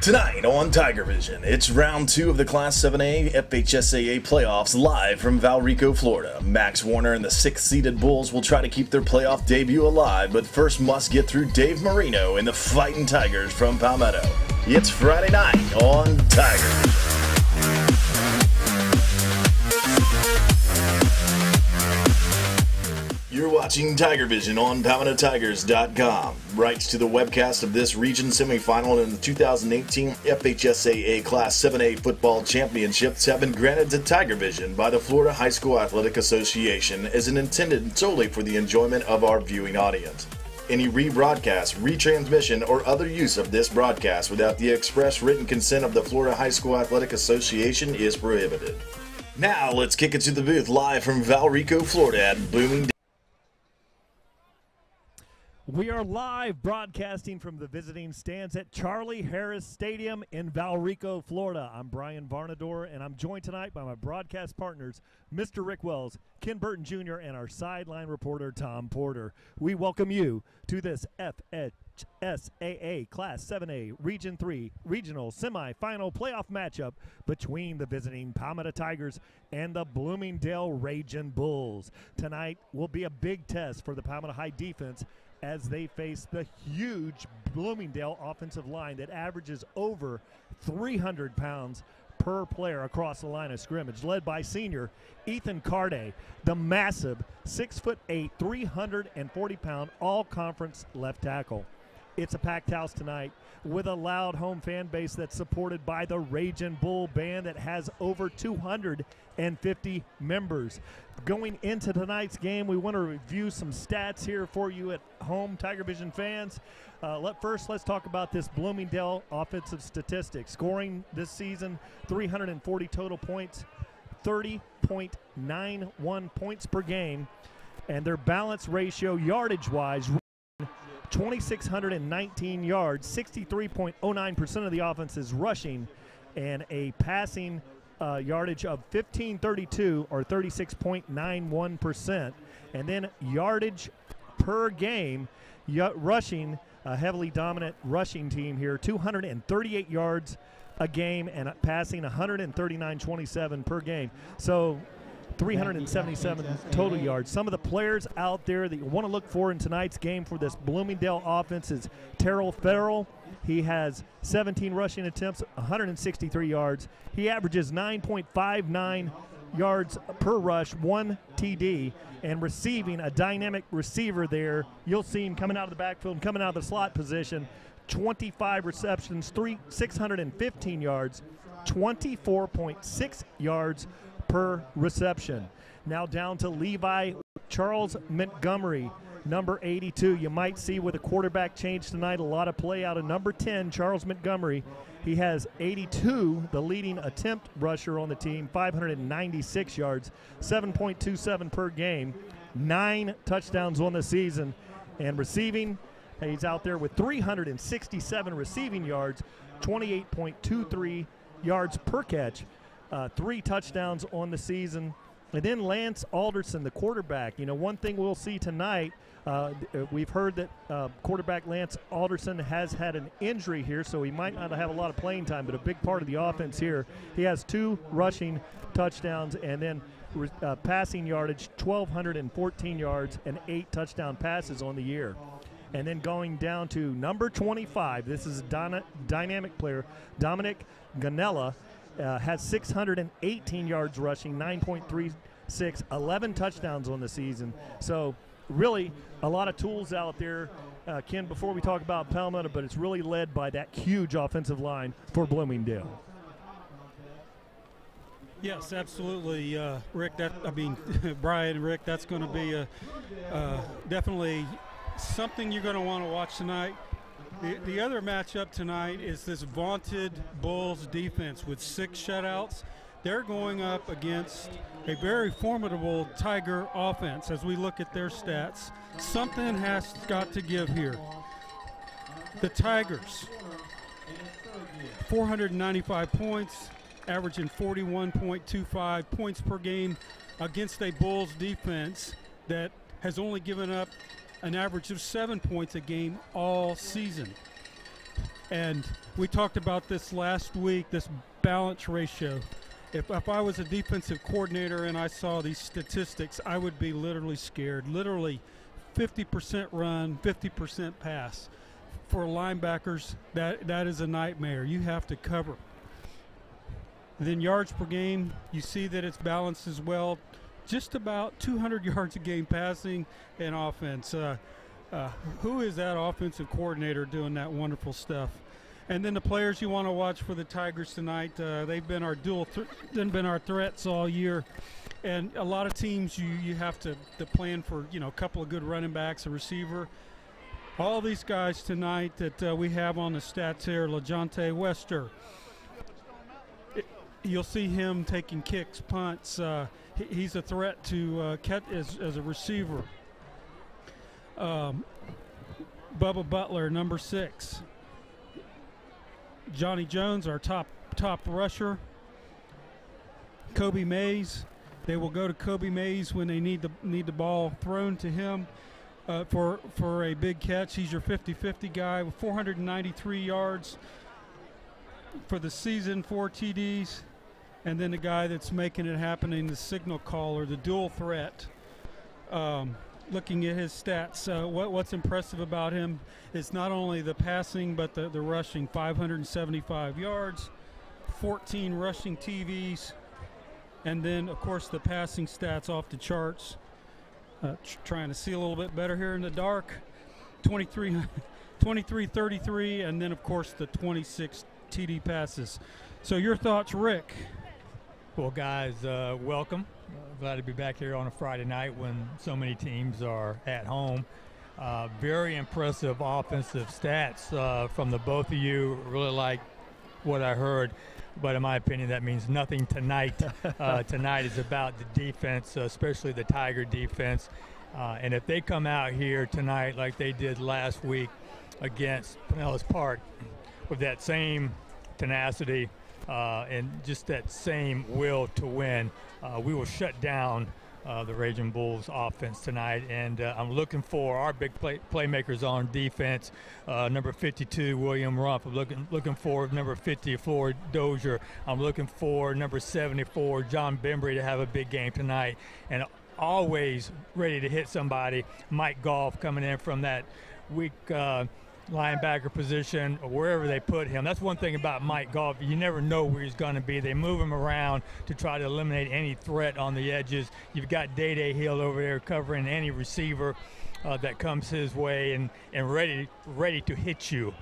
Tonight on TigerVision, it's round 2 of the Class 7A FHSAA playoffs live from Valrico, Florida. Max Warner and the 6th-seeded Bulls will try to keep their playoff debut alive, but first must get through Dave Marino and the Fighting Tigers from Palmetto. It's Friday night on TigerVision. You're watching TigerVision on PalmettoTigers.com. Rights to the webcast of this region semifinal in the 2018 FHSAA Class 7A Football Championships have been granted to TigerVision by the Florida High School Athletic Association as an intended solely for the enjoyment of our viewing audience. Any rebroadcast, retransmission, or other use of this broadcast without the express written consent of the Florida High School Athletic Association is prohibited. Now let's kick it to the booth live from Valrico, Florida at Bloomingdale. We are live broadcasting from the visiting stands at Charlie Harris Stadium in Valrico, Florida. I'm Brian Varnador, and I'm joined tonight by my broadcast partners, Mr. Rick Wells, Ken Burton Jr., and our sideline reporter, Tom Porter. We welcome you to this FHSAA Class 7A Region 3 Regional Semifinal Playoff matchup between the visiting Palmetto Tigers and the Bloomingdale Ragin' Bulls. Tonight will be a big test for the Palmetto High defense as they face the huge Bloomingdale offensive line that averages over 300 pounds per player across the line of scrimmage, led by senior Ethan Carday, the massive 6'8", 340-pound all-conference left tackle. It's a packed house tonight with a loud home fan base that's supported by the Ragin' Bull Band that has over 250 members. Going into tonight's game, we want to review some stats here for you at home, TigerVision fans. Let's talk about this Bloomingdale offensive statistics. Scoring this season, 340 total points, 30.91 points per game, and their balance ratio yardage-wise, 2,619 yards, 63.09% of the offense is rushing, and a passing yardage of 1,532 or 36.91%. And then yardage per game, rushing, a heavily dominant rushing team here, 238 yards a game and passing 139.27 per game. So 377 total yards. Some of the players out there that you want to look for in tonight's game for this Bloomingdale offense is Terrell Farrell. He has 17 rushing attempts, 163 yards. He averages 9.59 yards per rush, 1 TD, and receiving, a dynamic receiver there. You'll see him coming out of the backfield and coming out of the slot position. 25 receptions, 615 yards, 24.6 yards per reception. Now down to Levi Charles Montgomery, number 82. You might see with a quarterback change tonight a lot of play out of number 10, Charles Montgomery. He has 82, the leading attempt rusher on the team, 596 yards, 7.27 per game, 9 touchdowns on the season. And receiving, he's out there with 367 receiving yards, 28.23 yards per catch. 3 touchdowns on the season. And then Lance Alderson, the quarterback. You know, one thing we'll see tonight, we've heard that quarterback Lance Alderson has had an injury here, so he might not have a lot of playing time, but a big part of the offense here. He has 2 rushing touchdowns and then passing yardage, 1,214 yards and 8 touchdown passes on the year. And then going down to number 25, this is a dynamic player, Dominic Ganella. Has 618 yards rushing, 9.36, 11 touchdowns on the season. So really a lot of tools out there, Ken, before we talk about Palmetto, but it's really led by that huge offensive line for Bloomingdale. Yes, absolutely, Rick. Brian, Rick, that's going to be definitely something you're going to want to watch tonight. The other matchup tonight is this vaunted Bulls defense with 6 shutouts. They're going up against a very formidable Tiger offense as we look at their stats. Something has got to give here. The Tigers, 495 points, averaging 41.25 points per game against a Bulls defense that has only given up an average of 7 points a game all season. And we talked about this last week, this balance ratio. If I was a defensive coordinator and I saw these statistics, I would be literally scared. Literally 50% run, 50% pass. For linebackers, that is a nightmare. You have to cover. Then yards per game, you see that it's balanced as well. Just about 200 yards a game passing and offense. Who is that offensive coordinator doing that wonderful stuff? And then the players you want to watch for the Tigers tonight, they've been our been our threats all year. And a lot of teams you have to plan for, a couple of good running backs, a receiver. All these guys tonight that we have on the stats here, LaJohntay Wester. You'll see him taking kicks, punts. He's a threat to catch as a receiver. Bubba Butler, number 6. Johnny Jones, our top rusher. Coby Mays. They will go to Coby Mays when they need the ball thrown to him for a big catch. He's your 50-50 guy with 493 yards for the season, 4 TDs. And then the guy that's making it happen in the signal caller, the dual threat. Looking at his stats, what's impressive about him is not only the passing but the rushing. 575 yards, 14 rushing TVs, and then, of course, the passing stats off the charts. Trying to see a little bit better here in the dark. 23-33, and then, of course, the 26 TD passes. So your thoughts, Rick? Well, guys, welcome. Glad to be back here on a Friday night when so many teams are at home. Very impressive offensive stats from the both of you. Really like what I heard, but in my opinion, that means nothing tonight. Tonight is about the defense, especially the Tiger defense. And if they come out here tonight like they did last week against Pinellas Park with that same tenacity, and just that same will to win, we will shut down the Raging Bulls offense tonight. And I'm looking for our big playmakers on defense. Number 52, William Rumpf. I'm looking for number 54, Dozier. I'm looking for number 74, John Bembry, to have a big game tonight. And always ready to hit somebody, Mike Goff, coming in from that weak linebacker position or wherever they put him. That's one thing about Mike Goff. You never know where he's going to be. They move him around to try to eliminate any threat on the edges. You've got Day Hill over there covering any receiver that comes his way and ready to hit you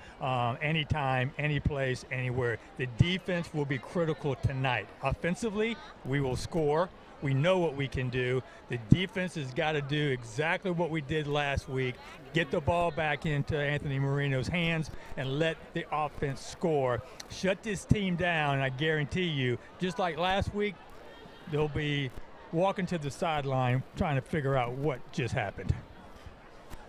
anytime, any place, anywhere. The defense will be critical tonight. Offensively, we will score. We know what we can do. The defense has got to do exactly what we did last week, get the ball back into Anthony Marino's hands and let the offense score. Shut this team down, and I guarantee you, just like last week, they'll be walking to the sideline trying to figure out what just happened.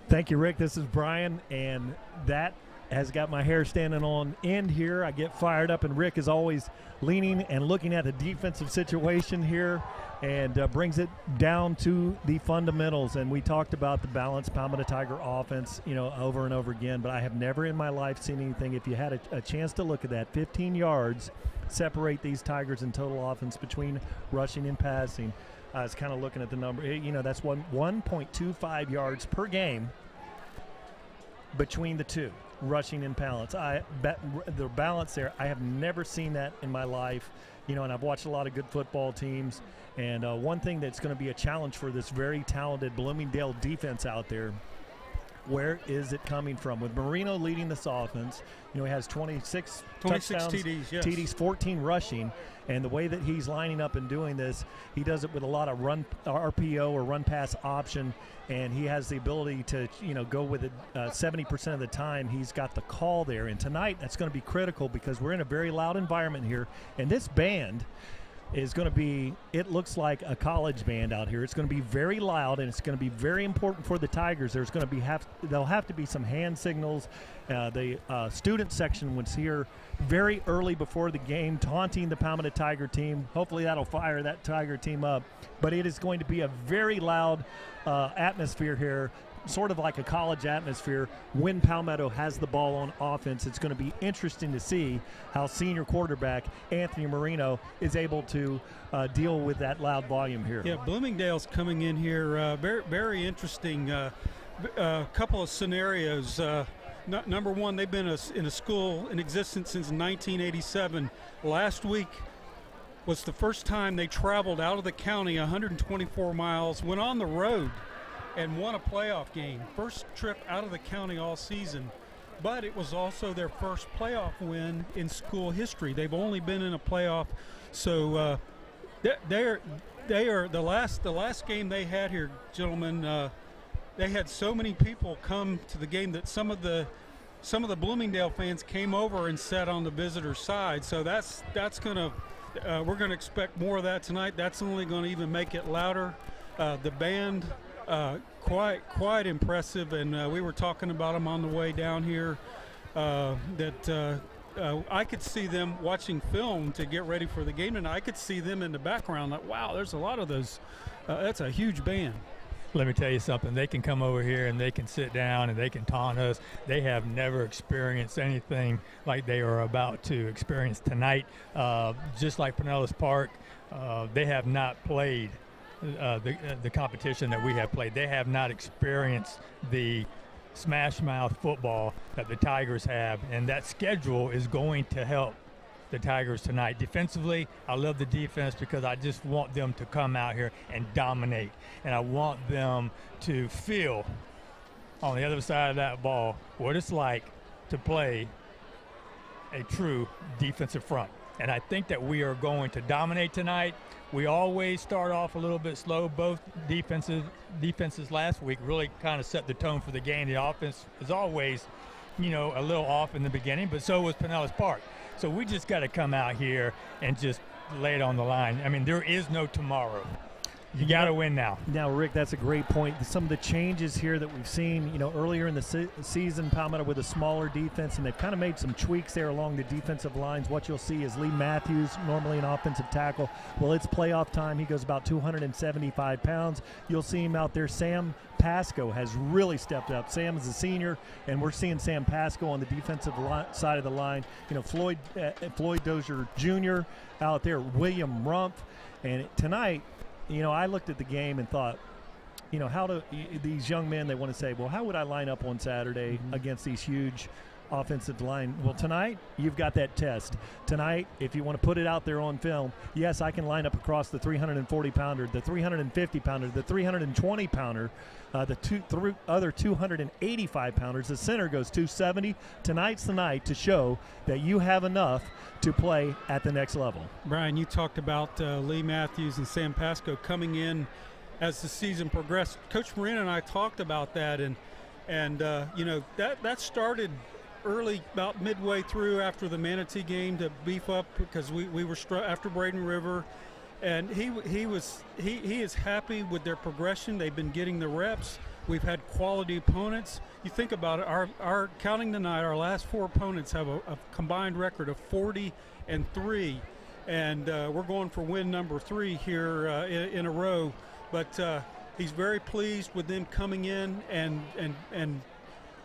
Thank you, Rick. This is Brian, and that has got my hair standing on end here. I get fired up, and Rick is always leaning and looking at the defensive situation here and brings it down to the fundamentals. And we talked about the balanced Palmetto Tiger offense, over and over again, but I have never in my life seen anything. If you had a chance to look at that, 15 yards separate these Tigers in total offense between rushing and passing. I was kind of looking at the number. That's 1.25 yards per game between the two, rushing and balance. I bet the balance there, I have never seen that in my life. And I've watched a lot of good football teams. And one thing that's going to be a challenge for this very talented Bloomingdale defense out there, where is it coming from? With Marino leading this offense, he has 26 touchdowns, TDs, yes. TDs, 14 rushing. And the way that he's lining up and doing this, he does it with a lot of run RPO or run pass option, and he has the ability to go with it 70% of the time. He's got the call there, and tonight that's going to be critical because we're in a very loud environment here, and this band is going to be, it looks like a college band out here. It's going to be very loud, and it's going to be very important for the Tigers. There's going to be there'll have to be some hand signals. The student section was here very early before the game, taunting the Palmetto Tiger team. Hopefully that'll fire that Tiger team up. But it is going to be a very loud atmosphere here. sort of like a college atmosphere when Palmetto has the ball on offense. It's going to be interesting to see how senior quarterback Anthony Marino is able to deal with that loud volume here. Yeah, Bloomingdale's coming in here. Very, very interesting. Couple of scenarios. Number one, they've been in a school in existence since 1987. Last week was the first time they traveled out of the county 124 miles, went on the road, and won a playoff game. First trip out of the county all season. But it was also their first playoff win in school history. They've only been in a playoff, so they are the last game they had here, gentlemen. They had so many people come to the game that some of the Bloomingdale fans came over and sat on the visitor side. So that's gonna we're gonna expect more of that tonight. That's only going to even make it louder. The band quite impressive, and we were talking about them on the way down here. I could see them watching film to get ready for the game, and I could see them in the background like, wow, there's a lot of those. That's a huge band. Let me tell you something. They can come over here and they can sit down and they can taunt us. They have never experienced anything like they are about to experience tonight. Just like Pinellas Park, they have not played the competition that we have played. They have not experienced the smash mouth football that the Tigers have, and that schedule is going to help the Tigers tonight. Defensively, I love the defense because I just want them to come out here and dominate, and I want them to feel on the other side of that ball what it's like to play a true defensive front. And I think that we are going to dominate tonight. We always start off a little bit slow. Both defenses last week really kind of set the tone for the game. The offense is always, a little off in the beginning, but so was Pinellas Park. So we just got to come out here and just lay it on the line. I mean, there is no tomorrow. You got to win now. Now, Rick, that's a great point. Some of the changes here that we've seen, earlier in the season, Palmetto with a smaller defense, and they've kind of made some tweaks there along the defensive lines. What you'll see is Lee Matthews, normally an offensive tackle. Well, it's playoff time. He goes about 275 pounds. You'll see him out there. Sam Pasco has really stepped up. Sam is a senior, and we're seeing Sam Pasco on the defensive side of the line. Floyd Dozier Jr. out there, William Rumpf. And tonight, I looked at the game and thought, how do these young men, they want to say, well, how would I line up on Saturday against these huge offensive line? Well, tonight, you've got that test. Tonight, if you want to put it out there on film, yes, I can line up across the 340-pounder, the 350-pounder, the 320-pounder, the other 285-pounders. The center goes 270. Tonight's the night to show that you have enough to play at the next level. Brian, you talked about Lee Matthews and Sam Pasco coming in as the season progressed. Coach Marino and I talked about that, and that started early, about midway through after the Manatee game, to beef up because we were after Braden River. And he is happy with their progression. They've been getting the reps. We've had quality opponents. You think about it, our counting tonight, our last four opponents have a combined record of 40-3, and we're going for win number 3 here in a row. But he's very pleased with them coming in, and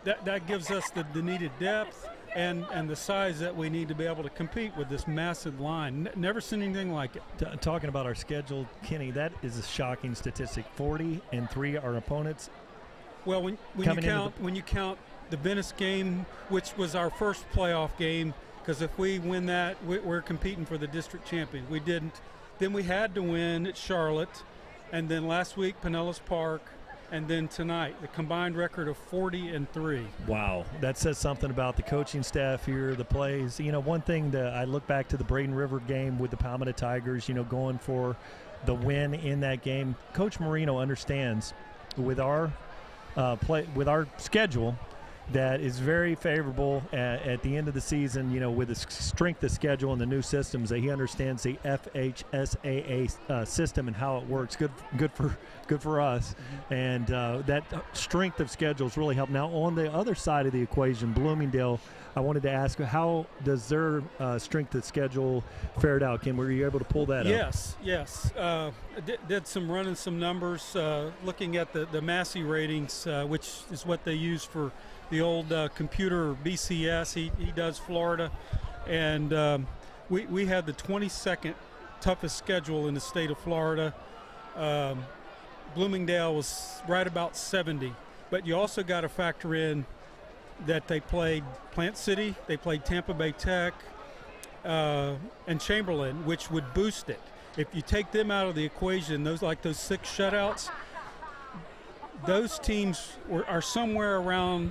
that gives us the needed depth and the size that we need to be able to compete with this massive line. Never seen anything like it. Talking about our schedule, Kenny, that is a shocking statistic. 40-3 our opponents. Well, when you count the Venice game, which was our first playoff game, because if we win that, we're competing for the district champion. We didn't. Then we had to win at Charlotte, and then last week Pinellas Park, and then tonight, the combined record of 40-3. Wow, that says something about the coaching staff here, the plays. One thing that I look back to the Braden River game with the Palmetto Tigers, going for the win in that game. Coach Marino understands with our schedule, that is very favorable at the end of the season, with the strength of schedule and the new systems. That he understands the FHSAA system and how it works. Good for us. And that strength of schedule is really helped. Now, on the other side of the equation, Bloomingdale, I wanted to ask, how does their strength of schedule fared out? Kim, were you able to pull that up? Yes. Did running some numbers, looking at the Massey ratings, which is what they use for the old computer BCS. He does Florida. And we had the 22nd toughest schedule in the state of Florida. Bloomingdale was right about 70. But you also got to factor in that they played Plant City, they played Tampa Bay Tech, and Chamberlain, which would boost it. If you take them out of the equation, those 6 shutouts, those teams are somewhere around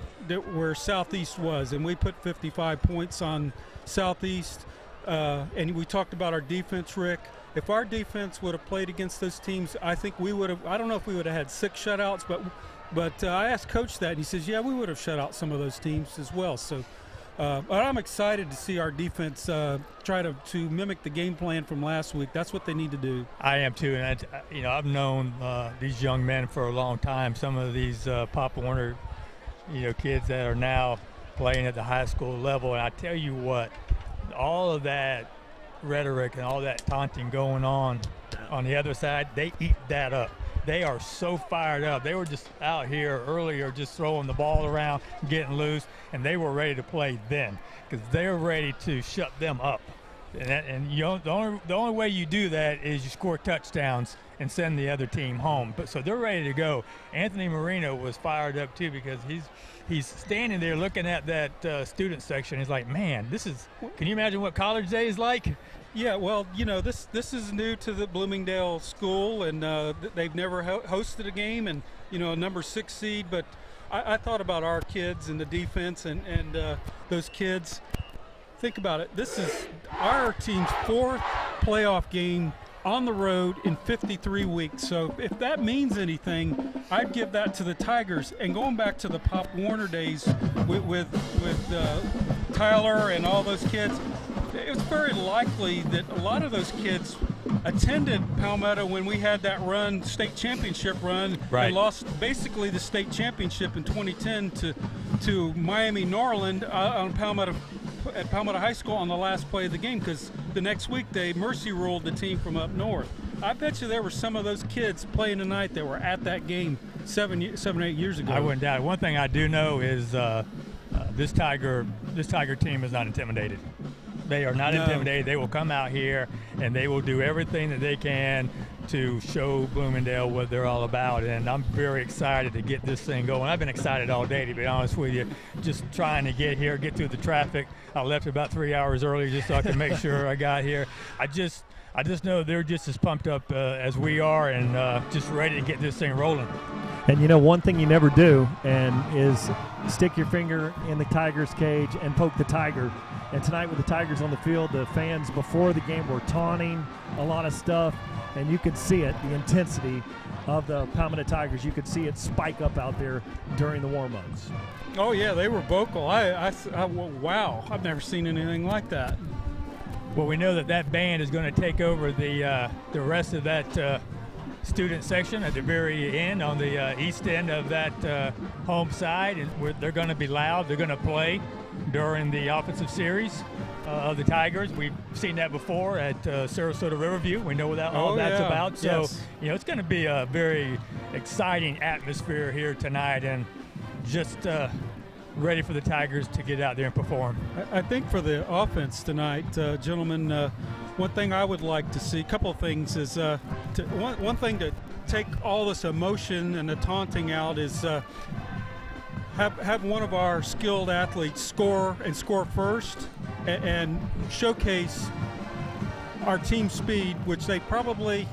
where Southeast was, and we put 55 points on Southeast. And we talked about our defense, Rick. If our defense would have played against those teams, I think we would have. I don't know if we would have had 6 shutouts, but I asked Coach that, and he says, yeah, we would have shut out some of those teams as well. So but I'm excited to see our defense try to mimic the game plan from last week. That's what they need to do. I am too, and I've known these young men for a long time. Some of these Pop Warner, kids that are now playing at the high school level, and I tell you what, all of that rhetoric and all that taunting going on the other side, they eat that up. They are so fired up. They were just out here earlier just throwing the ball around, getting loose, and they were ready to play then because they're ready to shut them up. And the only way you do that is you score touchdowns and send the other team home. So they're ready to go. Anthony Marino was fired up too because he's standing there looking at that student section. He's like, man, can you imagine what college day is like? Yeah, well, this is new to the Bloomingdale school, and they've never hosted a game, and a number 6 seed. But I thought about our kids and the defense and those kids. Think about it. This is our team's 4th playoff game on the road in 53 weeks. So if that means anything, I'd give that to the Tigers. And going back to the Pop Warner days with Tyler and all those kids, it was very likely that a lot of those kids attended Palmetto when we had that state championship run, right, and lost basically the state championship in 2010 to Miami Norland at Palmetto High School on the last play of the game, because the next week they mercy ruled the team from up north. I bet you there were some of those kids playing tonight that were at that game 7 or 8 years ago. I wouldn't doubt it. One thing I do know is this Tiger team is not intimidated. They are not intimidated. They will come out here and they will do everything that they can to show Bloomingdale what they're all about. And I'm very excited to get this thing going. I've been excited all day, to be honest with you, just trying to get here, get through the traffic. I left about 3 hours early just so I could make sure I got here. I just know they're just as pumped up as we are, and just ready to get this thing rolling. And one thing you never do is stick your finger in the Tiger's cage and poke the Tiger. And tonight with the Tigers on the field, the fans before the game were taunting a lot of stuff, and you could see it, the intensity of the Palmetto Tigers. You could see it spike up out there during the warm-ups. Oh, yeah, they were vocal. Wow, I've never seen anything like that. Well, we know that band is going to take over the rest of that student section at the very end on the east end of that home side, and they're going to be loud. They're going to play during the offensive series of the Tigers. We've seen that before at Sarasota Riverview. We know what that's about. So, yes, it's going to be a very exciting atmosphere here tonight, and just ready for the Tigers to get out there and perform. I think for the offense tonight, gentlemen, one thing I would like to see, a couple of things, is one thing to take all this emotion and the taunting out is have one of our skilled athletes score first and showcase our team speed, which they probably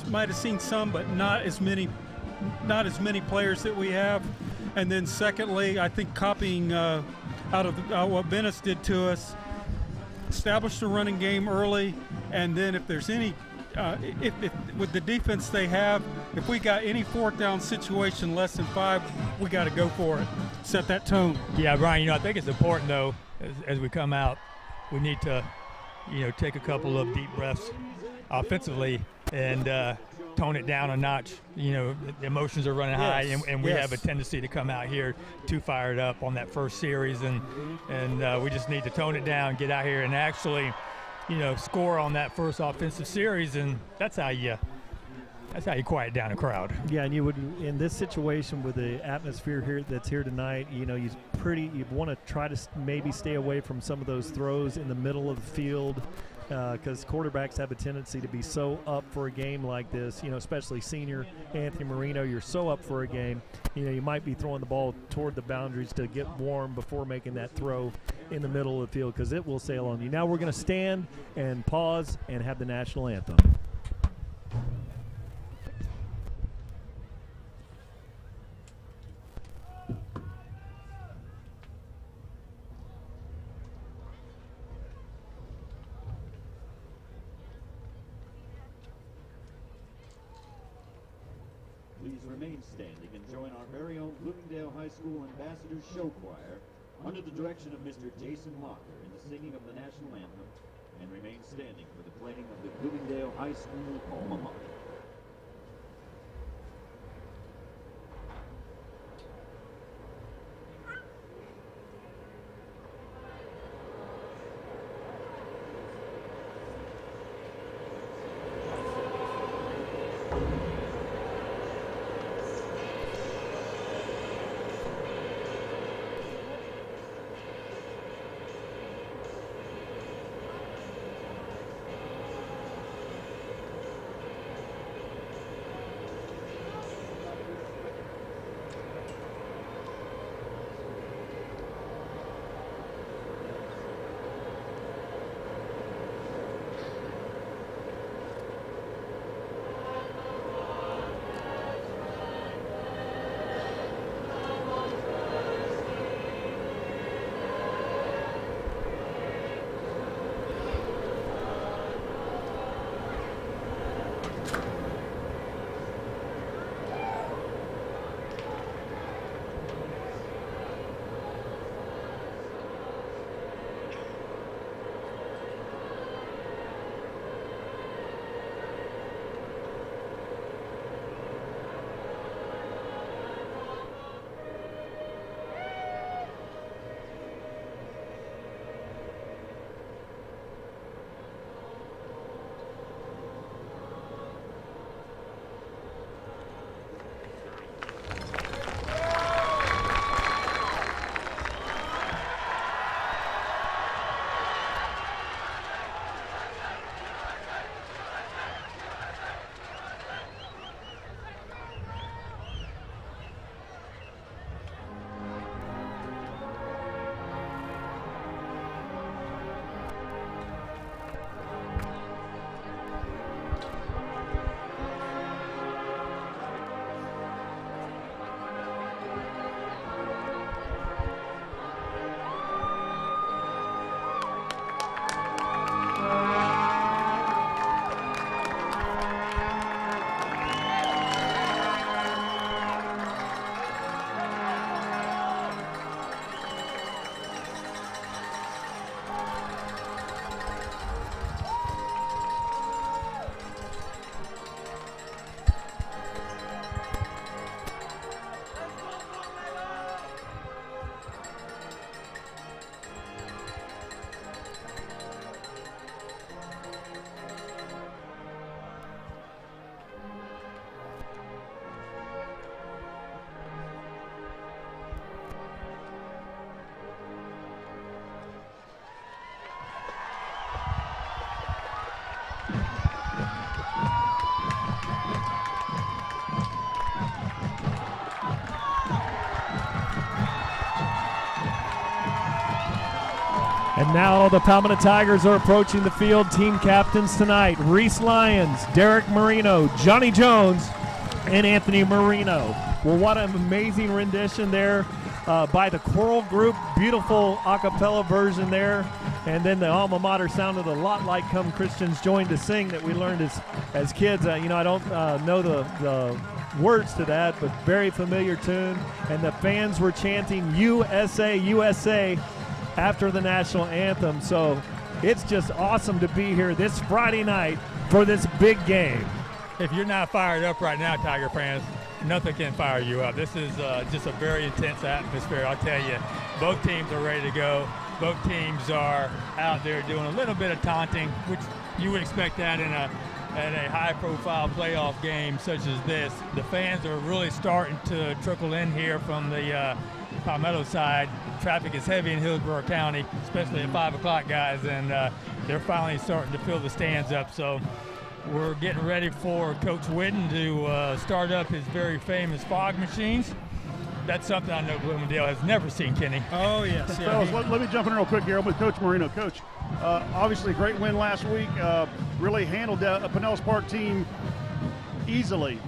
might have seen some, but not as many players that we have. And then secondly, I think copying out of what Venice did to us, establish the running game early, and then if there's any if with the defense they have, if we got any fourth down situation less than 5, we got to go for it. Set that tone. Yeah, Brian, I think it's important, though, as we come out, we need to, take a couple of deep breaths offensively and tone it down a notch. The emotions are running high, and we have a tendency to come out here too fired up on that first series, and we just need to tone it down, get out here and actually score on that first offensive series, and that's how you quiet down a crowd. Yeah, and you would, in this situation with the atmosphere here that's here tonight, you want to try to maybe stay away from some of those throws in the middle of the field, because quarterbacks have a tendency to be so up for a game like this, especially senior Anthony Marino. You're so up for a game, you might be throwing the ball toward the boundaries to get warm before making that throw in the middle of the field, because it will sail on you. Now we're going to stand and pause and have the national anthem. Please remain standing and join our very own Bloomingdale High School Ambassadors Show Choir under the direction of Mr. Jason Locker in the singing of the national anthem, and remain standing for the playing of the Bloomingdale High School alma mater. And now the Palmetto Tigers are approaching the field. Team captains tonight: Reese Lyons, Derek Marino, Johnny Jones, and Anthony Marino. Well, what an amazing rendition there by the choral group. Beautiful a cappella version there. And then the alma mater sounded a lot like Come Christians Join to Sing that we learned as kids. I don't know the words to that, but very familiar tune. And the fans were chanting USA, USA after the national anthem. So it's just awesome to be here this Friday night for this big game. If you're not fired up right now, Tiger fans, nothing can fire you up. This is just a very intense atmosphere. I'll tell you, both teams are ready to go. Both teams are out there doing a little bit of taunting, which you would expect that in a high-profile playoff game such as this. The fans are really starting to trickle in here from the Palmetto side. Traffic is heavy in Hillsborough County, especially at 5 o'clock, guys, and they're finally starting to fill the stands up. So we're getting ready for Coach Whitten to start up his very famous fog machines. That's something I know Bloomingdale has never seen, Kenny. Oh, yes. Yeah. Fellas, let me jump in real quick here. I'm with Coach Marino. Coach, obviously great win last week. Really handled a Pinellas Park team easily.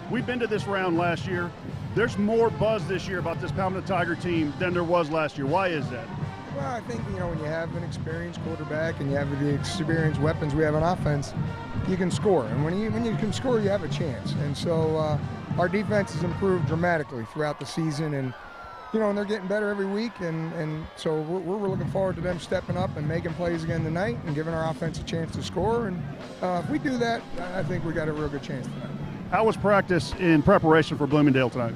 We've been to this round last year. There's more buzz this year about this Palmetto Tiger team than there was last year. Why is that? Well, I think, when you have an experienced quarterback and you have the experienced weapons we have on offense, you can score. And when you can score, you have a chance. And so our defense has improved dramatically throughout the season. And, and they're getting better every week. And so we're looking forward to them stepping up and making plays again tonight and giving our offense a chance to score. And if we do that, I think we got a real good chance tonight. How was practice in preparation for Bloomingdale tonight?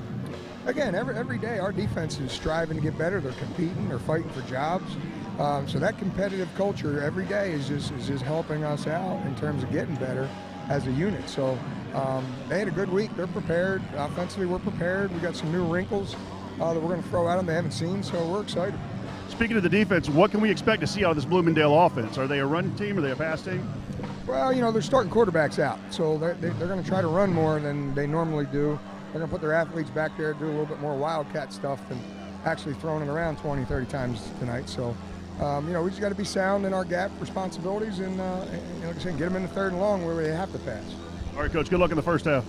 Again, every day our defense is striving to get better. They're competing. They're fighting for jobs. So that competitive culture every day is just helping us out in terms of getting better as a unit. So they had a good week. They're prepared. Offensively, we're prepared. We got some new wrinkles that we're going to throw at them they haven't seen. So we're excited. Speaking of the defense, what can we expect to see out of this Bloomingdale offense? Are they a run team? Are they a pass team? Well, they're starting quarterbacks out. So they're going to try to run more than they normally do. They're going to put their athletes back there, do a little bit more wildcat stuff than actually throwing it around 20, 30 times tonight. So, we just got to be sound in our gap responsibilities and like I said, get them in the third and long where they have to pass. All right, Coach, good luck in the first half.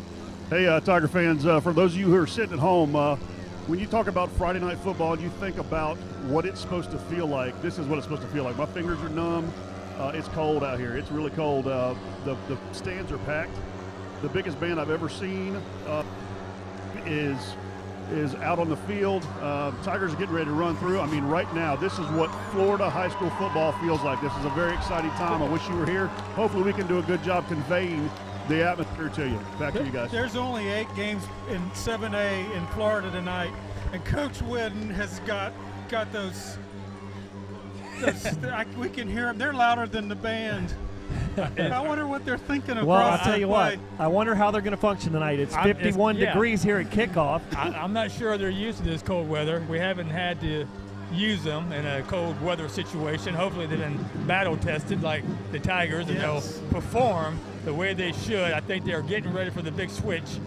Hey, Tiger fans, for those of you who are sitting at home, when you talk about Friday night football and you think about what it's supposed to feel like, this is what it's supposed to feel like. My fingers are numb. It's cold out here. It's really cold. The stands are packed. The biggest band I've ever seen is out on the field. Tigers are getting ready to run through. I mean, right now, this is what Florida high school football feels like. This is a very exciting time. I wish you were here. Hopefully we can do a good job conveying the atmosphere to you. Back to you guys. There's only 8 games in 7A in Florida tonight, and Coach Whitten has got those we can hear them. They're louder than the band. I wonder what they're thinking of. Well, I'll tell you what. I wonder how they're going to function tonight. It's 51 degrees here at kickoff. I'm not sure they're used to this cold weather. We haven't had to use them in a cold weather situation. Hopefully they've been battle tested like the Tigers, and they'll perform the way they should. I think they're getting ready for the big switch.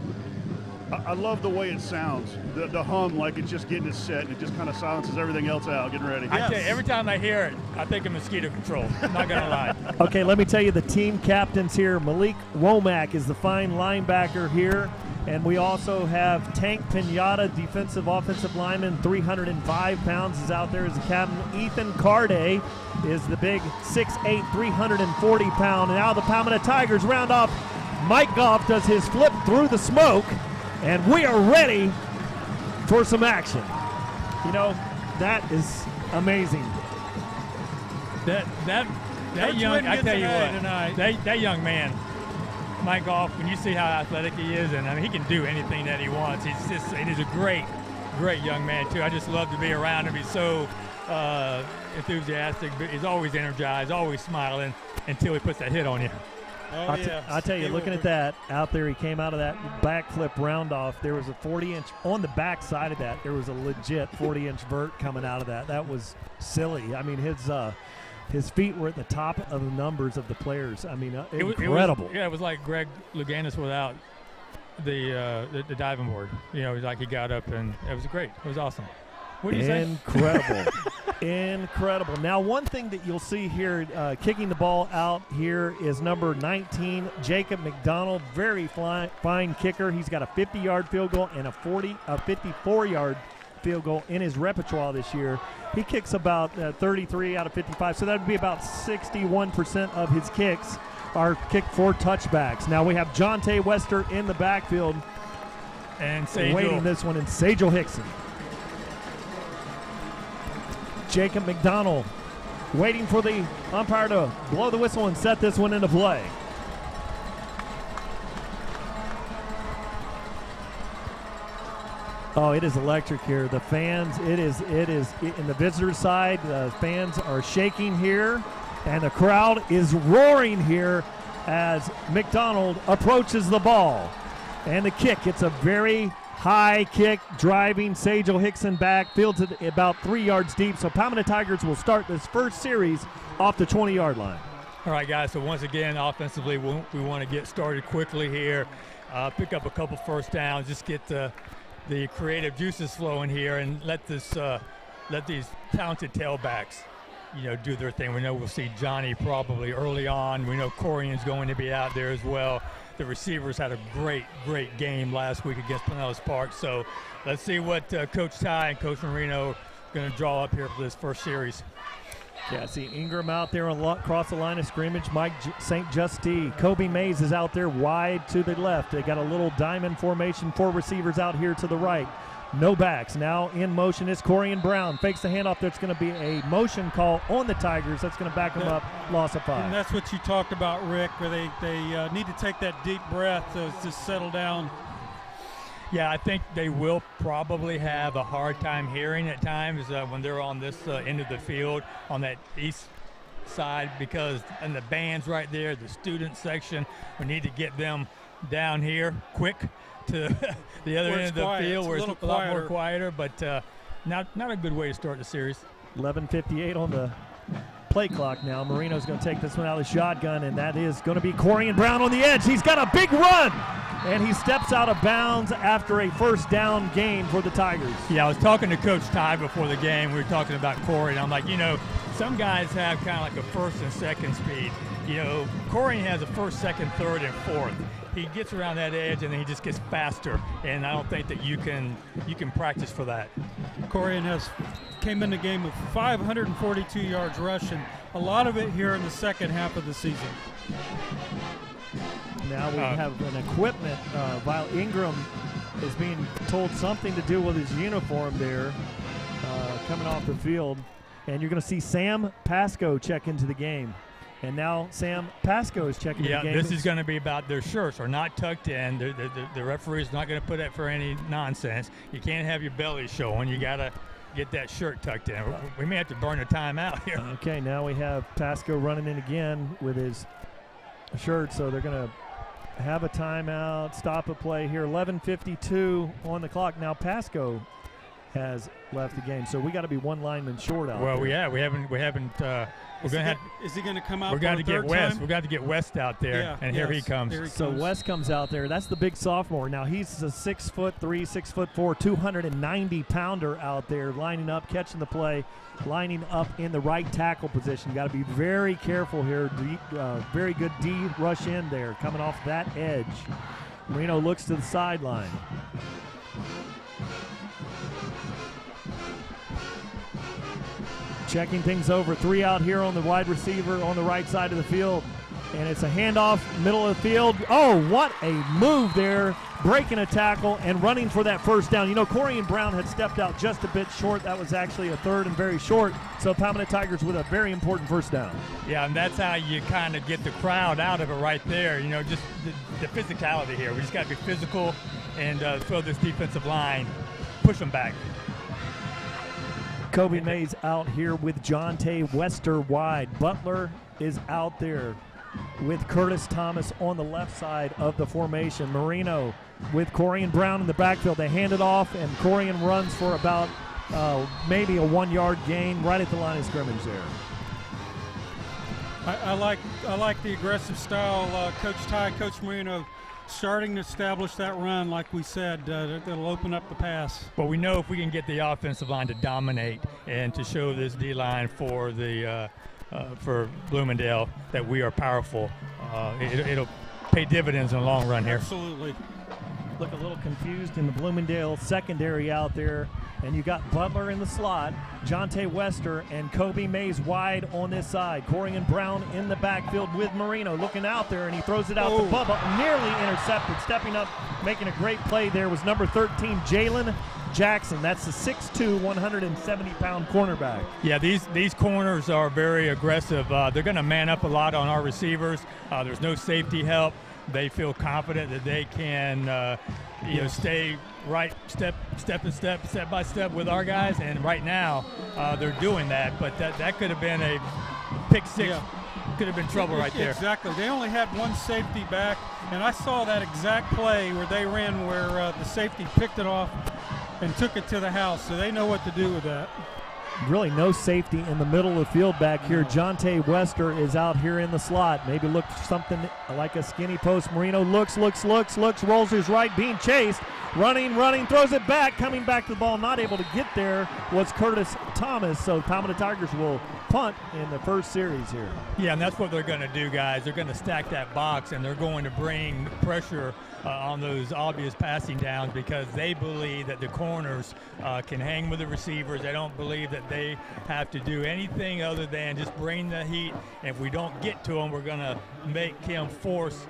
I love the way it sounds. The hum, like it's just getting it set, and it just kind of silences everything else out, getting ready. I tell you, every time I hear it, I think of mosquito control. I'm not going to lie. Okay, let me tell you the team captains here. Malik Womack is the fine linebacker here. And we also have Tank Pinata, defensive offensive lineman, 305 pounds, is out there as a captain. Ethan Carday is the big 6'8", 340-pound. And now the Palmetto Tigers round off. Mike Goff does his flip through the smoke. And we are ready for some action. That is amazing. That young, I tell you what, that young man, Mike Goff, when you see how athletic he is, and I mean, he can do anything that he wants. He's a great young man too. I just love to be around him. He's so enthusiastic. He's always energized, always smiling until he puts that hit on you. I'll tell you, looking at that out there, he came out of that backflip round off. There was a 40-inch on the back side of that. There was a legit 40-inch vert coming out of that. That was silly. I mean, his feet were at the top of the numbers of the players. I mean, incredible. It was like Greg Louganis without the diving board. Like he got up, and it was great. It was awesome. What do you say? Incredible. Incredible. Now, one thing that you'll see here, kicking the ball out here is number 19, Jacob McDonald. Very fine kicker. He's got a 50-yard field goal and a 54-yard field goal in his repertoire this year. He kicks about 33 out of 55, so that would be about 61% of his kicks are kicked for touchbacks. Now we have Jonte Wester in the backfield and waiting this one, and Sajel Hickson. Jacob McDonald waiting for the umpire to blow the whistle and set this one into play. Oh, it is electric here. The fans, it is in the visitor side. The fans are shaking here, and the crowd is roaring here as McDonald approaches the ball. And the kick, it's a very high kick, driving Sajel Hickson back, fields it about 3 yards deep. So Palmetto Tigers will start this first series off the 20-yard line. All right, guys, so once again, offensively, we want to get started quickly here, pick up a couple first downs, just get the creative juices flowing here, and let these talented tailbacks, do their thing. We know we'll see Johnny probably early on. We know Corian's going to be out there as well. The receivers had a great game last week against Pinellas Park. So let's see what Coach Ty and Coach Marino are going to draw up here for this first series. Yeah, see Ingram out there across the line of scrimmage. Mike St. Justy. Coby Mays is out there wide to the left. They got a little diamond formation, 4 receivers out here to the right. No backs. Now in motion is Corian Brown. Fakes the handoff. That's going to be a motion call on the Tigers. That's going to back them up. Loss of 5. And that's what you talked about, Rick, where they need to take that deep breath to just settle down. Yeah, I think they will probably have a hard time hearing at times when they're on this end of the field on that east side, because and the band's right there, the student section. We need to get them down here quick to the other end of the field where it's a lot more quieter, but not a good way to start the series. 11:58 on the play clock now. Marino's going to take this one out of the shotgun, and that is going to be Corian Brown on the edge. He's got a big run, and he steps out of bounds after a first down gain for the Tigers. Yeah, I was talking to Coach Ty before the game. We were talking about Corian. I'm like, some guys have kind of like a first and second speed. Corian has a first, second, third, and fourth. He gets around that edge, and then he just gets faster, and I don't think that you can practice for that. Corian came in the game with 542 yards rushing, a lot of it here in the second half of the season. Now we have an equipment. While Ingram is being told something to do with his uniform there, coming off the field, and you're going to see Sam Pasco check into the game. And now Sam Pasco is checking the game. Yeah, this is going to be about their shirts are not tucked in. The referee's not going to put up for any nonsense. You can't have your belly showing. You got to get that shirt tucked in. We may have to burn a timeout here. Okay, now we have Pasco running in again with his shirt, so they're going to have a timeout, stop a play here. 11:52 on the clock. Now Pasco has left the game, so we got to be one lineman short out there. Well, we haven't. Is he going to come out? We're going to get West. Time? We've got to get West out there, here he comes. So West comes out there. That's the big sophomore. Now he's a 6'3", 6'4", 290-pounder out there, lining up, catching the play, lining up in the right tackle position. You got to be very careful here. Very good D rush in there, coming off that edge. Marino looks to the sideline. Checking things over. 3 out here on the wide receiver on the right side of the field. And it's a handoff, middle of the field. Oh, what a move there. Breaking a tackle and running for that first down. Corian Brown had stepped out just a bit short. That was actually a third and very short. So Palmetto Tigers with a very important first down. Yeah, and that's how you kind of get the crowd out of it right there. Just the physicality here. We just got to be physical and throw this defensive line, push them back. Coby Mays out here with Jonte Wester wide. Butler is out there with Curtis Thomas on the left side of the formation. Marino with Corian Brown in the backfield. They hand it off, and Corian runs for about maybe a 1-yard gain right at the line of scrimmage there. I like the aggressive style. Coach Ty, Coach Marino starting to establish that run, like we said, that'll open up the pass. Well, we know if we can get the offensive line to dominate and to show this D-line for for Bloomingdale that we are powerful, it'll pay dividends in the long run here. Absolutely. Look a little confused in the Bloomingdale secondary out there And you got Butler in the slot, Jonte Wester and Coby Mays wide on this side. Corian Brown in the backfield with Marino looking out there, and he throws it out to Bubba, nearly intercepted. Stepping up, making a great play there was number 13, Jalen Jackson. That's the 6'2", 170-pound cornerback. Yeah, these corners are very aggressive. They're going to man up a lot on our receivers. There's no safety help. They feel confident that they can stay right step by step with our guys, and right now they're doing that. But that could have been a pick six. Yeah. Could have been trouble right there. Exactly. They only had one safety back, and I saw that exact play where they ran where the safety picked it off and took it to the house, so they know what to do with that. Really no safety in the middle of the field back here. Jonte Wester is out here in the slot. Maybe looked something like a skinny post. Marino looks, rolls his right, being chased. Running, throws it back, coming back to the ball, not able to get there was Curtis Thomas. So Palmetto Tigers will punt in the first series here. Yeah, and that's what they're going to do, guys. They're going to stack that box, and they're going to bring pressure on those obvious passing downs because they believe that the corners can hang with the receivers. They don't believe that they have to do anything other than just bring the heat. And if we don't get to him, we're going to make him force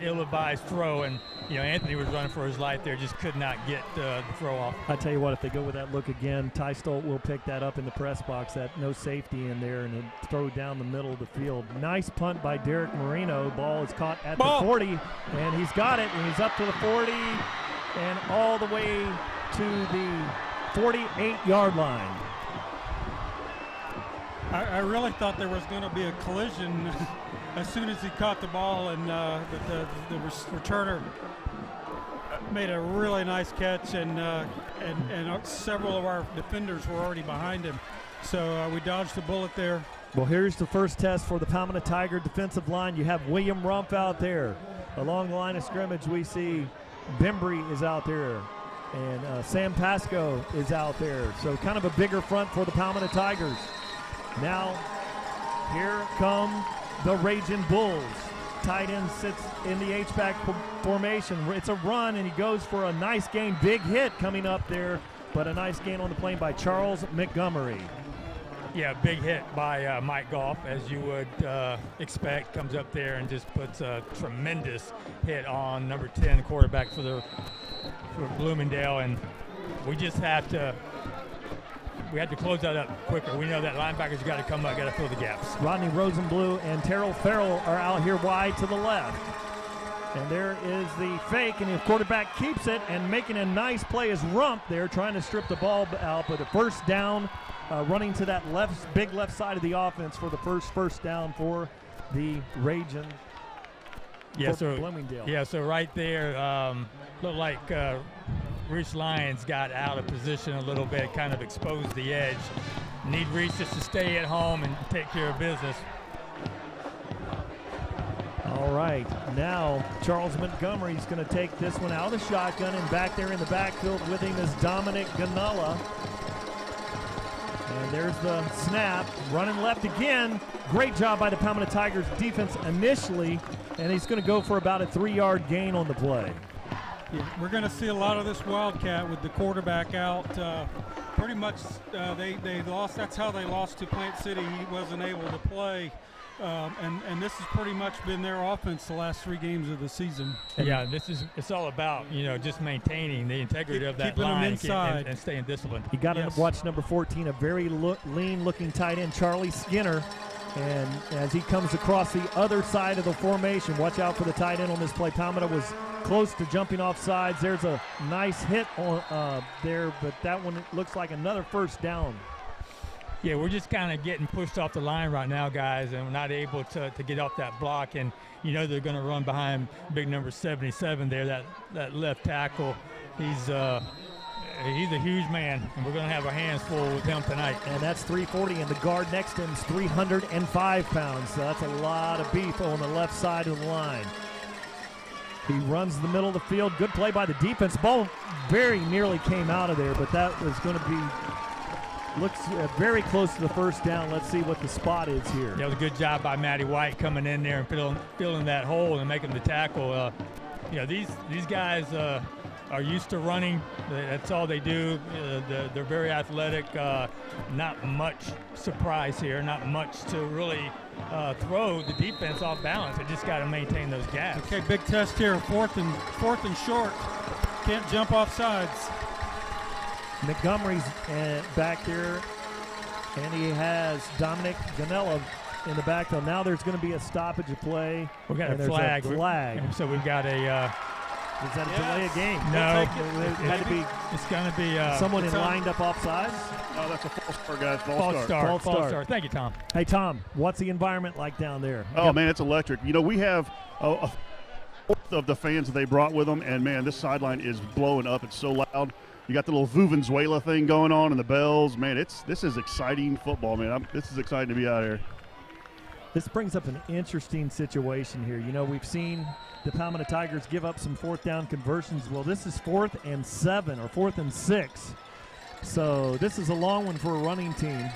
ill-advised throw. And, Anthony was running for his life there, just could not get the throw off. I tell you what, if they go with that look again, Ty Stolt will pick that up in the press box, that no safety in there, and throw down the middle of the field. Nice punt by Derek Marino. Ball is caught at the 40, and he's got it, and he's up to the 40 and all the way to the 48-yard line. I really thought there was going to be a collision as soon as he caught the ball, and the returner made a really nice catch, and several of our defenders were already behind him. So we dodged the bullet there. Well, here's the first test for the Palmetto Tiger defensive line. You have William Rumpf out there. Along the line of scrimmage, we see Bembry is out there, and Sam Pasco is out there. So kind of a bigger front for the Palmetto Tigers. Now, here come the Raging Bulls. Tight end sits in the H-back formation. It's a run, and he goes for a nice gain. Big hit coming up there, but a nice gain on the plane by Charles Montgomery. Yeah, big hit by Mike Goff, as you would expect. Comes up there and just puts a tremendous hit on number 10 quarterback for Bloomingdale, and we just have to close that up quicker. We know that linebackers got to come up, got to fill the gaps. Rodney Rosenblue and Terrell Farrell are out here wide to the left. And there is the fake, and the quarterback keeps it, and making a nice play is Rumpf there, trying to strip the ball out, but a first down, running to that big left side of the offense for the first down for the Raging. Bloomingdale. Yeah, so right there, looked like Reese Lyons got out of position a little bit, kind of exposed the edge. Need Reese just to stay at home and take care of business. All right, now Charles Montgomery is going to take this one out of the shotgun, and back there in the backfield with him is Dominic Ganella. And there's the snap, running left again. Great job by the Palmetto Tigers defense initially, and he's going to go for about a 3-yard gain on the play. Yeah, we're going to see a lot of this Wildcat with the quarterback out. Pretty much they lost. That's how they lost to Plant City. He wasn't able to play. And this has pretty much been their offense the last 3 games of the season. Yeah, it's all about just maintaining the integrity of that line and staying disciplined. You got to watch number 14, a very lean-looking tight end, Charlie Skinner. And as he comes across the other side of the formation, watch out for the tight end on this play. Palmetto was close to jumping off sides. There's a nice hit on there, but that one looks like another first down. Yeah, we're just kind of getting pushed off the line right now, guys, and we're not able to get off that block. And they're going to run behind big number 77 there, that left tackle. He's a huge man, and we're going to have our hands full with him tonight. And that's 340, and the guard next to him is 305 pounds. So that's a lot of beef on the left side of the line. He runs the middle of the field. Good play by the defense. Ball very nearly came out of there, but that was going to be looks very close to the first down. Let's see what the spot is here. Yeah, it was a good job by Matty White coming in there and filling that hole and making the tackle. these guys are used to running. That's all they do. They're very athletic. Not much surprise here. Not much to really throw the defense off balance. They just got to maintain those gaps. Okay, big test here. Fourth and short. Can't jump off sides. Montgomery's back there, and he has Dominic Ganella in the backfield. Now there's going to be a stoppage of play. We've got a flag. So we've got a. Is that a delay of game? No. It's going to be someone lined up offsides. Oh, that's a false start, guys. False start. Thank you, Tom. Hey, Tom, what's the environment like down there? Oh, man, it's electric. We have a fourth of the fans that they brought with them, and, man, this sideline is blowing up. It's so loud. You got the little Vuvenzuela thing going on and the bells. Man, this is exciting football, man. This is exciting to be out here. This brings up an interesting situation here. We've seen the Palmetto Tigers give up some fourth down conversions. Well, this is 4th and 7 or 4th and 6. So this is a long one for a running team.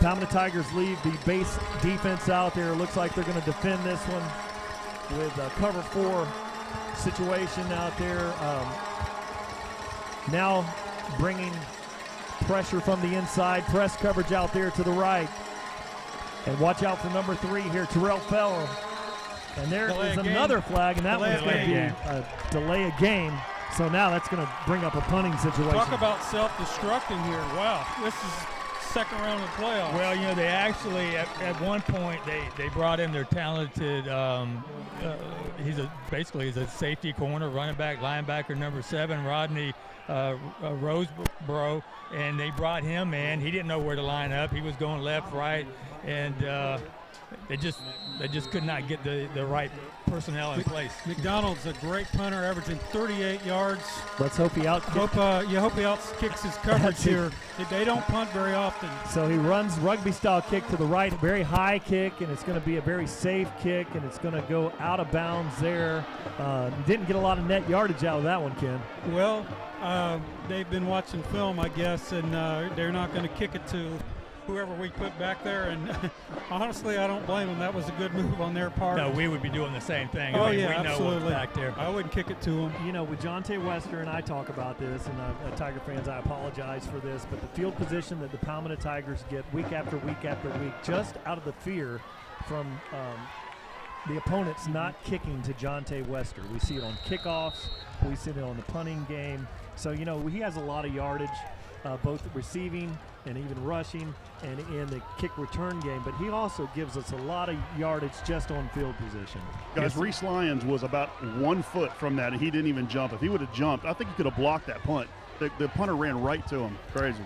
Palmetto Tigers leave the base defense out there. Looks like they're going to defend this one with a cover 4 situation out there. Now bringing pressure from the inside. Press coverage out there to the right. And watch out for number 3 here, Terrell Farrell. And there is another flag, and that one's going to be a delay of game. So now that's going to bring up a punting situation. Talk about self-destructing here. Wow, this is second round of the playoffs. Well, they actually, at one point, they brought in their talented, he's a safety corner, running back, linebacker, number 7, Rodney Roseborough, and they brought him in. He didn't know where to line up. He was going left, right, and they just could not get the right personnel in place. McDonald's a great punter, averaging 38 yards. Let's hope he hope he out-kicks his coverage here. They don't punt very often. So he runs rugby-style kick to the right, very high kick, and it's going to be a very safe kick, and it's going to go out of bounds there. Didn't get a lot of net yardage out of that one, Ken. Well, they've been watching film, I guess, and they're not going to kick it to whoever we put back there, and honestly, I don't blame them. That was a good move on their part. No, we would be doing the same thing. Oh, we know absolutely. what's back there. I wouldn't kick it to them. With Jonte Wester and I talk about this, and Tiger fans, I apologize for this, but the field position that the Palmetto Tigers get week after week after week, just out of the fear from the opponents not kicking to Jonte Wester. We see it on kickoffs. We see it on the punting game. So, he has a lot of yardage, both receiving and even rushing and in the kick return game, but he also gives us a lot of yardage just on field position. Guys, Reese Lyons was about 1 foot from that, and he didn't even jump. If he would have jumped, I think he could have blocked that punt. The punter ran right to him. Crazy.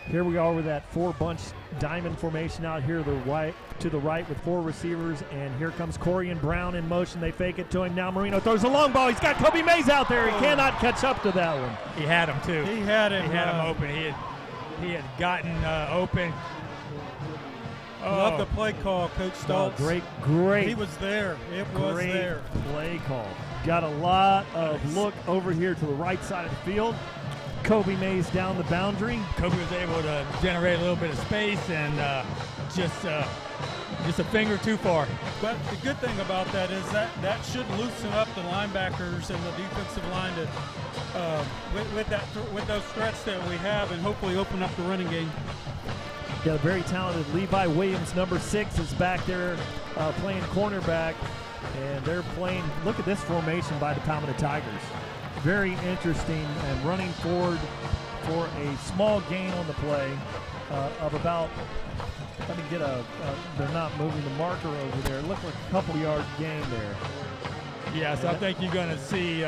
Here we are with that 4-bunch diamond formation out here to the right with 4 receivers, and here comes Corian Brown in motion. They fake it to him. Now Marino throws a long ball. He's got Coby Mays out there. He cannot catch up to that one. He had him, too. He had him open. He had gotten open. Love the play call, Coach Stoltz. Great. He was there. It was there. Play call. Got a lot of look over here to the right side of the field. Coby Mays down the boundary. Coby was able to generate a little bit of space and just a finger too far. But the good thing about that is that should loosen up the linebackers and the defensive line with those threats that we have, and hopefully open up the running game. Yeah, very talented Levi Williams, number 6, is back there playing cornerback, and they're playing. Look at this formation by the Palmetto Tigers. Very interesting, and running forward for a small gain on the play of about. Let me get they're not moving the marker over there. Look like a couple yard gain there. Yes, I think you're going to see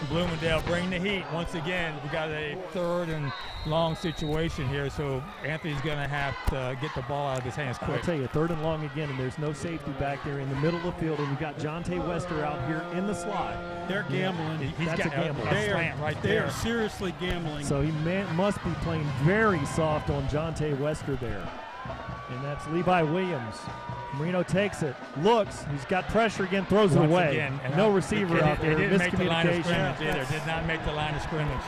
Bloomingdale bring the heat. Once again, we got a 3rd and long situation here, so Anthony's going to have to get the ball out of his hands quick. I'll tell you, 3rd and long again, and there's no safety back there in the middle of the field, and we've got Jonte Wester out here in the slot. They're gambling. That's a gamble. They are seriously gambling. So he must be playing very soft on Jonte Wester there. And that's Levi Williams. Marino takes it, looks, he's got pressure again, throws it away. No receiver out there, miscommunication. Did not make the line of scrimmage.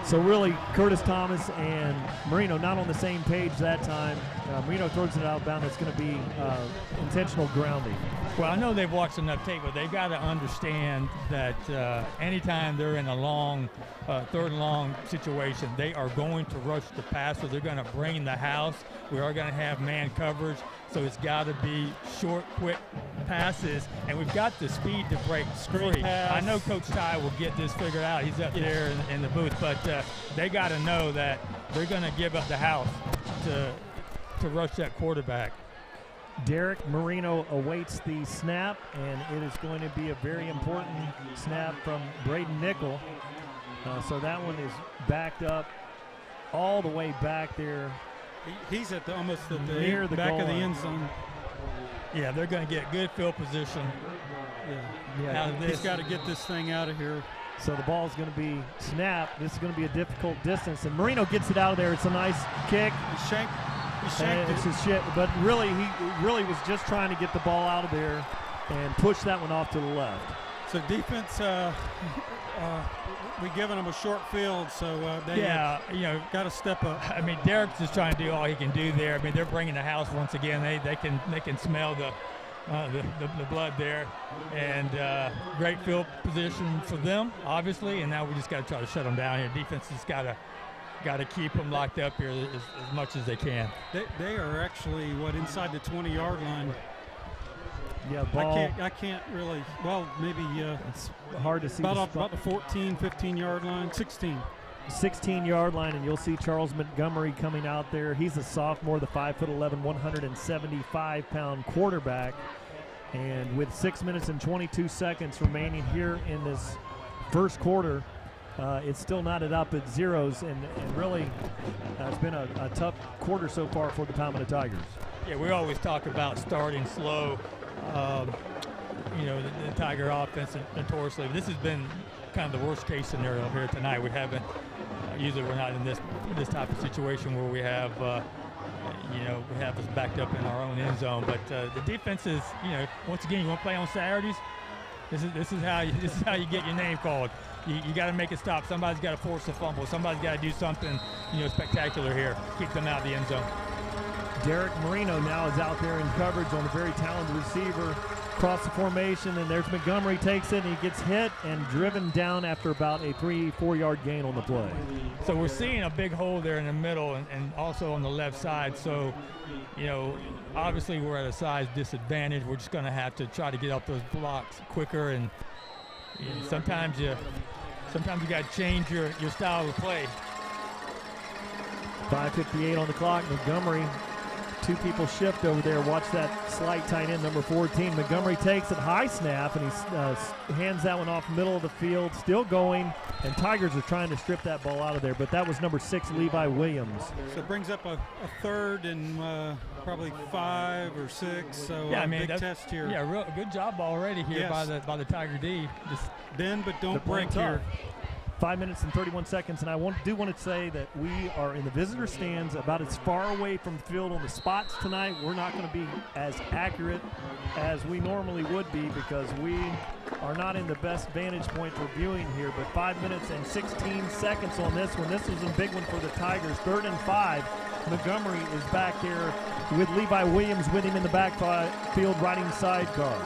So really, Curtis Thomas and Marino not on the same page that time. Marino throws it out of bounds. It's going to be intentional grounding. Well, I know they've watched enough tape, but they've got to understand that anytime they're in a long, third and long situation, they are going to rush the passer. They're going to bring the house. We are going to have man coverage, so it's got to be short, quick passes, and we've got the speed to break free. I know Coach Ty will get this figured out. He's up there in the booth, but they got to know that they're going to give up the house to rush that quarterback. Derek Marino awaits the snap, and it is going to be a very important snap from Braden Nickel. So that one is backed up all the way back there. He's at almost at the near the back goal of the line. end zone. Yeah, they're going to get good field position. Yeah. He's got to get this thing out of here. So the ball is going to be snapped. This is going to be a difficult distance, and Marino gets it out of there. It's a nice kick. He shanked It's his shit, but really, he really was just trying to get the ball out of there and push that one off to the left. So defense, we given them a short field, so they got to step up. I mean, Derek's just trying to do all he can do there. I mean, they're bringing the house once again. They can smell the blood there, and great field position for them, obviously. And now we just got to try to shut them down here. Defense has got to keep them locked up here as much as they can. They are actually inside the 20-yard line. Yeah, ball. I can't really. Well, maybe it's hard to see. About the 14, 15-yard line, 16. 16-yard line, and you'll see Charles Montgomery coming out there. He's a sophomore, the 5'11", 175-pound quarterback. And with 6 minutes and 22 seconds remaining here in this first quarter, it's still knotted up at zeros, and really it's been a tough quarter so far for the Palmetto Tigers. Yeah, we always talk about starting slow. The Tiger offense notoriously. This has been kind of the worst case scenario here tonight. We haven't usually we're not in this type of situation where we have we have us backed up in our own end zone. But the defense is once again, you want to play on Saturdays. This is how you get your name called. You got to make it stop. Somebody's got to force a fumble. Somebody's got to do something spectacular here. Keep them out of the end zone. Derek Marino now is out there in coverage on a very talented receiver. Across the formation, and there's Montgomery, takes it, and he gets hit and driven down after about a 3-4 yard gain on the play. So we're seeing a big hole there in the middle and also on the left side. So, obviously we're at a size disadvantage. We're just going to have to try to get up those blocks quicker, and sometimes you got to change your style of play. 5:58 on the clock. Montgomery, two people shift over there. Watch that slight tight end, number 14. Montgomery takes it, high snap, and he hands that one off middle of the field. Still going, and Tigers are trying to strip that ball out of there, but that was number 6, Levi Williams. So it brings up a third and probably 5 or 6. So big test here. Yeah, good job already here by the Tiger D. Just bend but don't break here. 5 minutes and 31 seconds, and I do want to say that we are in the visitor stands about as far away from the field on the spots tonight. We're not going to be as accurate as we normally would be because we are not in the best vantage point for viewing here, but 5 minutes and 16 seconds on this one. This was a big one for the Tigers. 3rd and 5. Montgomery is back there with Levi Williams with him in the backfield riding sidecar.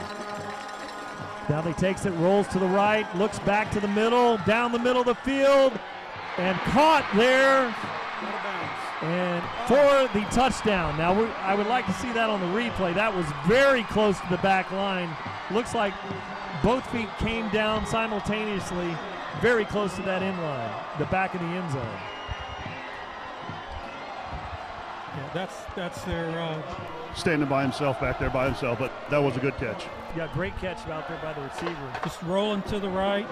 Now he takes it, rolls to the right, looks back to the middle, down the middle of the field, and caught there and for the touchdown. Now I would like to see that on the replay. That was very close to the back line. Looks like both feet came down simultaneously, very close to that end line, the back of the end zone. Yeah, that's their standing by himself back there by himself, but that was a good catch. Yeah, great catch out there by the receiver. Just rolling to the right,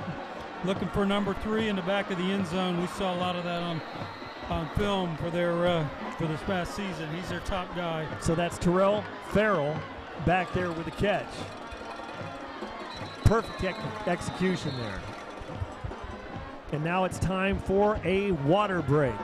looking for number 3 in the back of the end zone. We saw a lot of that on film for this past season. He's their top guy. So that's Terrell Farrell back there with the catch. Perfect execution there. And now it's time for a water break.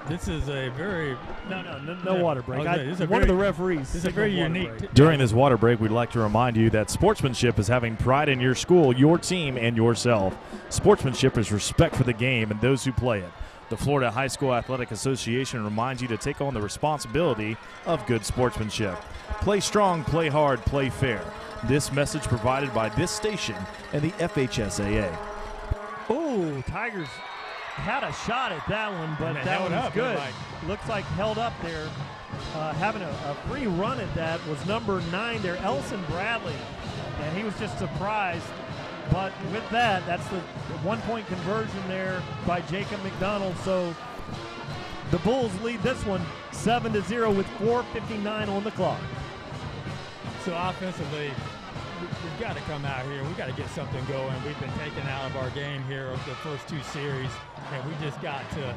This is a very no water break. One of the referees. This is a very unique. During this water break, we'd like to remind you that sportsmanship is having pride in your school, your team, and yourself. Sportsmanship is respect for the game and those who play it. The Florida High School Athletic Association reminds you to take on the responsibility of good sportsmanship. Play strong, play hard, play fair. This message provided by this station and the FHSAA. Oh, Tigers had a shot at that one, but that one was good. Looks like held up there. Having a free run at that was number 9 there, Elson Bradley. And he was just surprised. But with that, that's the 1-point conversion there by Jacob McDonald. So the Bulls lead this one 7-0 with 4:59 on the clock. So offensively, we've got to come out here. We've got to get something going. We've been taken out of our game here over the first 2 series, and we just got to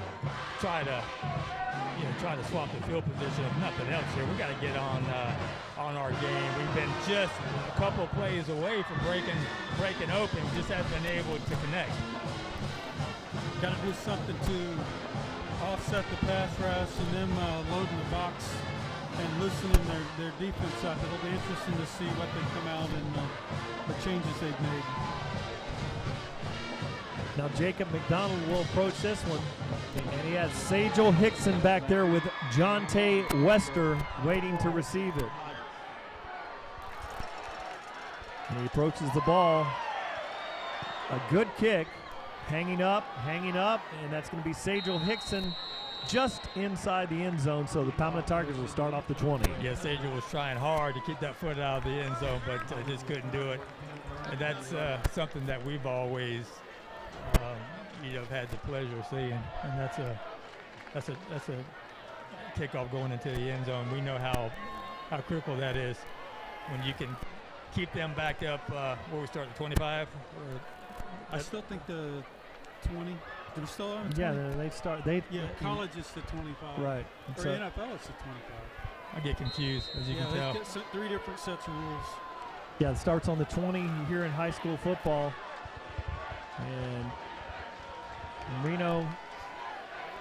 try to swap the field position. If nothing else here, we got to get on our game. We've been just a couple of plays away from breaking open. We just haven't been able to connect. Got to do something to offset the pass rush and them loading the box and loosening their defense up. It'll be interesting to see what they come out and the changes they've made. Now Jacob McDonald will approach this one, and he has Sajel Hickson back there with Jonte Wester waiting to receive it. And he approaches the ball. A good kick, hanging up, and that's going to be Sajel Hickson just inside the end zone, so the Palmetto Tigers will start off the 20. Yeah, Sajel was trying hard to keep that foot out of the end zone, but just couldn't do it. And that's something that we've always had the pleasure of seeing, and that's a kickoff going into the end zone. We know how critical that is when you can keep them back up. Where we start, the 25. I still think the 20. They're still on the 20? Yeah, they start. College is the 25. Right. Or so NFL is the 25. I get confused, as you can tell. Get 3 different sets of rules. Yeah, it starts on the 20 here in high school football. And Marino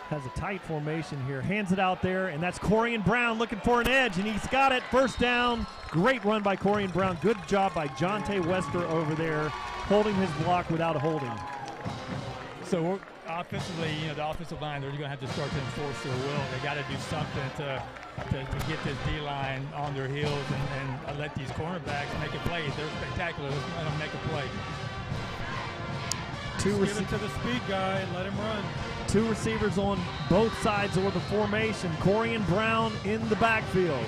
has a tight formation here. Hands it out there, and that's Corian Brown looking for an edge, and he's got it. First down. Great run by Corian Brown. Good job by Jonte Wester over there, holding his block without a holding. So offensively, the offensive line, they're going to have to start to enforce their will. They got to do something to get this D-line on their heels and let these cornerbacks make a play. They're spectacular. Let's let them make a play. Give it to the speed guy and let him run. 2 receivers on both sides of the formation. Corian Brown in the backfield.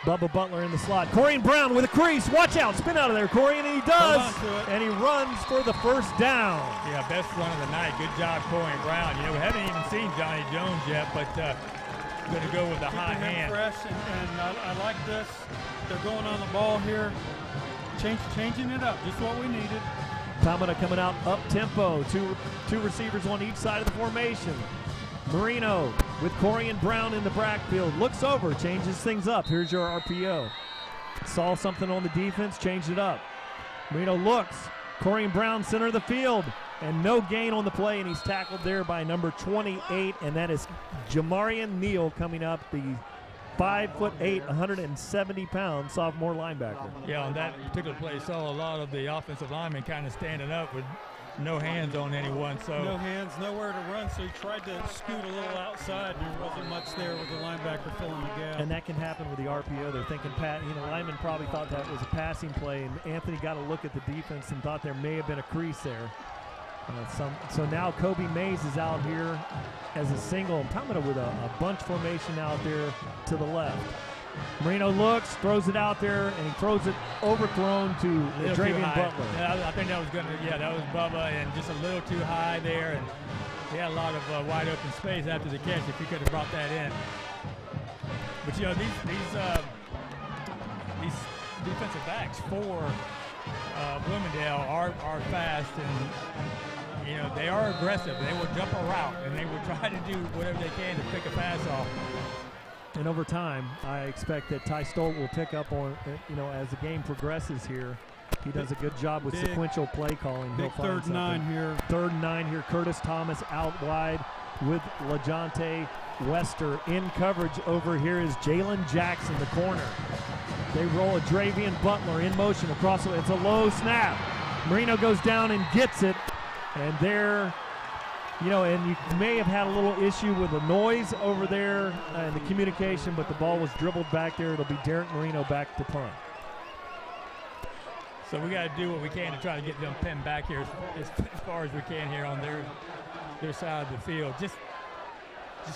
Bubba Butler in the slot. Corian Brown with a crease. Watch out. Spin out of there, Corian. And he does. And he runs for the first down. Yeah, best run of the night. Good job, Corian Brown. We haven't even seen Johnny Jones yet, but going to go with the hot hand. Fresh, and I like this. They're going on the ball here. Changing it up. Just what we needed. Palmetto coming out up tempo. Two receivers on each side of the formation. Marino with Corian Brown in the backfield. Looks over, changes things up. Here's your RPO. Saw something on the defense, changed it up. Marino looks. Corian Brown center of the field. And no gain on the play, and he's tackled there by number 28, and that is Jamarian Neal coming up, the 5'8", 170-pound sophomore linebacker. Yeah, on that particular play, saw a lot of the offensive linemen kind of standing up with no hands on anyone. So no hands, nowhere to run, so he tried to scoot a little outside, and there wasn't much there with the linebacker filling the gap. And that can happen with the RPO. They're thinking, linemen probably thought that was a passing play, and Anthony got a look at the defense and thought there may have been a crease there. So now Coby Mays is out here as a single. Palmetto with a bunch formation out there to the left. Marino looks, throws it out there, and he throws it overthrown to Dravian Butler. Yeah, I think that was that was Bubba, and just a little too high there, and he had a lot of wide open space after the catch if he could have brought that in. But these defensive backs for Bloomingdale are fast, and they are aggressive. They will jump a route, and they will try to do whatever they can to pick a pass off. And over time, I expect that Ty Stolt will pick up on, as the game progresses here. He does a good job with sequential play calling. Big third and 9 here. Third and 9 here. Curtis Thomas out wide with LaJonte Wester in coverage. Over here is Jalen Jackson, the corner. They roll a Dravian Butler in motion across. It's a low snap. Marino goes down and gets it. And there, you know, and you may have had a little issue with the noise over there and the communication, but the ball was dribbled back there. It'll be Derek Marino back to punt. So we got to do what we can to try to get them pinned back here as far as we can here on their side of the field. Just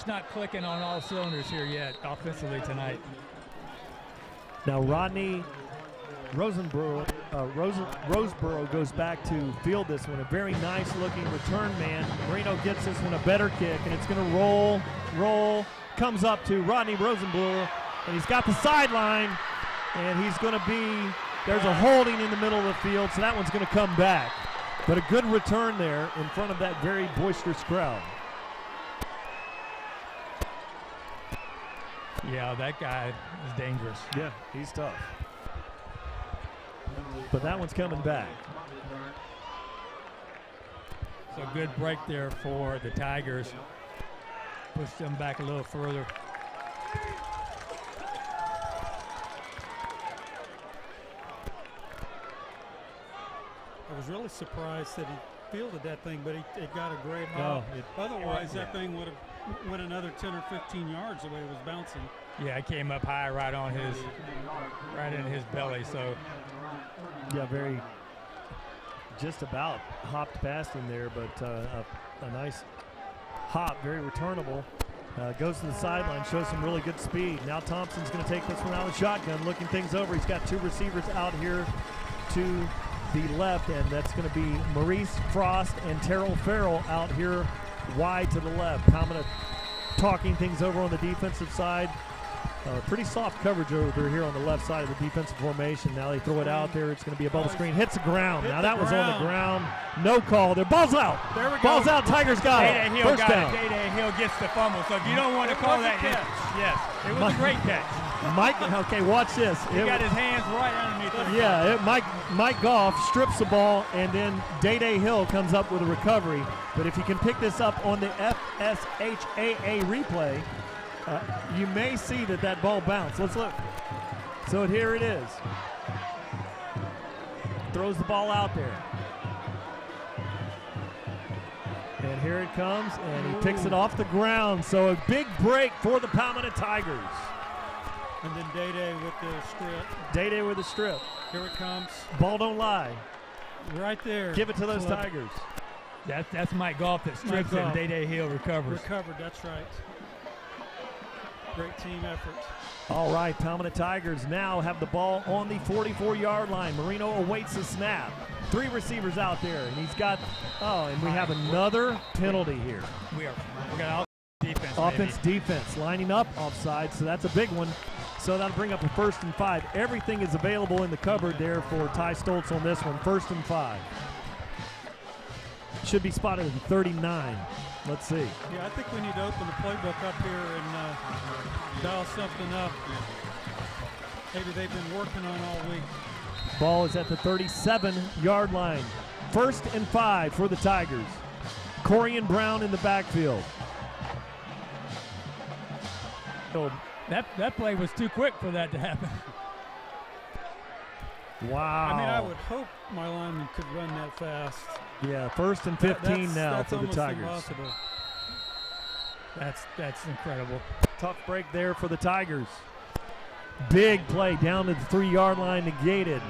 not clicking on all cylinders here yet offensively tonight. Now Rodney Roseborough goes back to field this one. A very nice looking return man. Marino gets this one a better kick, and it's going to roll, comes up to Rodney Roseborough, and he's got the sideline, and he's going to be, there's a holding in the middle of the field, so that one's going to come back. But a good return there in front of that very boisterous crowd. Yeah, that guy is dangerous. Yeah, he's tough. But that one's coming back. So good break there for the Tigers. Push them back a little further. I was really surprised that he fielded that thing, but it got a great hop. Otherwise, that thing would have went another 10 or 15 yards the way it was bouncing. Yeah, it came up high right on his, right in his belly. So, yeah, very, just about hopped past him there, but a nice hop, very returnable. Goes to the sideline, shows some really good speed. Now Thompson's going to take this one out of the shotgun, looking things over. He's got two receivers out here to the left, and that's going to be Maurice Frost and Terrell Farrell out here wide to the left. Palmetto talking things over on the defensive side. Pretty soft coverage over here on the left side of the defensive formation. Now they throw it out there. It's going to be a bubble screen. Hits the ground. Now that was on the ground. No call there. Ball's out. There we go. Ball's out. Tigers got it. Hill First down. Day Hill gets the fumble. So if you don't want to call that catch, yes, it was a great catch. Mike, okay, watch this. He got his hands right underneath it. Yeah, Mike Goff strips the ball, and then Day Hill comes up with a recovery. But if you can pick this up on the FHSAA replay, you may see that ball bounced. Let's look. So here it is. Throws the ball out there. And here it comes, and he picks it off the ground. So a big break for the Palmetto Tigers. And then Day with the strip. Day with the strip. Here it comes. Ball don't lie. Right there. Give it to those Tigers. That's Mike Goff that strips it, and Day Hill recovers. Recovered, that's right. Great team effort. All right, Palmetto Tigers now have the ball on the 44-yard line. Marino awaits the snap. Three receivers out there, and he's got, and we have another penalty here. We got defense. Offense, defense, lining up offside, so that's a big one. So that'll bring up a 1st and 5. Everything is available in the cupboard there for Ty Stoltz on this one. 1st and 5. Should be spotted at 39. Let's see. Yeah, I think we need to open the playbook up here and dial something up. Maybe they've been working on all week. Ball is at the 37-yard line. 1st and 5 for the Tigers. Corian Brown in the backfield. That play was too quick for that to happen. Wow. I mean, I would hope my lineman could run that fast. Yeah, 1st and 15 now for the Tigers. Impossible. That's incredible. Tough break there for the Tigers. Big play down to the 3-yard line, negated.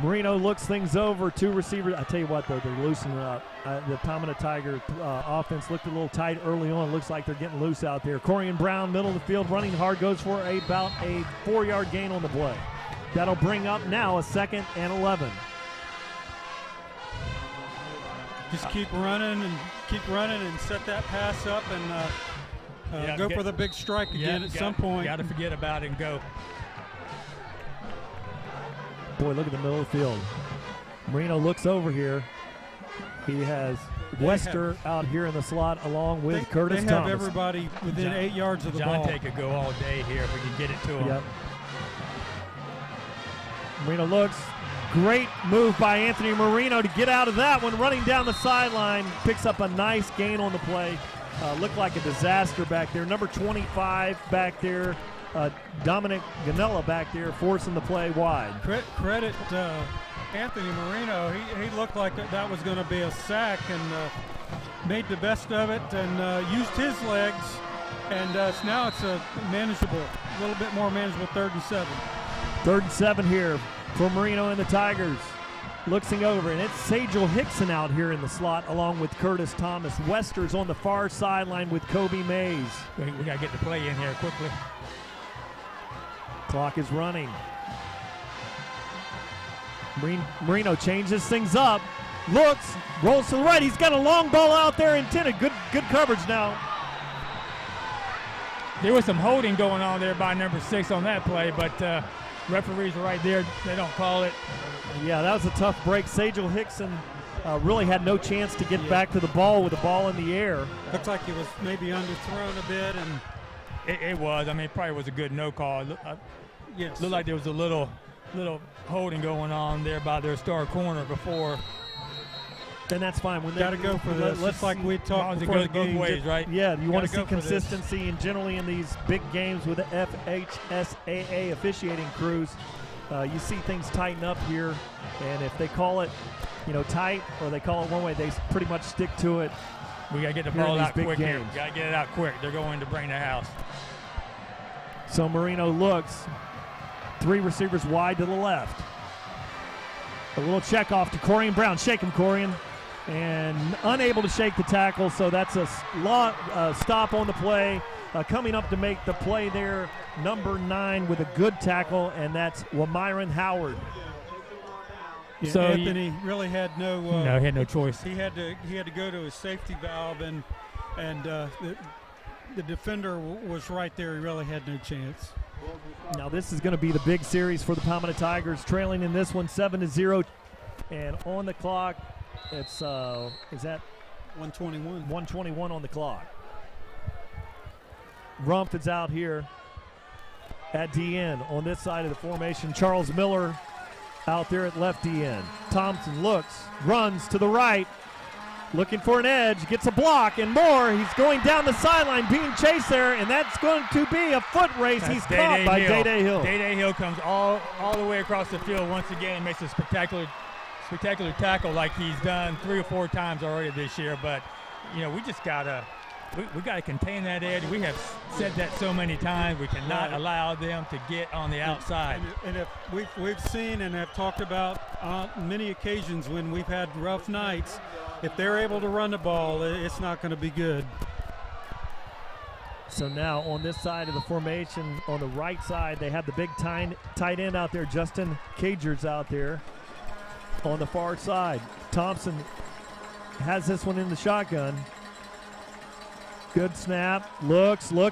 Marino looks things over. Two receivers. I tell you what, though, they're loosening up. The Palmetto Tiger offense looked a little tight early on. Looks like they're getting loose out there. Corian Brown, middle of the field, running hard, goes for about a 4-yard gain on the play. That'll bring up now a 2nd and 11. Just keep running and set that pass up and go for the big strike again at some point. Got to forget about it and go. Boy, look at the middle of the field. Marino looks over here. He has Wester out here in the slot along with Curtis Thomas. They have everybody within 8 yards of the ball. Jonte could go all day here if we can get it to him. Yep. Marino looks. Great move by Anthony Marino to get out of that one. Running down the sideline. Picks up a nice gain on the play. Looked like a disaster back there. Number 25 back there Dominic Ganella back there forcing the play wide. Credit Anthony Marino. He looked like that was going to be a sack and made the best of it and used his legs. And now it's a little bit more manageable 3rd and 7. 3rd and 7 here for Marino and the Tigers. Looking over, and it's Sajel Hickson out here in the slot along with Curtis Thomas. Wester's on the far sideline with Coby Mays. We got to get the play in here quickly. Clock is running. Marino changes things up. Looks, rolls to the right. He's got a long ball out there intended. Good coverage now. There was some holding going on there by number 6 on that play, but referees are right there. They don't call it. Yeah, that was a tough break. Sajel Hickson really had no chance to get back to the ball with the ball in the air. Looks like he was maybe underthrown a bit, and it was. I mean, it probably was a good no call. Yes. Looked like there was a little holding going on there by their star corner before. And that's fine. When got to go for this. Let's like we talked before the game. Both ways, right? Yeah, you want to see consistency, and generally in these big games with the FHSAA officiating crews, you see things tighten up here, and if they call it, tight, or they call it one way, they pretty much stick to it. We got to get the ball out quick here. Got to get it out quick. They're going to bring the house. So Marino looks, 3 receivers wide to the left. A little check off to Corian Brown. Shake him, Corian. And unable to shake the tackle, so that's a stop on the play. Coming up to make the play there, number 9 with a good tackle, and that's Wamyron Howard. Yeah, so Anthony really had no. No, he had no choice. He had to go to his safety valve, and the defender was right there. He really had no chance. Now this is going to be the big series for the Palmetto Tigers, trailing in this one 7-0, and on the clock. It's is that 121? 121 on the clock. Rumpf is out here at DN on this side of the formation. Charles Miller out there at left DN. Thompson looks, runs to the right, looking for an edge, gets a block and more. He's going down the sideline, being chased there, and that's going to be a foot race. He's caught by Day-Day Hill. Day-Day Hill comes all the way across the field once again, makes a spectacular tackle like he's done 3 or 4 times already this year. But we just gotta contain that edge. We have said that so many times. We cannot allow them to get on the outside. And if we've seen and have talked about on many occasions when we've had rough nights, if they're able to run the ball, it's not going to be good. So now on this side of the formation, on the right side, they have the big tight end out there. Justin Cager's out there. On the far side, Thompson has this one in the shotgun. Good snap.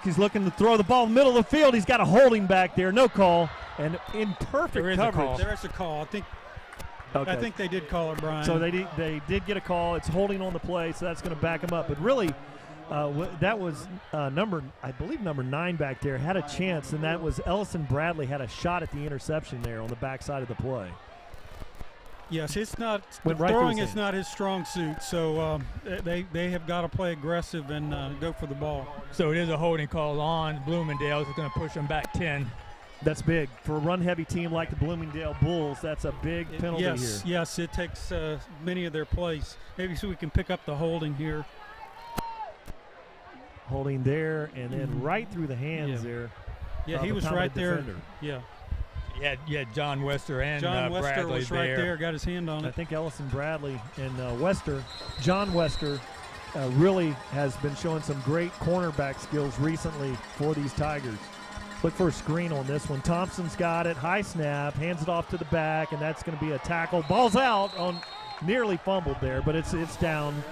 He's looking to throw the ball in the middle of the field. He's got a holding back there. No call. And in perfect coverage. There is a call. I think they did call it, Brian. So they did get a call. It's holding on the play, so that's going to back him up. But really, that was number 9 back there had a chance, and that was Ellison Bradley had a shot at the interception there on the backside of the play. Yes, it's not throwing is not his strong suit, so they have got to play aggressive and go for the ball. So it is a holding call on Bloomingdale. It's going to push them back 10. That's big for a run-heavy team like the Bloomingdale Bulls. That's a big penalty here. Yes, it takes many of their plays. Maybe so we can pick up the holding here. Holding there, and then right through the hands there. Yeah, he was right there. Yeah. Yeah, John Wester and Wester Bradley was right there, got his hand on it. I think Ellison Bradley and Wester, John Wester, really has been showing some great cornerback skills recently for these Tigers. Look for a screen on this one. Thompson's got it, high snap, hands it off to the back, and that's going to be a tackle. Ball's out on, nearly fumbled there, but it's down.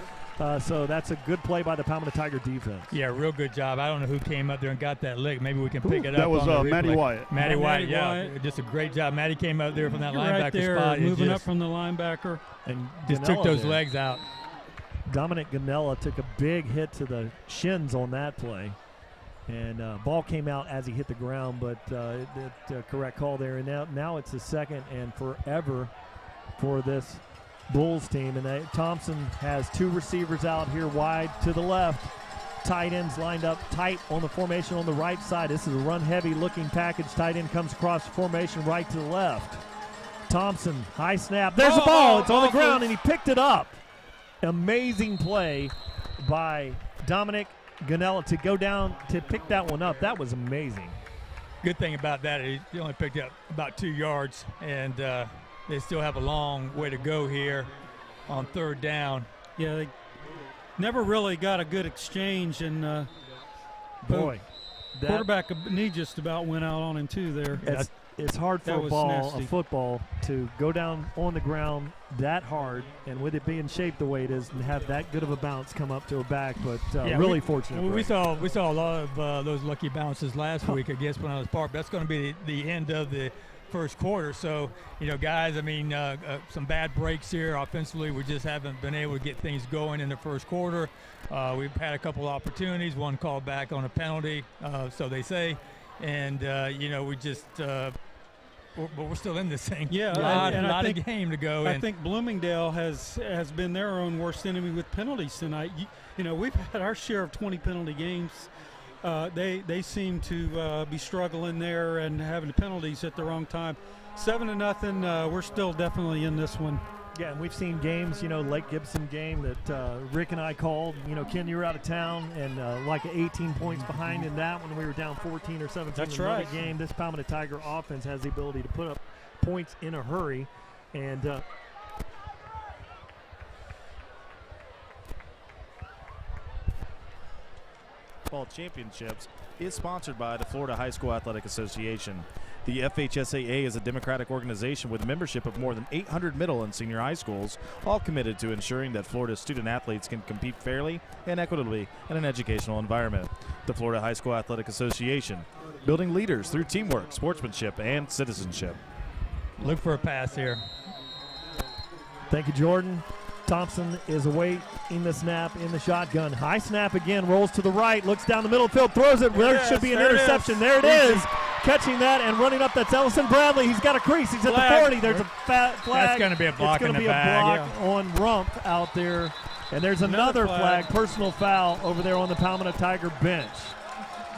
So that's a good play by the Palmetto Tiger defense. Yeah, real good job. I don't know who came up there and got that lick. Maybe we can pick it up. That was Matty Wyatt. Matty Wyatt, just a great job. Matty came up there from that linebacker right there, spot. Moving up from the linebacker. And just took those legs out. Dominic Ganella took a big hit to the shins on that play. And ball came out as he hit the ground, but correct call there. And now it's the second and forever for this Bulls team, and Thompson has 2 receivers out here wide to the left. tight ends lined up tight on the formation on the right side. This is a run-heavy looking package. Tight end comes across the formation right to the left. Thompson, high snap. There's the ball. It's on the ground, and he picked it up. Amazing play by Dominic Ganella to go down to pick that one up. That was amazing. Good thing about that is he only picked up about 2 yards, and they still have a long way to go here on 3rd down. Yeah, they never really got a good exchange, and boy, quarterback knee just about went out on him too there. It's hard for a football, to go down on the ground that hard, and with it being shaped the way it is, and have that good of a bounce come up to a back. But really fortunate. We saw a lot of those lucky bounces last week against Pinellas Park. That's going to be the end of the first quarter. So, guys, some bad breaks here offensively. We just haven't been able to get things going in the first quarter. We've had a couple of opportunities, one called back on a penalty, so they say. And, we just but we're still in this thing. Yeah, a lot of game to go. I think Bloomingdale has been their own worst enemy with penalties tonight. We've had our share of 20 penalty games. They seem to be struggling there and having the penalties at the wrong time. 7-0. We're still definitely in this one. Yeah, and we've seen games, Lake Gibson game that Rick and I called. Ken, you were out of town, and like 18 points behind in that when we were down 14 or 17 That's in another right. game. This Palmetto Tiger offense has the ability to put up points in a hurry. And Football Championships is sponsored by the Florida High School Athletic Association. The FHSAA is a democratic organization with membership of more than 800 middle and senior high schools, all committed to ensuring that Florida's student athletes can compete fairly and equitably in an educational environment. The Florida High School Athletic Association, building leaders through teamwork, sportsmanship, and citizenship. Look for a pass here. Thank you, Jordan. Thompson is awaiting the snap in the shotgun. High snap again, rolls to the right, looks down the middle of the field, throws it. There should be an interception. There it is. Catching that and running up, that's Ellison Bradley. He's got a crease. He's at the 40. There's a flag. That's going to be a block in the bag. It's going to be a block on Rump out there. And there's another flag, personal foul over there on the Palmetto Tiger bench.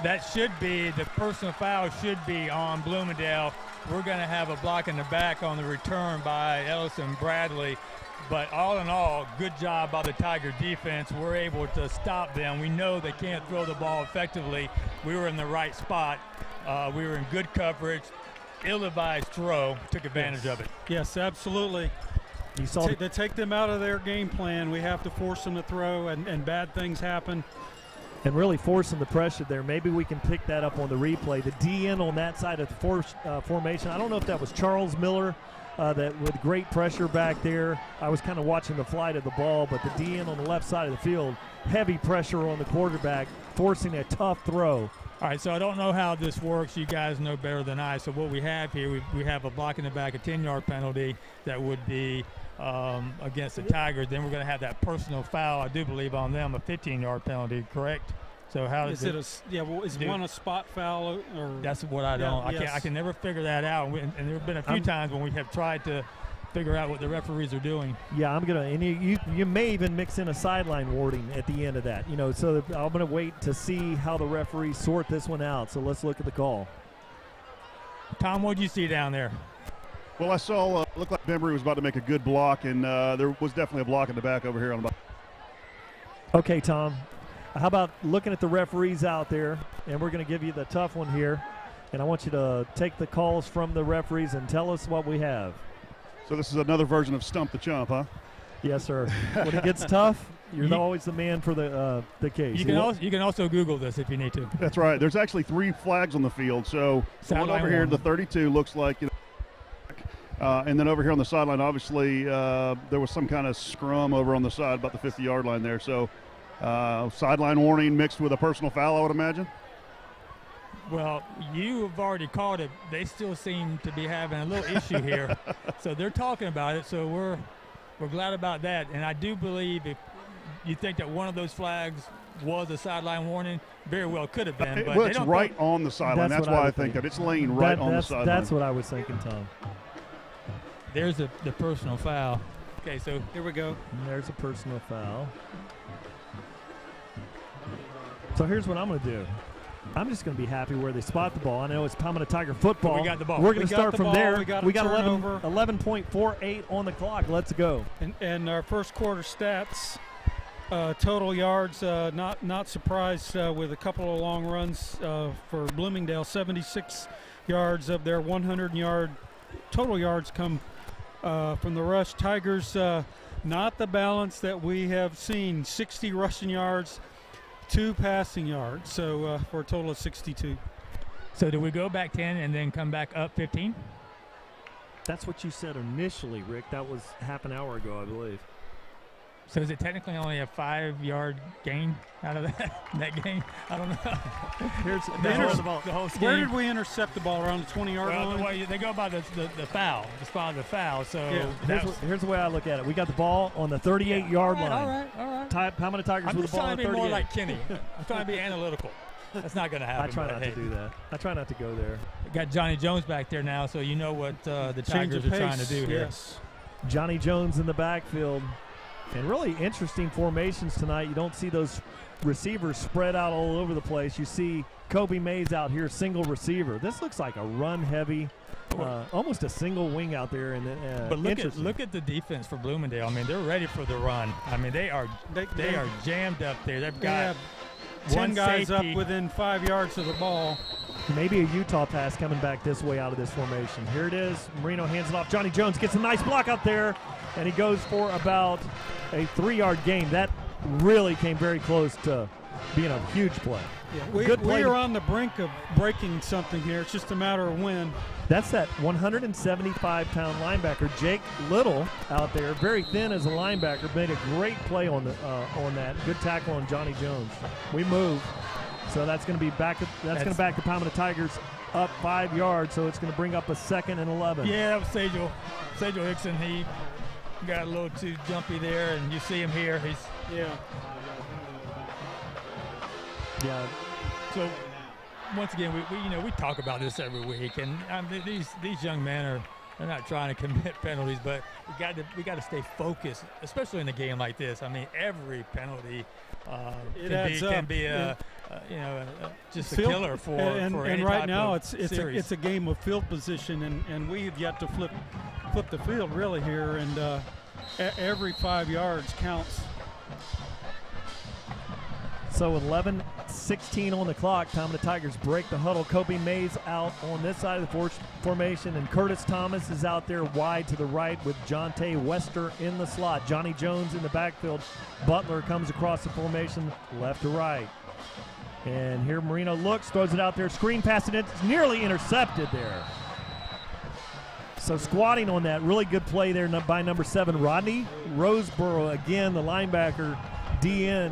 That should be, the personal foul should be on Bloomingdale. We're going to have a block in the back on the return by Ellison Bradley. But all in all, good job by the Tiger defense. We're able to stop them. We know they can't throw the ball effectively. We were in the right spot. We were in good coverage. Ill-advised throw. Took advantage of it. Yes, absolutely. You saw to take them out of their game plan, we have to force them to throw, and bad things happen. And really forcing the pressure there. Maybe we can pick that up on the replay. The DN on that side of the formation, I don't know if that was Charles Miller, that with great pressure back there. I was kind of watching the flight of the ball, but the DN on the left side of the field, heavy pressure on the quarterback, forcing a tough throw. All right, so I don't know how this works. You guys know better than I. So what we have here, we have a block in the back, a 10-yard penalty that would be against the Tigers. Then we're going to have that personal foul, I do believe, on them, a 15-yard penalty, correct? So how is it? Is one a spot foul? Or that's what I don't. Yes. I can never figure that out. And there have been a few times when we have tried to figure out what the referees are doing. Yeah, I'm gonna, and you may even mix in a sideline warding at the end of that. So I'm gonna wait to see how the referees sort this one out. So let's look at the call. Tom, what did you see down there? Well, I saw looked like Bembry was about to make a good block, and there was definitely a block in the back over here on the. Okay, Tom. How about looking at the referees out there, and we're going to give you the tough one here, and I want you to take the calls from the referees and tell us what we have. So this is another version of Stump the Chump, huh? Yes, sir. When it gets tough, you're always the man for the case. You can also Google this if you need to. That's right. There's actually 3 flags on the field. So one over here, the 32 looks like, and then over here on the sideline, obviously there was some kind of scrum over on the side about the 50-yard line there. So sideline warning mixed with a personal foul, I would imagine. Well, you have already called it. They still seem to be having a little issue here. So they're talking about it, so we're glad about that. And I do believe if you think that one of those flags was a sideline warning, very well could have been. But it's right on the sideline. That's why I think that it's laying right on the sideline. That's what I was thinking, Tom. There's the personal foul. Okay, so here we go. And there's a personal foul. So here's what I'm going to do. I'm just going to be happy where they spot the ball. I know it's Palmetto Tiger football. But we got the ball. We're going to start from there. We got 11.48 on the clock. Let's go. And our first quarter stats, total yards, not surprised with a couple of long runs for Bloomingdale. 76 yards of their 100-yard total yards come from the rush. Tigers, not the balance that we have seen. 60 rushing yards, 2 passing yards, so for a total of 62. So do we go back 10 and then come back up 15? That's what you said initially, Rick. That was half an hour ago, I believe. So is it technically only a 5-yard gain out of that game? I don't know. Here's the ball. The whole scheme. Where did we intercept the ball? Around the 20-yard line? Well, they go by the foul, the spot of the foul. So yeah. Here's the way I look at it. We got the ball on the 38-yard line. All right. Palmetto Tigers with the ball on 38. I'm trying to be more like Kenny. I'm trying to be analytical. That's not going to happen. I try not to do that. I try not to go there. Got Johnny Jones back there now, so you know what the Tigers are trying to do here. Yes. Johnny Jones in the backfield. And really interesting formations tonight. You don't see those receivers spread out all over the place. You see Coby Mays out here, single receiver. This looks like a run-heavy, almost a single wing out there. But look at the defense for Bloomingdale. I mean, they're ready for the run. I mean, they are jammed up there. They've got 10 guys safety up within 5 yards of the ball. Maybe a Utah pass coming back this way out of this formation. Here it is. Marino hands it off. Johnny Jones gets a nice block out there, and he goes for about a 3-yard gain. That really came very close to being a huge play. Yeah, Good play. We are on the brink of breaking something here. It's just a matter of when. That's that 175-pound linebacker, Jake Little, out there, very thin as a linebacker, made a great play on that. Good tackle on Johnny Jones. We move. So that's going to be back. That's going to back the Palmetto Tigers up 5 yards. So it's going to bring up a 2nd and 11. Yeah, that was Sejal Hickson. He got a little too jumpy there, and you see him here. Yeah. So once again, we talk about this every week, and these young men they're not trying to commit penalties, but we got to stay focused, especially in a game like this. I mean, every penalty can be just a killer for any right type now of it's series. a game of field position, and we have yet to flip the field really here, and every 5 yards counts. So 11:16 on the clock. Palmetto Tigers break the huddle. Coby Mays out on this side of the formation, and Curtis Thomas is out there wide to the right with Jonte Wester in the slot. Johnny Jones in the backfield. Butler comes across the formation left to right. And here Marino looks, throws it out there, screen pass, and it's nearly intercepted there. So squatting on that, really good play there by number 7, Rodney Roseboro. Again, the linebacker, DN,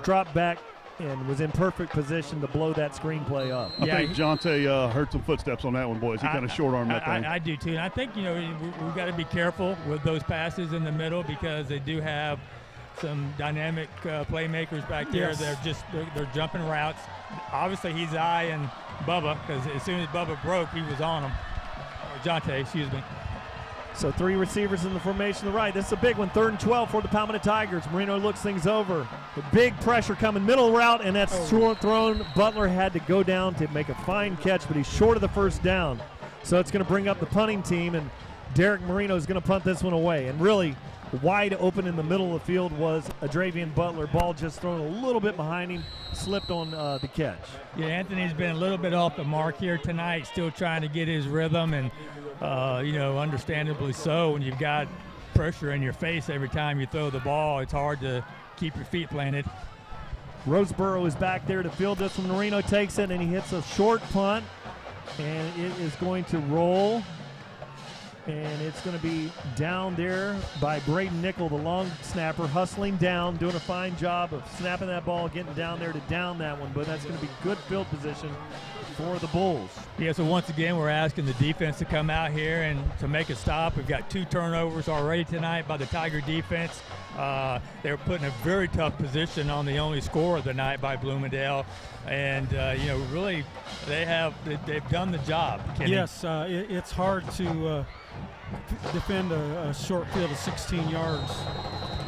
dropped back and was in perfect position to blow that screenplay up. I think Jonte heard some footsteps on that one, boys. He kind of short-armed that thing. I do, too. And I think, we've got to be careful with those passes in the middle because they do have some dynamic playmakers back there. Yes. They're jumping routes. Obviously, he's eyeing Bubba because as soon as Bubba broke, he was on him. Or Jonte, excuse me. So 3 receivers in the formation to the right. This is a big one, 3rd and 12 for the Palmetto Tigers. Marino looks things over. The big pressure coming, middle route, and that's short thrown. Butler had to go down to make a fine catch, but he's short of the first down. So it's going to bring up the punting team, and Derek Marino is going to punt this one away. And really wide open in the middle of the field was Adravian Butler. Ball just thrown a little bit behind him, slipped on the catch. Yeah, Anthony's been a little bit off the mark here tonight, still trying to get his rhythm, and understandably so. When you've got pressure in your face every time you throw the ball, it's hard to keep your feet planted. Roseboro is back there to field this one. Marino takes it, and he hits a short punt, and it is going to roll. And it's going to be down there by Braden Nickel, the long snapper, hustling down, doing a fine job of snapping that ball, getting down there to down that one. But that's going to be good field position for the Bulls. Yeah, so once again, we're asking the defense to come out here and to make a stop. We've got 2 turnovers already tonight by the Tiger defense. They're put in a very tough position on the only score of the night by Bloomingdale. And, really, they've done the job, Kenny. Yes, it's hard to defend a short field of 16 yards.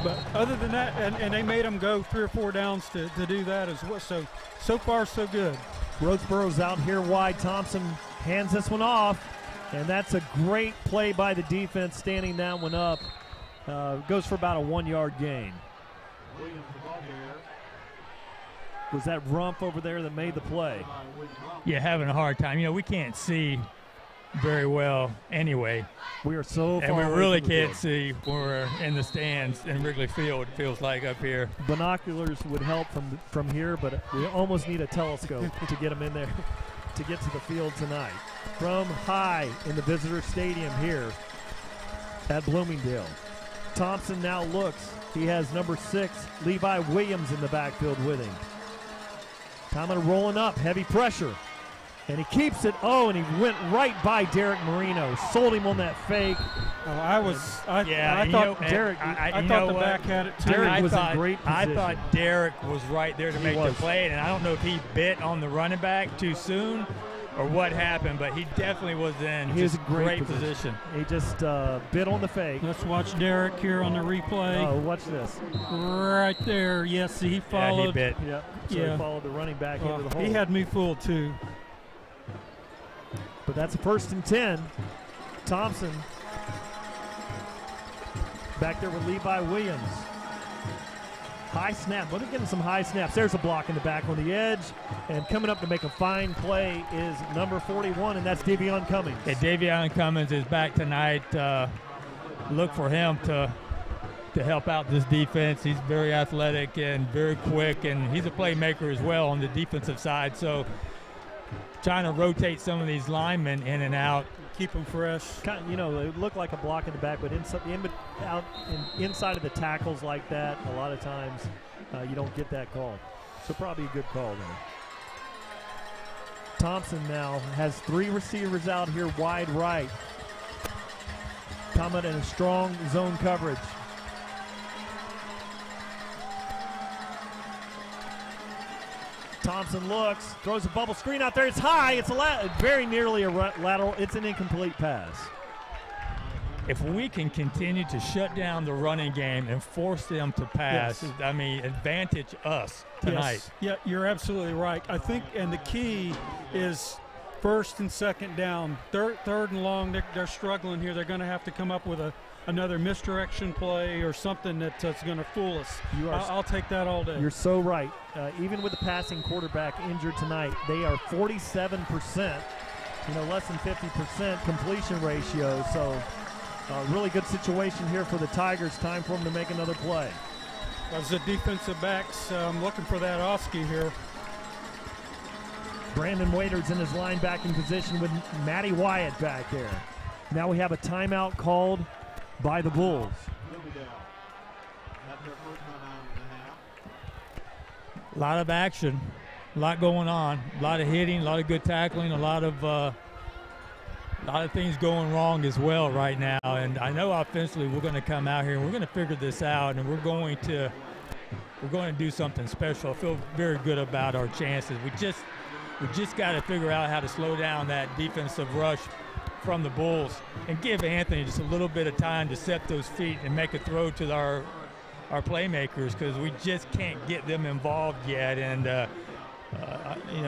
But other than that, and they made them go 3 or 4 downs to do that as well. So far, so good. Roseboro's out here wide. Thompson hands this one off, and that's a great play by the defense, standing that one up. Goes for about a 1-yard gain. Was that Rumpf over there that made the play? Yeah, having a hard time. You know, we can't see very well anyway. We are so far and we away really from the can't field. see when we're in the stands in Wrigley Field, it feels like up here. Binoculars would help from here, but we almost need a telescope to get them in there to get to the field tonight. From high in the visitor stadium here at Bloomingdale. Thompson now looks. He has number 6, Levi Williams, in the backfield with him. Thompson rolling up, heavy pressure. And he keeps it. Oh, and he went right by Derek Marino. Sold him on that fake. I thought the back had it too. Derek was in great position. I thought Derek was right there to make the play, and I don't know if he bit on the running back too soon or what happened, but he definitely was in great position. He just bit on the fake. Let's watch Derek here on the replay. Oh, watch this. Right there. Yes, he followed. Yeah, he bit. Yep. So he followed the running back into the hole. He had me fooled too. But that's a 1st and 10. Thompson back there with Levi Williams. High snap. Well, they're getting some high snaps. There's a block in the back on the edge. And coming up to make a fine play is number 41, and that's Davion Cummings. Yeah, Davion Cummings is back tonight. Look for him to help out this defense. He's very athletic and very quick, and he's a playmaker as well on the defensive side. So trying to rotate some of these linemen in and out. Keep them fresh. Kind of, you know, it looked like a block in the back, but inside of the tackles like that, a lot of times you don't get that call. So probably a good call there. Thompson now has 3 receivers out here wide right. Coming in a strong zone coverage. Thompson looks, throws a bubble screen out there. It's high. It's very nearly a lateral. It's an incomplete pass. If we can continue to shut down the running game and force them to pass, Yes. I mean, advantage us tonight. Yes. Yeah, you're absolutely right. I think, and the key is 1st and 2nd down. Third and long, they're struggling here. They're going to have to come up with another misdirection play or something that's going to fool us. I'll take that all day. You're so right. Even with the passing quarterback injured tonight, they are 47%, less than 50% completion ratio. So really good situation here for the Tigers. Time for them to make another play. As the defensive backs, I'm looking for that Oski here. Brandon Waiter's in his linebacking position with Matty Wyatt back there. Now we have a timeout called by the Bulls. A lot of action, a lot going on, a lot of hitting, a lot of good tackling, a lot of things going wrong as well right now. And I know offensively we're going to come out here and we're going to figure this out, and we're going to do something special. I feel very good about our chances. We just got to figure out how to slow down that defensive rush from the Bulls and give Anthony just a little bit of time to set those feet and make a throw to our playmakers, because we just can't get them involved yet. And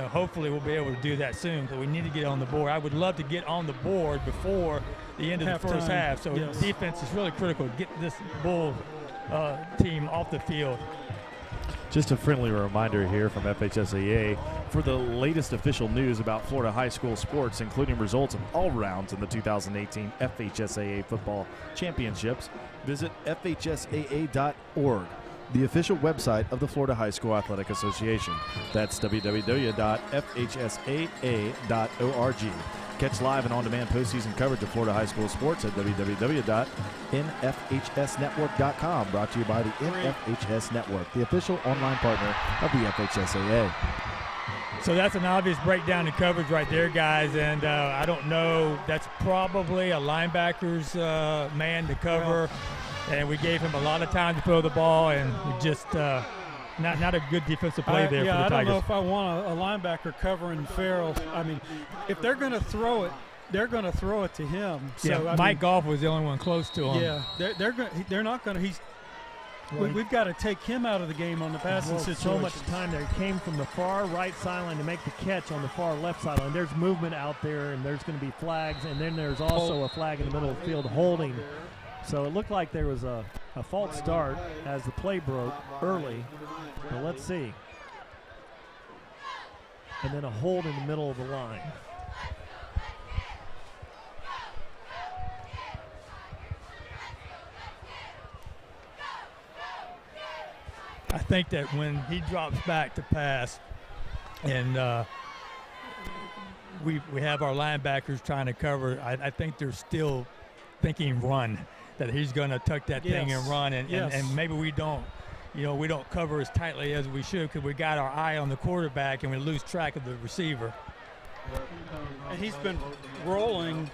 hopefully we'll be able to do that soon, but we need to get on the board. I would love to get on the board before the end of the first half. So yes. Defense is really critical to get this Bull team off the field. Just a friendly reminder here from FHSAA for the latest official news about Florida high school sports, including results of all rounds in the 2018 FHSAA Football Championships. Visit FHSAA.org, the official website of the Florida High School Athletic Association. That's www.fhsaa.org. Catch live and on-demand postseason coverage of Florida high school sports at www.nfhsnetwork.com. Brought to you by the NFHS Network, the official online partner of the FHSAA. So that's an obvious breakdown in coverage right there, guys. And I don't know, that's probably a linebacker's man to cover. And we gave him a lot of time to throw the ball, and we just not a good defensive play there for the Tigers. I don't know if I want a linebacker covering Farrell. I mean, if they're going to throw it, they're going to throw it to him. So, Mike Goff was the only one close to him. Yeah, they're not going to. We've got to take him out of the game on the passing situation. So much time there. He came from the far right sideline to make the catch on the far left sideline. There's movement out there, and there's going to be flags, and then there's also a flag in the middle of the field holding. So it looked like there was a false start as the play broke early. But let's see. And then a hold in the middle of the line. I think that when he drops back to pass, and we have our linebackers trying to cover, I think they're still thinking run, that he's going to tuck that thing and run, and maybe we don't cover as tightly as we should because we got our eye on the quarterback and we lose track of the receiver. And he's been rolling,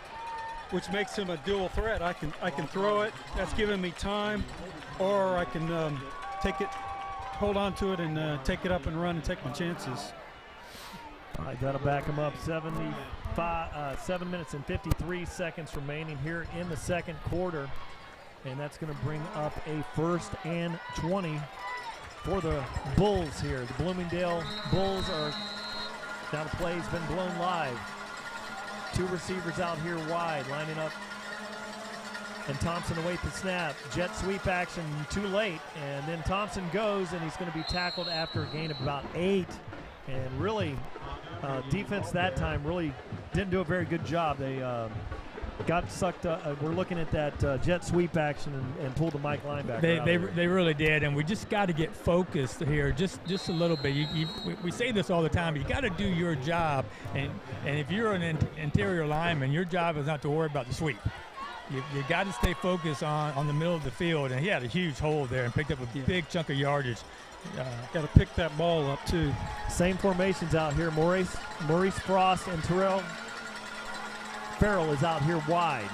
which makes him a dual threat. I can throw it, that's giving me time, or I can take it, hold on to it, and take it up and run and take my chances. I got to back him up. 7 minutes and 53 seconds remaining here in the second quarter. And that's going to bring up a 1st and 20 for the Bulls here. The Bloomingdale Bulls are, now the play's been blown live. 2 receivers out here wide, lining up. And Thompson awaits the snap. Jet sweep action too late. And then Thompson goes, and he's going to be tackled after a gain of about 8. And really, defense that time really didn't do a very good job. They got sucked up. We're looking at that jet sweep action and pulled the Mike linebacker. They really did, and we just got to get focused here just a little bit. We say this all the time, but you got to do your job. And if you're an interior lineman, your job is not to worry about the sweep. You got to stay focused on the middle of the field, and he had a huge hold there and picked up a big chunk of yardage. Got to pick that ball up too. Same formations out here. Maurice Frost and Terrell Farrell is out here wide.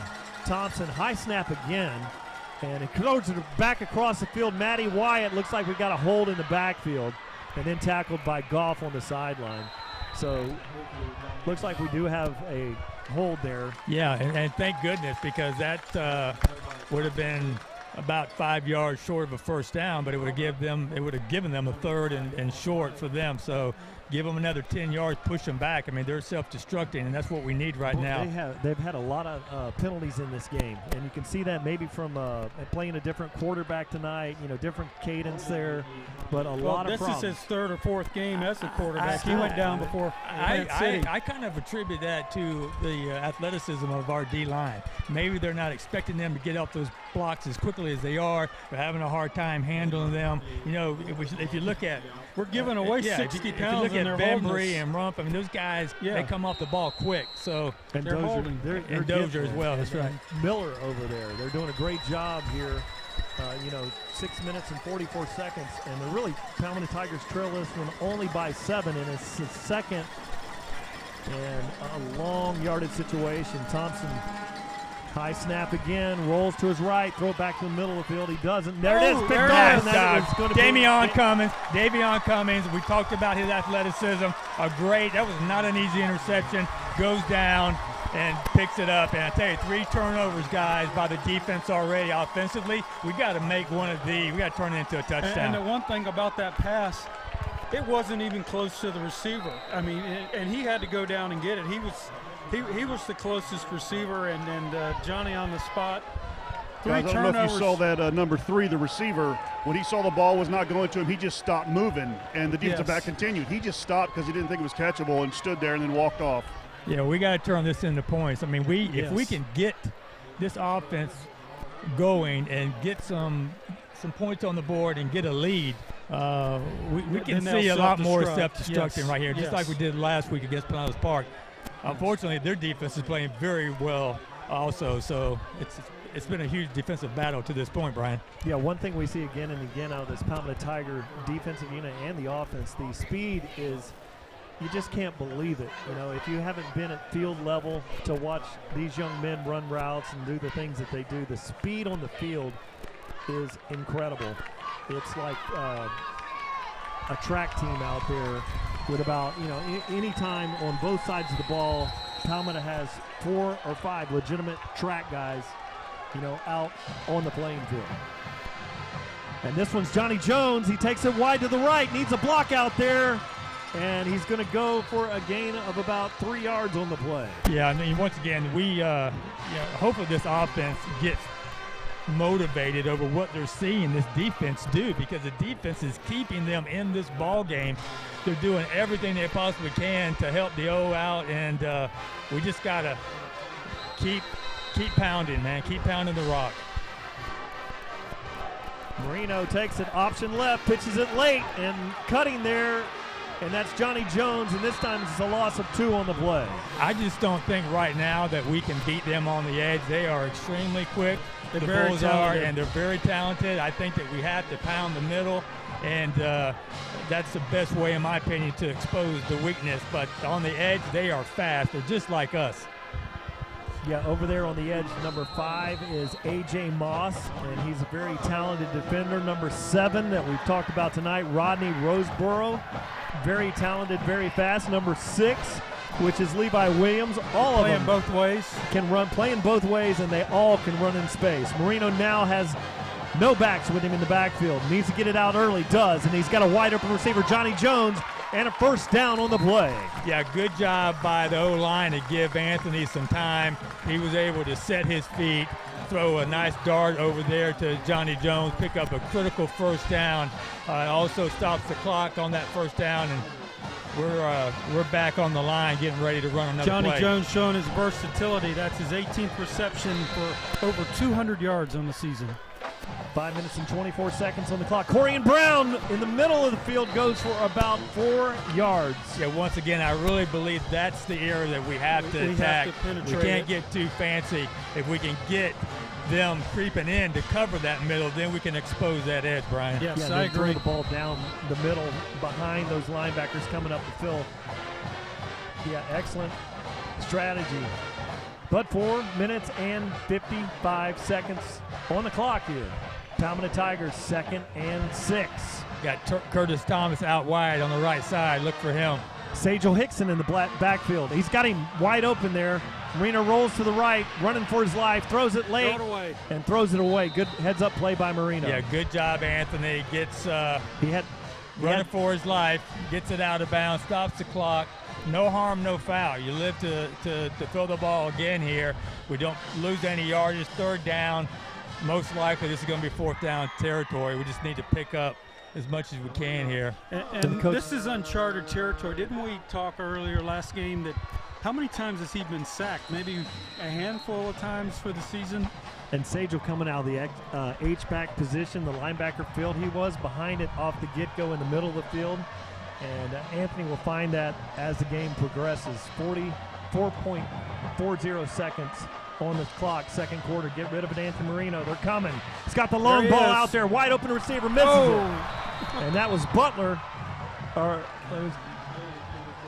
Thompson, high snap again, and it throws it back across the field. Matty Wyatt looks like we got a hold in the backfield, and then tackled by Goff on the sideline. So looks like we do have a hold there. Yeah, and thank goodness, because that would have been about 5 yards short of a first down, but it would have given them a 3rd and short for them. So give them another 10 yards, push them back. I mean, they're self-destructing, and that's what we need right now. They've had a lot of penalties in this game, and you can see that maybe from playing a different quarterback tonight, different cadence there, but a lot of problems. This is his 3rd or 4th game as a quarterback. He went down before City. I kind of attribute that to the athleticism of our D-line. Maybe they're not expecting them to get up those blocks as quickly as they are. They're having a hard time handling them. If you look at, we're giving away 60 pounds. If you look at Bembry and Rump, I mean, those guys, they come off the ball quick. So and they're holding. And Dozier as well. That's right. Miller over there. They're doing a great job here. 6 minutes and 44 seconds, and they're really Palmetto Tigers trail this one only by 7, and it's the second and a long yardage situation. Thompson, high snap again, rolls to his right, throw it back to the middle of the field. He doesn't. There it is. Picked off. Davion Cummings. We talked about his athleticism. That was not an easy interception. Goes down and picks it up. And I tell you, 3 turnovers, guys, by the defense already. Offensively, we got to make one of these. We got to turn it into a touchdown. And the one thing about that pass, it wasn't even close to the receiver. I mean, and he had to go down and get it. He was the closest receiver, and Johnny on the spot. 3 Guys, I don't know if you saw that number 3, the receiver, when he saw the ball was not going to him, he just stopped moving, and the defensive back continued. He just stopped because he didn't think it was catchable and stood there and then walked off. Yeah, we got to turn this into points. I mean, if we can get this offense going and get some points on the board and get a lead, we can see a lot more self-destructing right here, just like we did last week against Pinellas Park. Unfortunately, their defense is playing very well also, so it's been a huge defensive battle to this point, Brian. Yeah, one thing we see again and again out of this Palmetto Tiger defensive unit and the offense, the speed is – you just can't believe it. If you haven't been at field level to watch these young men run routes and do the things that they do, the speed on the field is incredible. It's like a track team out there with about, any time on both sides of the ball, Palmetto has 4 or 5 legitimate track guys, out on the playing field. And this one's Johnny Jones. He takes it wide to the right, needs a block out there, and he's going to go for a gain of about 3 yards on the play. Yeah, I mean, once again, we hopefully this offense gets motivated over what they're seeing this defense do, because the defense is keeping them in this ball game. They're doing everything they possibly can to help the O out, and we just got to keep pounding, man. Keep pounding the rock. Marino takes it option left, pitches it late, and cutting there, and that's Johnny Jones, and this time it's a loss of 2 on the play. I just don't think right now that we can beat them on the edge. They are extremely quick. The Bulls are, and they're very talented. I think that we have to pound the middle, and that's the best way, in my opinion, to expose the weakness. But on the edge, they are fast. They're just like us. Yeah, over there on the edge, number 5 is A.J. Moss, and he's a very talented defender. Number 7 that we've talked about tonight, Rodney Roseborough, very talented, very fast. Number 6, which is Levi Williams. All of them both ways. Can run, playing both ways, and they all can run in space. Marino now has no backs with him in the backfield. Needs to get it out early, does, and he's got a wide open receiver, Johnny Jones, and a first down on the play. Yeah, good job by the O-line to give Anthony some time. He was able to set his feet, throw a nice dart over there to Johnny Jones, pick up a critical first down. Also stops the clock on that first down, and we're back on the line getting ready to run another Johnny play. Jones showing his versatility. That's his 18th reception for over 200 yards on the season. 5 minutes and 24 seconds on the clock. Corian Brown in the middle of the field goes for about 4 yards. Yeah, once again, I really believe that's the area that we have to attack. We can't get too fancy. If we can get them creeping in to cover that middle, then we can expose that edge, Brian. Yes, I agree. Throw the ball down the middle behind those linebackers coming up to fill. Yeah, excellent strategy. But 4 minutes and 55 seconds on the clock here. Palmetto Tigers 2nd and 6. Got Curtis Thomas out wide on the right side. Look for him. Sajel Hickson in the backfield. He's got him wide open there. Marino rolls to the right, running for his life, throws it late, and throws it away. Good heads-up play by Marino. Yeah, good job, Anthony. Gets running for his life, gets it out of bounds, stops the clock. No harm, no foul. You live to throw the ball again here. We don't lose any yardage. 3rd down. Most likely this is going to be 4th down territory. We just need to pick up as much as we can here. And this is uncharted territory. Didn't we talk earlier last game that how many times has he been sacked? Maybe a handful of times for the season? And Sajel coming out of the H-back position, the linebacker field he was, behind it off the get-go in the middle of the field. And Anthony will find that as the game progresses. 44.40 seconds on the clock, 2nd quarter. Get rid of it, Anthony Marino. They're coming. He's got the long ball out there. Wide open receiver, misses it. And that was Butler. I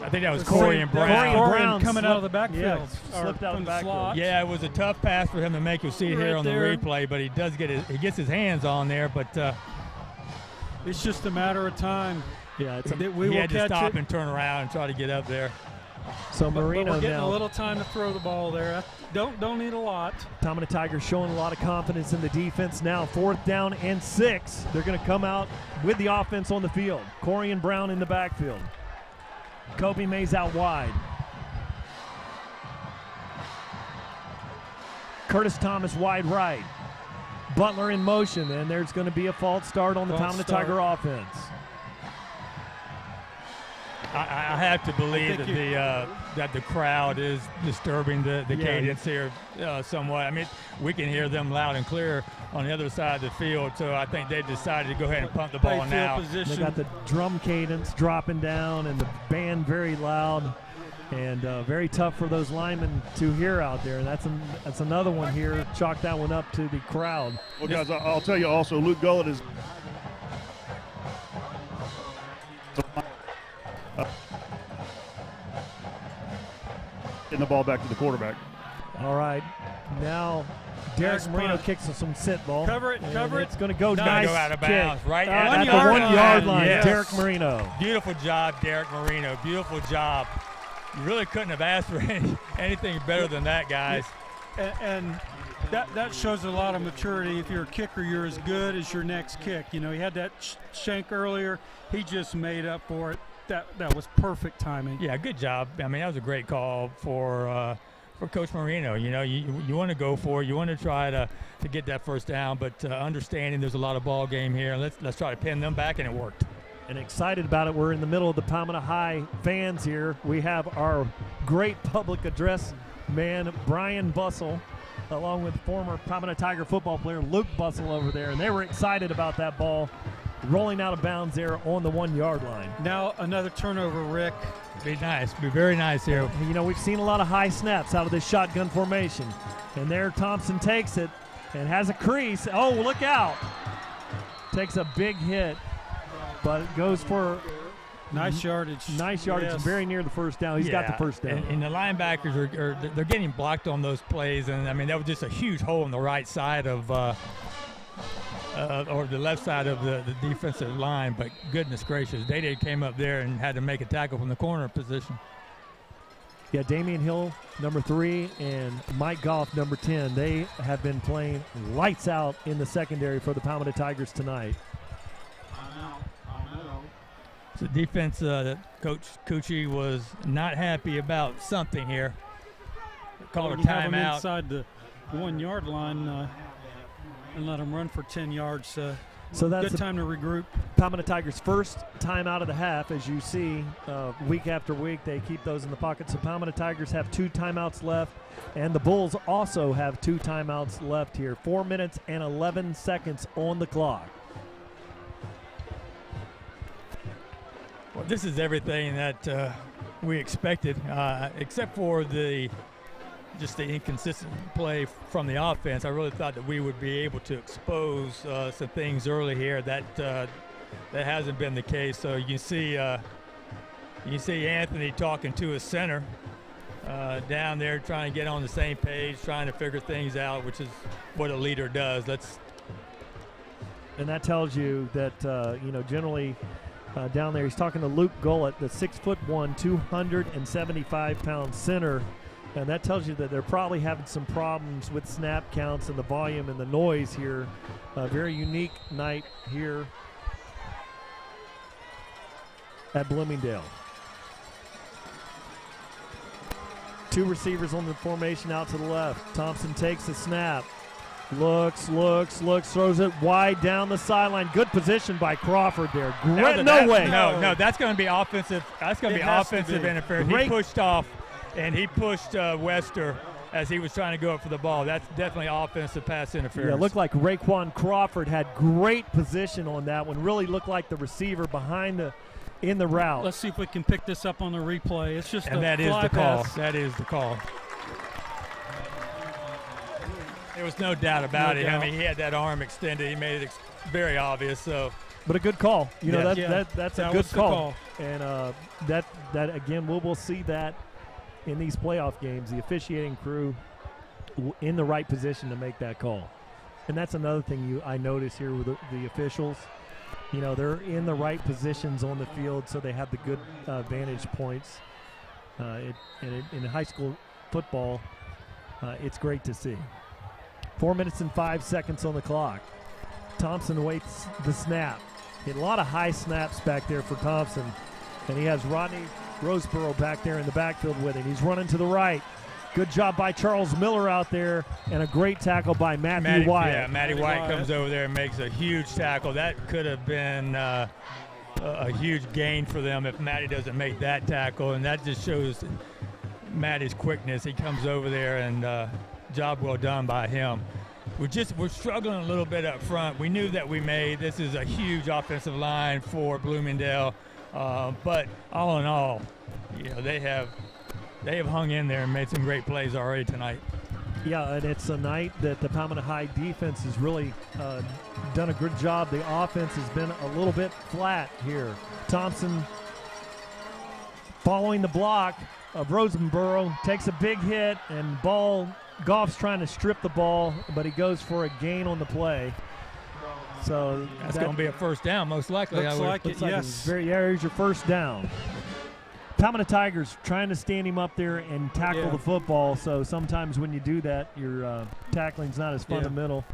think that was Corian Brown. Corian Brown coming out of the backfield. Yeah, slipped out of the backfield. Yeah, it was a tough pass for him to make. You'll see it here on the replay, but he gets his hands on there. But it's just a matter of time. Yeah, he had to stop and turn around and try to get up there. So Marino but we're getting now a little time to throw the ball there. Don't need a lot. Palmetto Tigers showing a lot of confidence in the defense now. 4th down and 6. They're going to come out with the offense on the field. Corian Brown in the backfield. Coby Mays out wide. Curtis Thomas wide right. Butler in motion, and there's going to be a false start on the Palmetto Tiger offense. I have to believe that the crowd is disturbing the cadence here somewhat. I mean, we can hear them loud and clear on the other side of the field, so I think they've decided to go ahead and pump the ball now. They got the drum cadence dropping down and the band very loud, and very tough for those linemen to hear out there. And that's another one here. Chalk that one up to the crowd. Well, guys, I'll tell you also, Luke Gullett is getting the ball back to the quarterback. All right, now Derek Marino kicks some sit ball. Cover it. It's going to go nice. Go out of bounds, right at the 1 yard line. Yes. Derek Marino. Beautiful job, Derek Marino. Beautiful job. You really couldn't have asked for anything better than that, guys. And that shows a lot of maturity. If you're a kicker, you're as good as your next kick. You know, he had that shank earlier. He just made up for it. That was perfect timing. Yeah, good job. I mean, that was a great call for Coach Marino. You know, you want to go for it. You want to try to get that first down, but understanding there's a lot of ball game here. Let's try to pin them back, and it worked. And excited about it. We're in the middle of the Palmetto High fans here. We have our great public address man, Brian Bussell, along with former Palmetto Tiger football player Luke Bussell over there, and they were excited about that ball rolling out of bounds there on the 1 yard line. Now another turnover, Rick. Be nice. Be very nice here. You know, we've seen a lot of high snaps out of this shotgun formation. And there Thompson takes it and has a crease. Oh, look out. Takes a big hit, but it goes for nice yardage. Nice yardage, yes. Very near the first down. He's got the first down. And the linebackers they're getting blocked on those plays, and I mean that was just a huge hole in the right side of or the left side of the defensive line. But goodness gracious, Day came up there and had to make a tackle from the corner position. Yeah, Damian Hill, number 3, and Mike Goff, number 10. They have been playing lights out in the secondary for the Palmetto Tigers tonight. So defense, Coach Cucci was not happy about something here. Called a timeout inside the 1 yard line and let him run for 10 yards. So that's good time to regroup. Palmetto Tigers' first time out of the half. As you see, week after week, they keep those in the pocket. So Palmetto Tigers have 2 timeouts left, and the Bulls also have 2 timeouts left here. 4 minutes and 11 seconds on the clock. Well, this is everything that we expected, except for just the inconsistent play from the offense. I really thought that we would be able to expose some things early here. That hasn't been the case. So you see Anthony talking to his center down there, trying to get on the same page, trying to figure things out, which is what a leader does. And that tells you that generally. Down there, he's talking to Luke Gullett, the 6'1", 275-pound center, and that tells you that they're probably having some problems with snap counts and the volume and the noise here. A very unique night here at Bloomingdale. 2 receivers on the formation out to the left. Thompson takes the snap. Looks, throws it wide down the sideline. Good position by Crawford there. No way. No, that's going to be offensive. That's going to be offensive interference. He pushed off, and he pushed Wester as he was trying to go up for the ball. That's definitely offensive pass interference. Yeah, it looked like Raekwon Crawford had great position on that one. Really looked like the receiver behind in the route. Let's see if we can pick this up on the replay. It's just and that is the call. That is the call. There was no doubt about it. I mean, he had that arm extended. He made it very obvious. So, but a good call. That's a good call. And that again, we'll see that in these playoff games. The officiating crew in the right position to make that call. And that's another thing I notice here with the officials. You know, they're in the right positions on the field, so they have the good vantage points. In high school football, it's great to see. 4 minutes and 5 seconds on the clock. Thompson waits the snap. He had a lot of high snaps back there for Thompson. And he has Rodney Roseborough back there in the backfield with him. He's running to the right. Good job by Charles Miller out there, and a great tackle by Matthew Wyatt. Yeah, Matty Wyatt comes over there and makes a huge tackle. That could have been a huge gain for them if Matty doesn't make that tackle, and that just shows Matty's quickness. He comes over there and job well done by him. We're struggling a little bit up front. We knew that this is a huge offensive line for Bloomingdale, but all in all, they have hung in there and made some great plays already tonight. Yeah, and it's a night that the Palmetto High defense has really done a good job. The offense has been a little bit flat here. Thompson following the block of Rosenborough takes a big hit, and Goff's trying to strip the ball, but he goes for a gain on the play. So that's going to be a first down, most likely. Looks like it, yes. Here's your first down. Palmetto Tigers trying to stand him up there and tackle the football. So sometimes when you do that, your tackling's not as fundamental.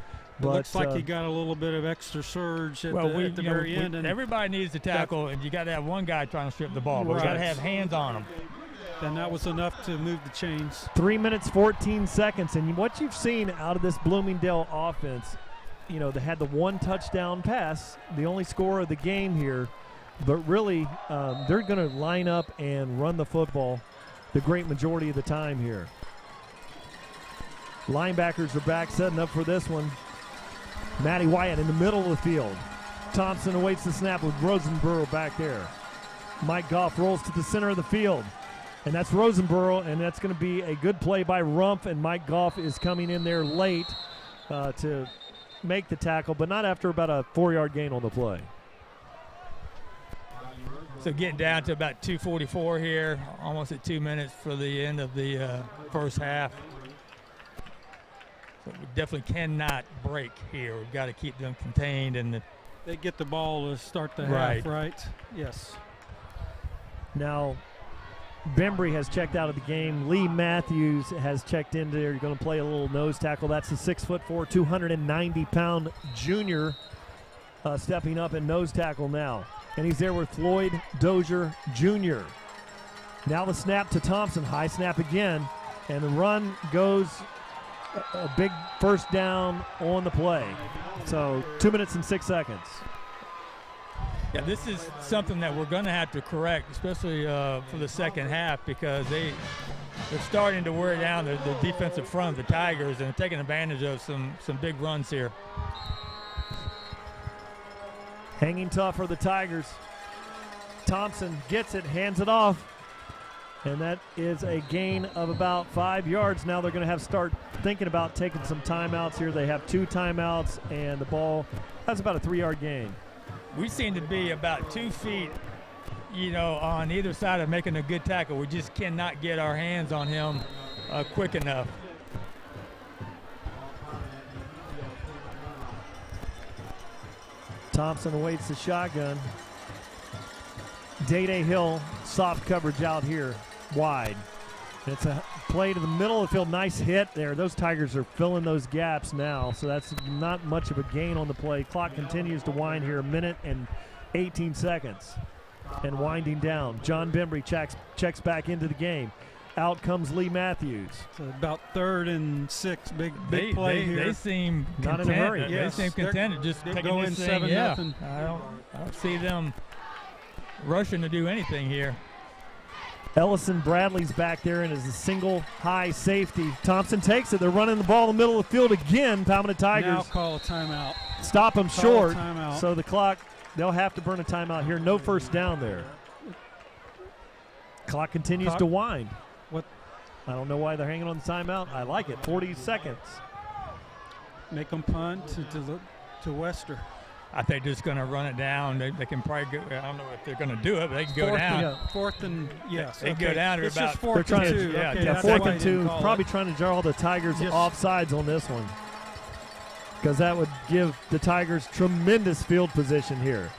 It looks like he got a little bit of extra surge at the very end. And everybody needs to tackle, and you got to have one guy trying to strip the ball, but you got to have hands on him. And that was enough to move the chains. 3 minutes, 14 seconds. And what you've seen out of this Bloomingdale offense, they had the one touchdown pass, the only score of the game here. But really, they're going to line up and run the football the great majority of the time here. Linebackers are back, setting up for this one. Matty Wyatt in the middle of the field. Thompson awaits the snap with Rosenborough back there. Mike Goff rolls to the center of the field. And that's Rosenborough, and that's going to be a good play by Rumpf, and Mike Goff is coming in there late to make the tackle, but not after about a 4-yard gain on the play. So getting down to about 2:44 here, almost at 2 minutes for the end of the first half. So we definitely cannot break here. We've got to keep them contained. And they get the ball to start the half, right? Yes. Now, Bembry has checked out of the game. Lee Matthews has checked in there. You're going to play a little nose tackle. That's the 6'4", 290-pound junior stepping up in nose tackle now. And he's there with Floyd Dozier Jr. Now the snap to Thompson. High snap again. And the run goes a big first down on the play. So 2 minutes and 6 seconds. Yeah, this is something that we're going to have to correct, especially for the second half, because they're starting to wear down the defensive front of the Tigers and taking advantage of some big runs here. Hanging tough for the Tigers. Thompson gets it, hands it off, and that is a gain of about 5 yards. Now they're going to have to start thinking about taking some timeouts here. They have 2 timeouts, and the ball has about a 3-yard gain. We seem to be about 2 feet, on either side of making a good tackle. We just cannot get our hands on him quick enough. Thompson awaits the shotgun. Day Hill, soft coverage out here, wide. It's a play to the middle of the field. Nice hit there. Those Tigers are filling those gaps now, so that's not much of a gain on the play. Clock continues to wind here, 1 minute and 18 seconds. And winding down. John Bembry checks back into the game. Out comes Lee Matthews. So about 3rd and 6, big play here. They seem not content. in a hurry. Yes. They seem contented. Just taking this thing. 7-0. I don't see them rushing to do anything here. Ellison Bradley's back there and is a single high safety. Thompson takes it. They're running the ball in the middle of the field again. Palmetto Tigers. Now call a timeout. Stop them short. So the clock, they'll have to burn a timeout here. No first down there. Clock continues to wind. What? I don't know why they're hanging on the timeout. I like it. 40 seconds. Make them punt to Wester. I think they're just going to run it down. They can probably go. I don't know if they're going to do it, but they can go down. 4th and yes. They go down to about. They're trying to 2. Yeah, 4th and 2. Probably trying to draw the Tigers offsides on this one, because that would give the Tigers tremendous field position here.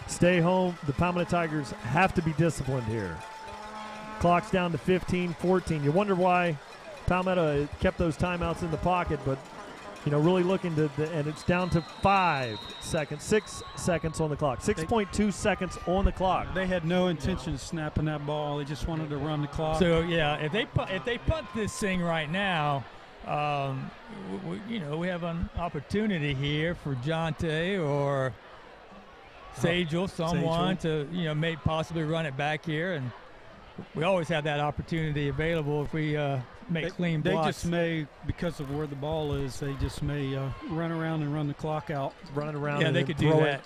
Stay home. The Palmetto Tigers have to be disciplined here. Clock's down to 15-14. You wonder why Palmetto kept those timeouts in the pocket, but really looking to, and it's down to 5 seconds, 6 seconds on the clock, 6.2 seconds on the clock. They had no intention of snapping that ball. They just wanted to run the clock. So yeah, if they punt this thing right now, we have an opportunity here for Jonte or Sagel, someone to may possibly run it back here, and we always have that opportunity available if we make clean blocks. They just may, because of where the ball is, they just may run around and run the clock out. Run around. Yeah, and they could do that.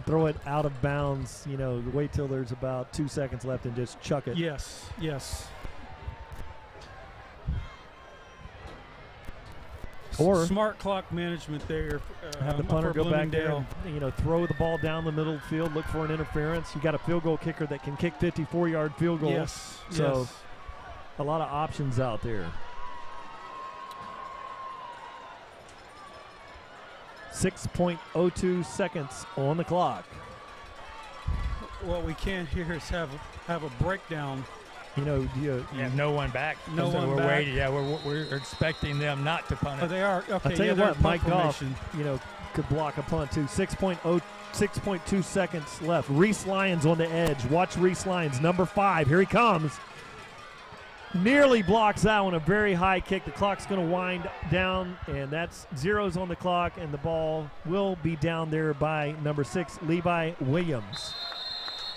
Throw it out of bounds. Wait till there's about 2 seconds left and just chuck it. Yes. Or smart clock management there. Have the punter go back there and, throw the ball down the middle of the field, look for an interference. You got a field goal kicker that can kick 54-yard field goals. Yes. So a lot of options out there. 6.02 seconds on the clock. what we can't hear is have a breakdown. You know, you have no one back. No one we're back. waiting. Yeah, we're expecting them not to punt it. Oh, they are. Okay, I'll tell you they're what, Mike Goff, formation. could block a punt too. 6.2 seconds left. Reese Lyons on the edge. Watch Reese Lyons, number 5. Here he comes. Nearly blocks that one. A very high kick. The clock's going to wind down, and that's zeros on the clock, and the ball will be down there by number 6, Levi Williams.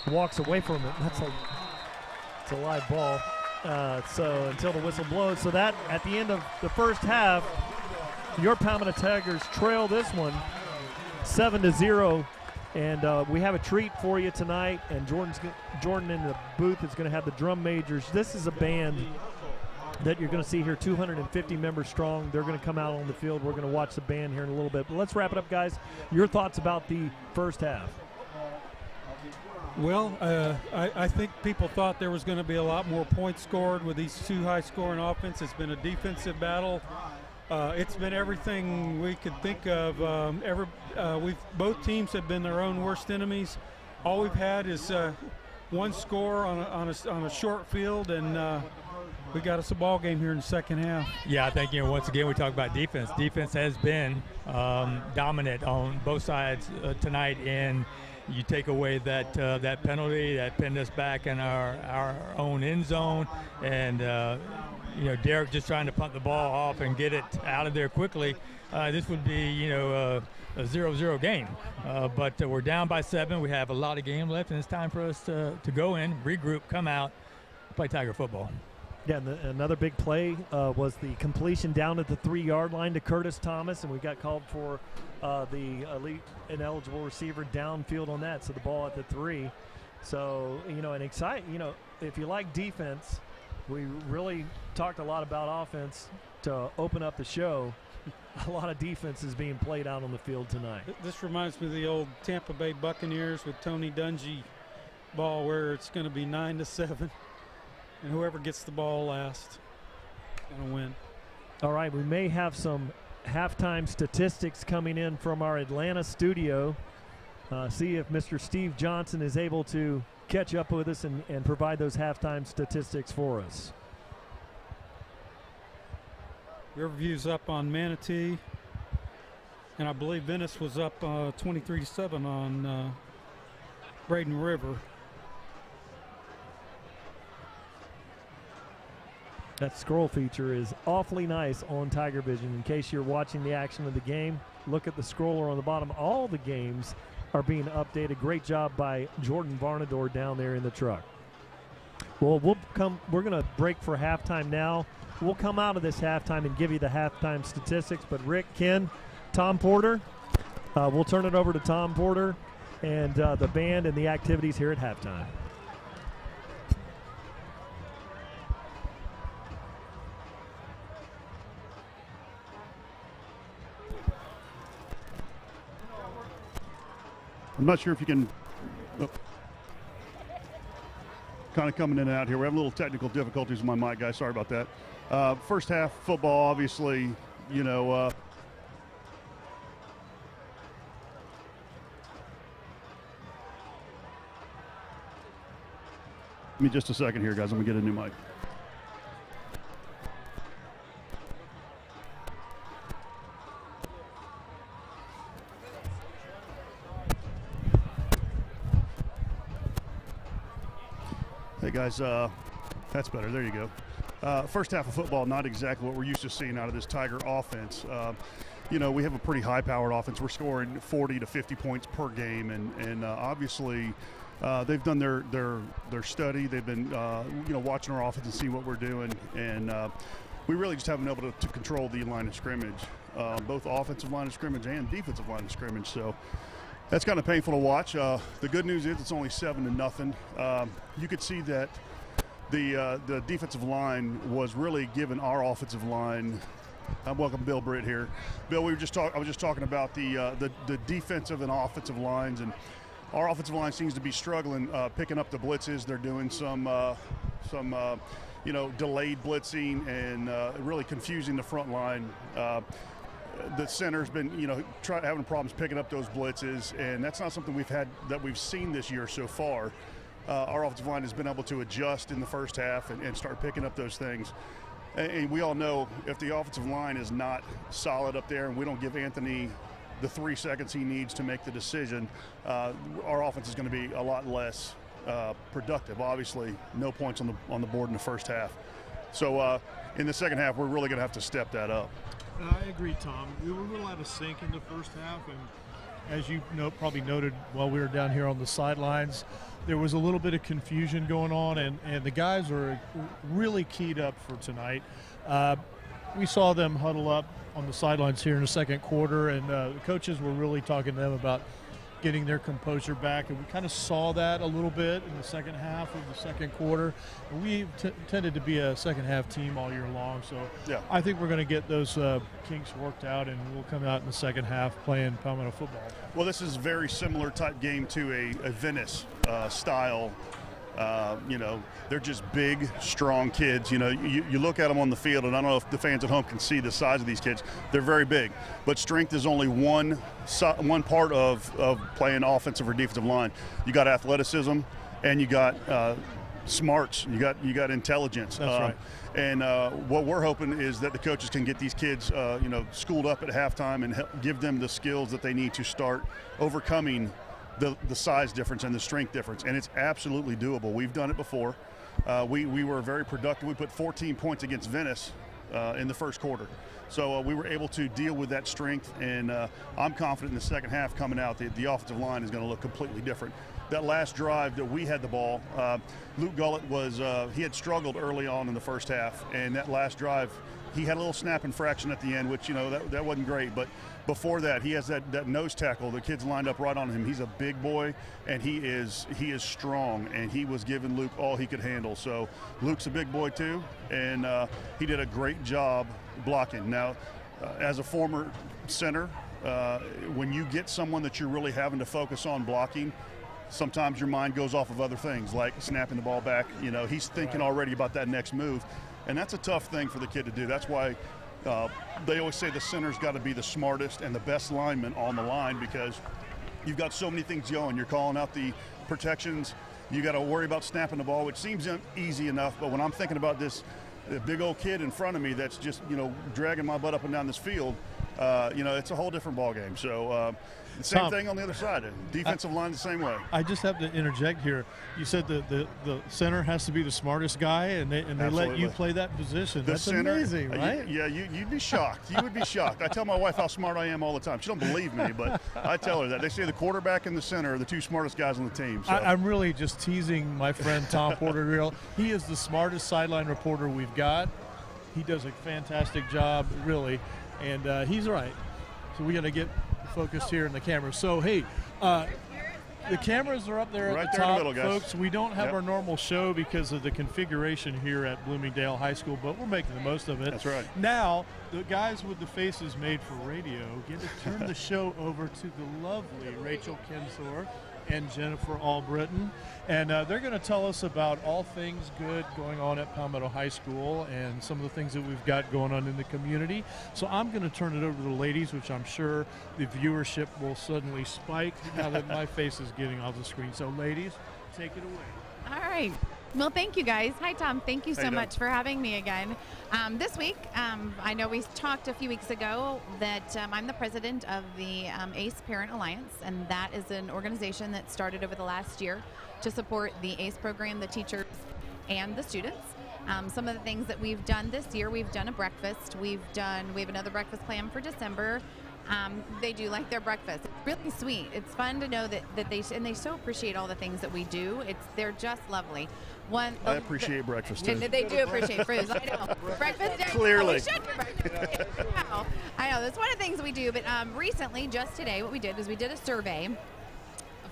Walks away from it. It's a live ball. So until the whistle blows. So that at the end of the first half, your Palmetto Tigers trail this one 7-0. And we have a treat for you tonight. And Jordan in the booth is going to have the drum majors. This is a band that you're going to see here, 250 members strong. They're going to come out on the field. We're going to watch the band here in a little bit. But let's wrap it up, guys. Your thoughts about the first half? Well, I think people thought there was going to be a lot more points scored with these two high-scoring offenses. It's been a defensive battle. It's been everything we could think of. Both teams have been their own worst enemies. All we've had is one score on a short field, and we got us a ball game here in the second half. Yeah, I think once again we talk about defense. Defense has been dominant on both sides tonight, and you take away that penalty that pinned us back in our own end zone, and Derek just trying to punt the ball off and get it out of there quickly. This would be a 0-0 game, but we're down by 7. We have a lot of game left, and it's time for us to go in, regroup, come out, play Tiger football. Yeah, and another big play was the completion down at the 3-yard line to Curtis Thomas, and we got called for the elite ineligible receiver downfield on that, so the ball at the 3. So, and if you like defense, we really talked a lot about offense to open up the show. A lot of defense is being played out on the field tonight. This reminds me of the old Tampa Bay Buccaneers with Tony Dungy ball, where it's going to be 9-7. And whoever gets the ball last is going to win. All right, we may have some halftime statistics coming in from our Atlanta studio. See if Mr. Steve Johnson is able to catch up with us and provide those halftime statistics for us. Riverview's up on Manatee, and I believe Venice was up 23-7 on Braden River. That scroll feature is awfully nice on TigerVision. In case you're watching the action of the game, look at the scroller on the bottom. All the games are being updated. Great job by Jordan Varnador down there in the truck. Well, we're going to break for halftime now. We'll come out of this halftime and give you the halftime statistics. But Rick, Ken, Tom Porter, we'll turn it over to Tom Porter and the band and the activities here at halftime. I'm not sure if you can kind of coming in and out here. We're having a little technical difficulties with my mic, guys. Sorry about that. First half football, obviously, give me just a second here, guys. I'm going to get a new mic. Hey guys, that's better. There you go. First half of football, not exactly what we're used to seeing out of this Tiger offense. We have a pretty high-powered offense. We're scoring 40 to 50 points per game, and obviously they've done their study. They've been watching our offense and seeing what we're doing, and we really just haven't been able to control the line of scrimmage, both offensive line of scrimmage and defensive line of scrimmage. So that's kind of painful to watch. The good news is it's only 7-0. You could see that the defensive line was really giving our offensive line. Welcome Bill Britt here. Bill, I was just talking about the defensive and offensive lines, and our offensive line seems to be struggling picking up the blitzes. They're doing some delayed blitzing and really confusing the front line. the center's been, having problems picking up those blitzes, and that's not something we've seen this year so far. Our offensive line has been able to adjust in the first half and start picking up those things. And we all know if the offensive line is not solid up there and we don't give Anthony the 3 seconds he needs to make the decision, our offense is going to be a lot less productive. Obviously, no points on the board in the first half. So in the second half, we're really going to have to step that up. I agree, Tom. We were a little out of sync in the first half, and as you probably noted while we were down here on the sidelines, there was a little bit of confusion going on, and the guys were really keyed up for tonight. We saw them huddle up on the sidelines here in the second quarter, and the coaches were really talking to them about getting their composure back, and we kind of saw that a little bit in the second half of the second quarter. And we tended to be a second half team all year long, so yeah. I think we're going to get those kinks worked out, and we'll come out in the second half playing Palmetto football. Well, this is a very similar type game to a Venice style. They're just big, strong kids. You look at them on the field, and I don't know if the fans at home can see the size of these kids. They're very big, but strength is only one part of playing offensive or defensive line. You got athleticism, and you got smarts. You got intelligence. That's right. And what we're hoping is that the coaches can get these kids, schooled up at halftime and give them the skills that they need to start overcoming the size difference and the strength difference, and it's absolutely doable. We've done it before. We were very productive. We put 14 points against Venice in the first quarter. So we were able to deal with that strength, and I'm confident in the second half coming out, the offensive line is going to look completely different. That last drive that we had the ball, Luke Gullett he had struggled early on in the first half, and that last drive, he had a little snap infraction at the end, which, that wasn't great. But before that, he has that nose tackle. The kid's lined up right on him. He's a big boy, and he is strong, and he was giving Luke all he could handle. So Luke's a big boy too, and he did a great job blocking. Now, as a former center, when you get someone that you're really having to focus on blocking, sometimes your mind goes off of other things, like snapping the ball back. He's thinking already about that next move. And that's a tough thing for the kid to do. That's why they always say the center's got to be the smartest and the best lineman on the line, because you've got so many things going. You're calling out the protections. You got to worry about snapping the ball, which seems easy enough. But when I'm thinking about this big old kid in front of me that's just, dragging my butt up and down this field, it's a whole different ballgame. So the same thing on the other side. Defensive line the same way. I just have to interject here. You said the center has to be the smartest guy, and they let you play that position. That's center, amazing, right? You'd be shocked. You would be shocked. I tell my wife how smart I am all the time. She don't believe me, but I tell her that. They say the quarterback and the center are the two smartest guys on the team. So. I'm really just teasing my friend Tom Porter. He is the smartest sideline reporter we've got. He does a fantastic job, really, and he's right. So we got to get focused here in the camera. So, hey, the cameras are up there at the top, folks. We don't have our normal show because of the configuration here at Bloomingdale High School, but we're making the most of it. That's right. Now, the guys with the faces made for radio get to turn the show over to the lovely Rachel Kinsor and Jennifer Albritton, and they're going to tell us about all things good going on at Palmetto High School and some of the things that we've got going on in the community. So I'm going to turn it over to the ladies, which I'm sure the viewership will suddenly spike now that my face is getting off the screen. So ladies, take it away. All right. Well, thank you, guys. Hi, Tom. Thank you so much for having me again. This week, I know we talked a few weeks ago that I'm the president of the ACE Parent Alliance, and that is an organization that started over the last year to support the ACE program, the teachers, and the students. Some of the things that we've done this year, we've done a breakfast. We have another breakfast plan for December. They do like their breakfast. It's really sweet. It's fun to know that they so appreciate all the things that we do. They're just lovely. I appreciate breakfast too. They do appreciate fruits. I know. Breakfast day. Clearly. I know. That's one of the things we do. But recently, just today, what we did was we did a survey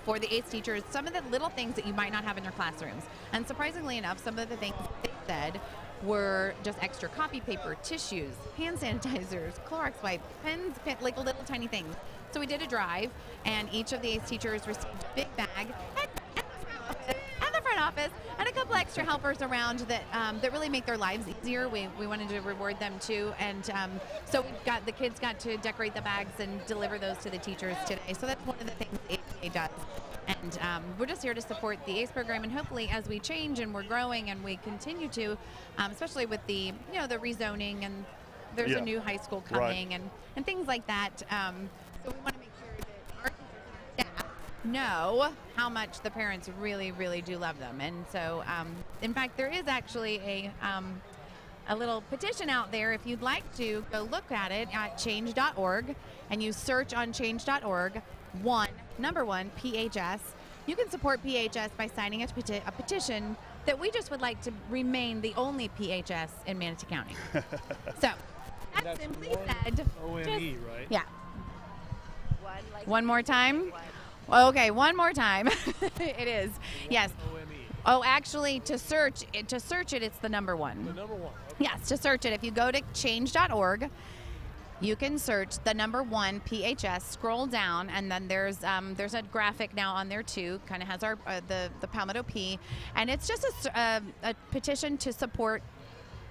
for the ACE teachers, some of the little things that you might not have in your classrooms. And surprisingly enough, some of the things they said were just extra copy paper, tissues, hand sanitizers, Clorox wipes, pens, like little tiny things. So we did a drive, and each of the ACE teachers received a big bag. And the front office, and a couple extra helpers around that that really make their lives easier. We wanted to reward them too, and so the kids got to decorate the bags and deliver those to the teachers today. So that's one of the things the APA does. And we're just here to support the ACE program, and hopefully as we change and we're growing and we continue to, especially with the the rezoning, and there's a new high school coming, and things like that. So we want to make sure that our teachers and our staff know how much the parents really, really do love them. And so, in fact, there is actually a little petition out there. If you'd like to go look at it at change.org, and you search on change.org, number one, PHS. You can support PHS by signing a petition that we just would like to remain the only PHS in Manatee County. So, that's simply said. OME, right? Yeah. One more time? Okay, one more time. It is. Yes. OME. Oh, actually, to search it, it's the number one. The number one. Okay. Yes, to search it. If you go to change.org, you can search the number one PHS, scroll down, and then there's a graphic now on there too, kind of has our the Palmetto P, and it's just a petition to support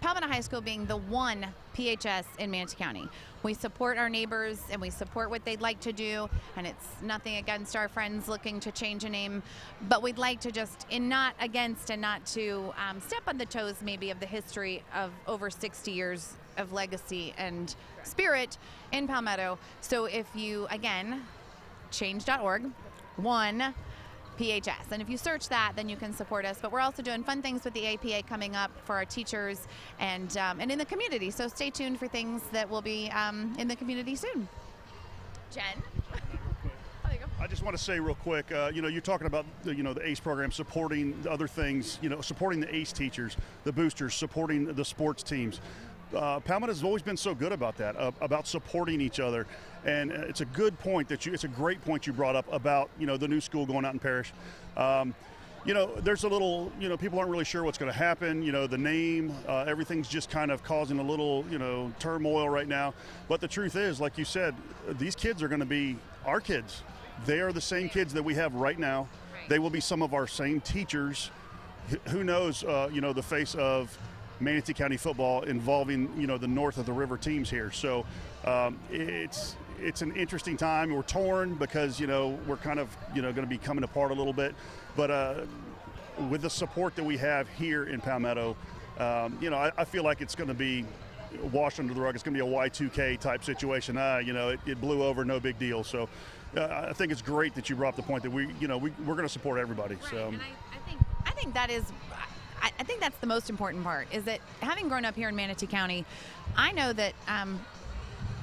Palmetto High School being the one PHS in Manatee County. We support our neighbors and we support what they'd like to do, and it's nothing against our friends looking to change a name, but we'd like to just, and not against and not to step on the toes maybe of the history of over 60 years of legacy and spirit in Palmetto. So if you, again, change.org, one PHS. And if you search that, then you can support us. But we're also doing fun things with the APA coming up for our teachers and in the community. So stay tuned for things that will be in the community soon. Jen? I just want to say real quick, you're talking about the ACE program supporting the other things, supporting the ACE teachers, the boosters, supporting the sports teams. Palmetto has always been so good about that, about supporting each other, and it's a good point it's a great point you brought up about the new school going out in Parish. There's a little, people aren't really sure what's going to happen. The name, everything's just kind of causing a little, turmoil right now. But the truth is, like you said, these kids are going to be our kids. They are the same kids that we have right now. They will be some of our same teachers. Who knows, the face of Manatee County football involving the north of the river teams here. So it's an interesting time. We're torn because we're kind of going to be coming apart a little bit, but with the support that we have here in Palmetto, I feel like it's going to be washed under the rug. It's going to be a Y2K type situation. It blew over, no big deal. So I think it's great that you brought up the point that we're going to support everybody. Right. So and I think that is. I think that's the most important part, is that having grown up here in Manatee County, I know that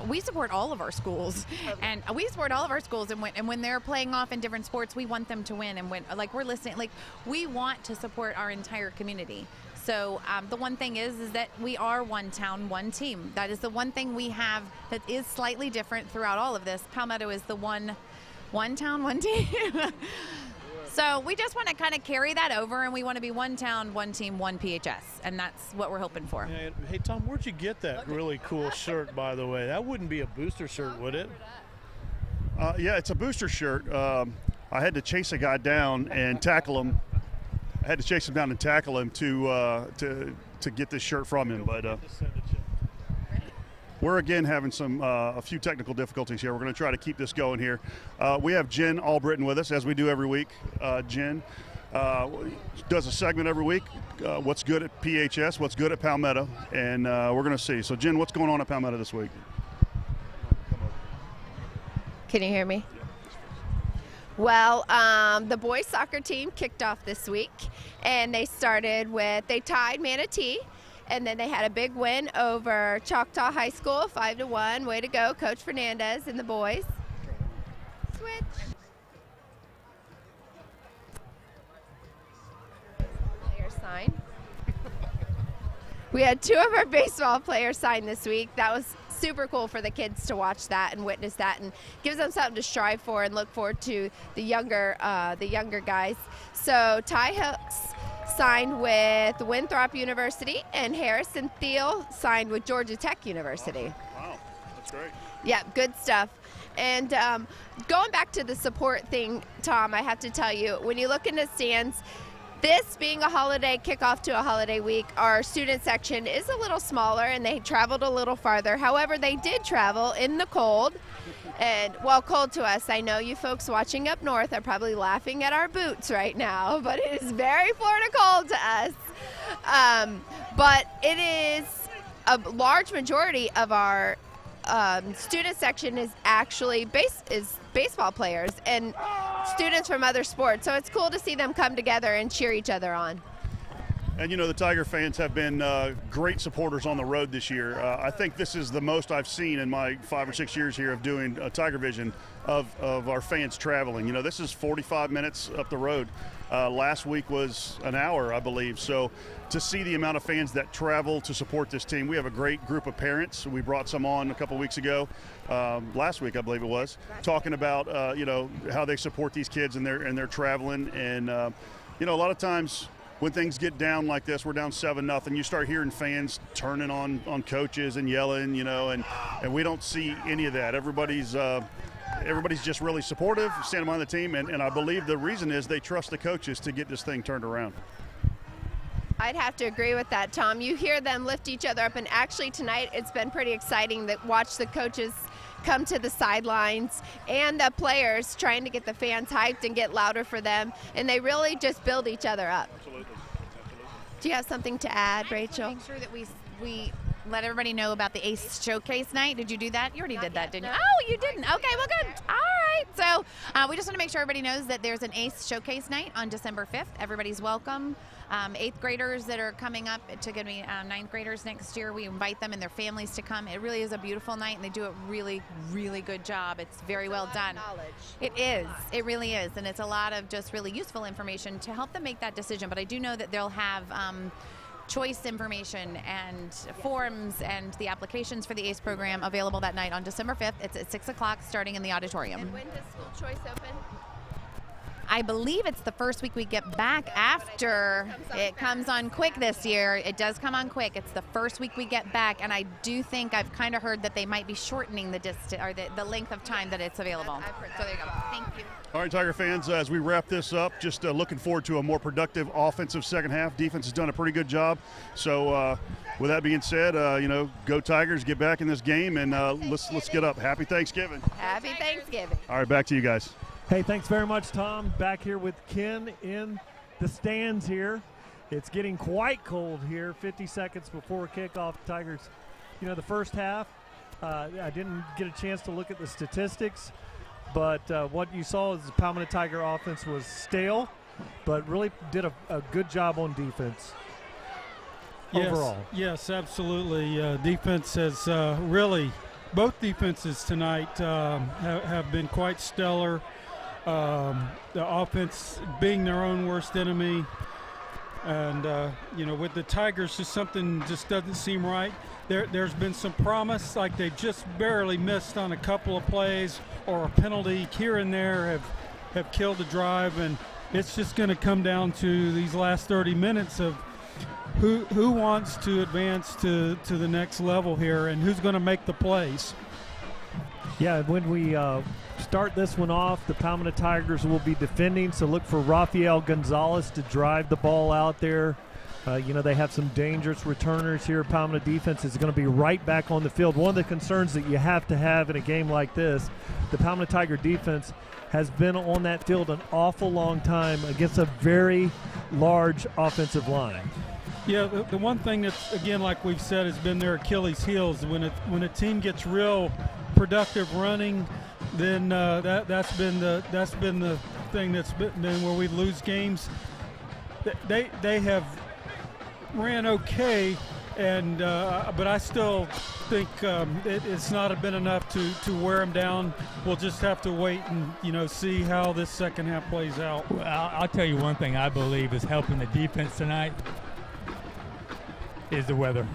we support all of our schools, and when they're playing off in different sports, we want them to win, and we're listening, we want to support our entire community. So the one thing is that we are one town, one team. That is the one thing we have that is slightly different throughout all of this. Palmetto is the one town, one team. So we just want to kind of carry that over, and we want to be one town, one team, one PHS, and that's what we're hoping for. Hey, Tom, where'd you get that really cool shirt, by the way? That wouldn't be a booster shirt, would it? Yeah, it's a booster shirt. I had to chase a guy down and tackle him. To get this shirt from him, but we're again having a few technical difficulties here. We're going to try to keep this going here. We have Jen Albritton with us, as we do every week. Jen does a segment every week, what's good at PHS, what's good at Palmetto, and we're going to see. So, Jen, what's going on at Palmetto this week? Can you hear me? Well, the boys soccer team kicked off this week, and they tied Manatee. And then they had a big win over Choctaw High School, 5-1. Way to go, Coach Fernandez and the boys. Switch. Player sign. We had 2 of our baseball players sign this week. That was super cool for the kids to watch that and witness that, and gives them something to strive for and look forward to the younger guys. So Ty Hooks signed with Winthrop University, and Harrison Thiel signed with Georgia Tech University. Wow, that's great. Yeah, good stuff. And going back to the support thing, Tom, I have to tell you, when you look in the stands, This being a holiday, kickoff to a holiday week, our student section is a little smaller and they traveled a little farther. However, they did travel in the cold. And, well, cold to us. I know you folks watching up north are probably laughing at our boots right now, but it is very Florida cold to us. But it is a large majority of our student section is actually baseball players and students from other sports. So it's cool to see them come together and cheer each other on. And, you know, the Tiger fans have been great supporters on the road this year. I think this is the most I've seen in my 5 or 6 years here of doing TigerVision of our fans traveling. You know, this is 45 minutes up the road. Last week was an hour, I believe. So to see the amount of fans that travel to support this team, we have a great group of parents. We brought some on a couple weeks ago, last week I believe it was, talking about you know, how they support these kids and they're traveling. And you know, a lot of times when things get down like this, we're down 7-0, you start hearing fans turning on coaches and yelling, you know, and we don't see any of that. Everybody's just really supportive, standing behind the team, and I believe the reason is they trust the coaches to get this thing turned around. I'd have to agree with that, Tom. You hear them lift each other up, and actually tonight it's been pretty exciting to watch the coaches come to the sidelines and the players trying to get the fans hyped and get louder for them, and they really just build each other up. Absolutely. Do you have something to add, Rachel? Make sure that we let everybody know about the ACE Showcase Night. Did you do that? You already did that, didn't you? Oh, you didn't. Okay, well, good. All right. So we just want to make sure everybody knows that there's an ACE Showcase Night on December 5th. Everybody's welcome. 8th graders that are coming up to going to be 9th graders next year, we invite them and their families to come. It really is a beautiful night, and they do a really, really good job. It's very well done. It is. It really is. And it's a lot of just really useful information to help them make that decision. But I do know that they'll have choice information and forms and the applications for the ACE program available that night on December 5th. It's at 6 o'clock starting in the auditorium. And when does school choice open? I believe it's the first week we get back after it comes on quick this year. It does come on quick. It's the first week we get back, and I do think I've kind of heard that they might be shortening the distance or the length of time that it's available. So there you go. Thank you. All right, Tiger fans, as we wrap this up, just looking forward to a more productive offensive second half. Defense has done a pretty good job. So with that being said, you know, go Tigers, get back in this game, and let's get up. Happy Thanksgiving. Happy Thanksgiving. All right, back to you guys. Hey, thanks very much, Tom. Back here with Ken in the stands here. It's getting quite cold here, 50 seconds before kickoff. Tigers, you know, the first half, I didn't get a chance to look at the statistics, but what you saw is the Palmetto Tiger offense was stale, but really did a good job on defense overall. Yes, absolutely. Defense has really, both defenses tonight have been quite stellar. The offense being their own worst enemy, and you know, with the Tigers, just something just doesn't seem right. There's been some promise, like they just barely missed on a couple of plays, or a penalty here and there have killed the drive, and it's just going to come down to these last 30 minutes of who wants to advance to the next level here, and who's going to make the plays. Yeah, when we start this one off, the Palmetto Tigers will be defending, so look for Rafael Gonzalez to drive the ball out there. You know, they have some dangerous returners here. Palmetto defense is going to be right back on the field. One of the concerns that you have to have in a game like this, the Palmetto Tiger defense has been on that field an awful long time against a very large offensive line. Yeah, the one thing that's, again, like we've said, has been their Achilles heels. When a team gets real productive running, then that's been the thing that's been where we lose games. They have ran okay, and but I still think it's not been enough to wear them down. We'll just have to wait and, you know, see how this second half plays out. Well, I'll tell you one thing I believe is helping the defense tonight is the weather.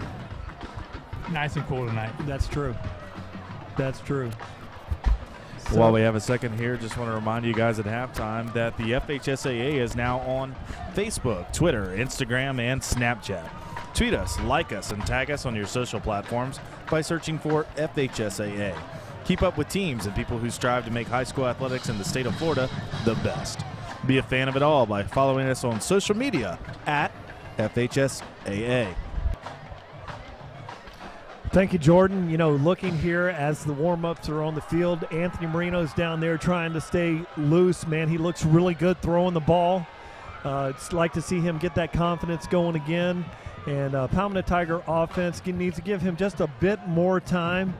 Nice and cool tonight. That's true. That's true. So while we have a second here, just want to remind you guys at halftime that the FHSAA is now on Facebook, Twitter, Instagram, and Snapchat. Tweet us, like us, and tag us on your social platforms by searching for FHSAA. Keep up with teams and people who strive to make high school athletics in the state of Florida the best. Be a fan of it all by following us on social media at FHSAA. Thank you, Jordan. You know, looking here as the warm-ups are on the field, Anthony Marino's down there trying to stay loose. Man, he looks really good throwing the ball. It's like to see him get that confidence going again. And Palmetto Tiger offense needs to give him just a bit more time.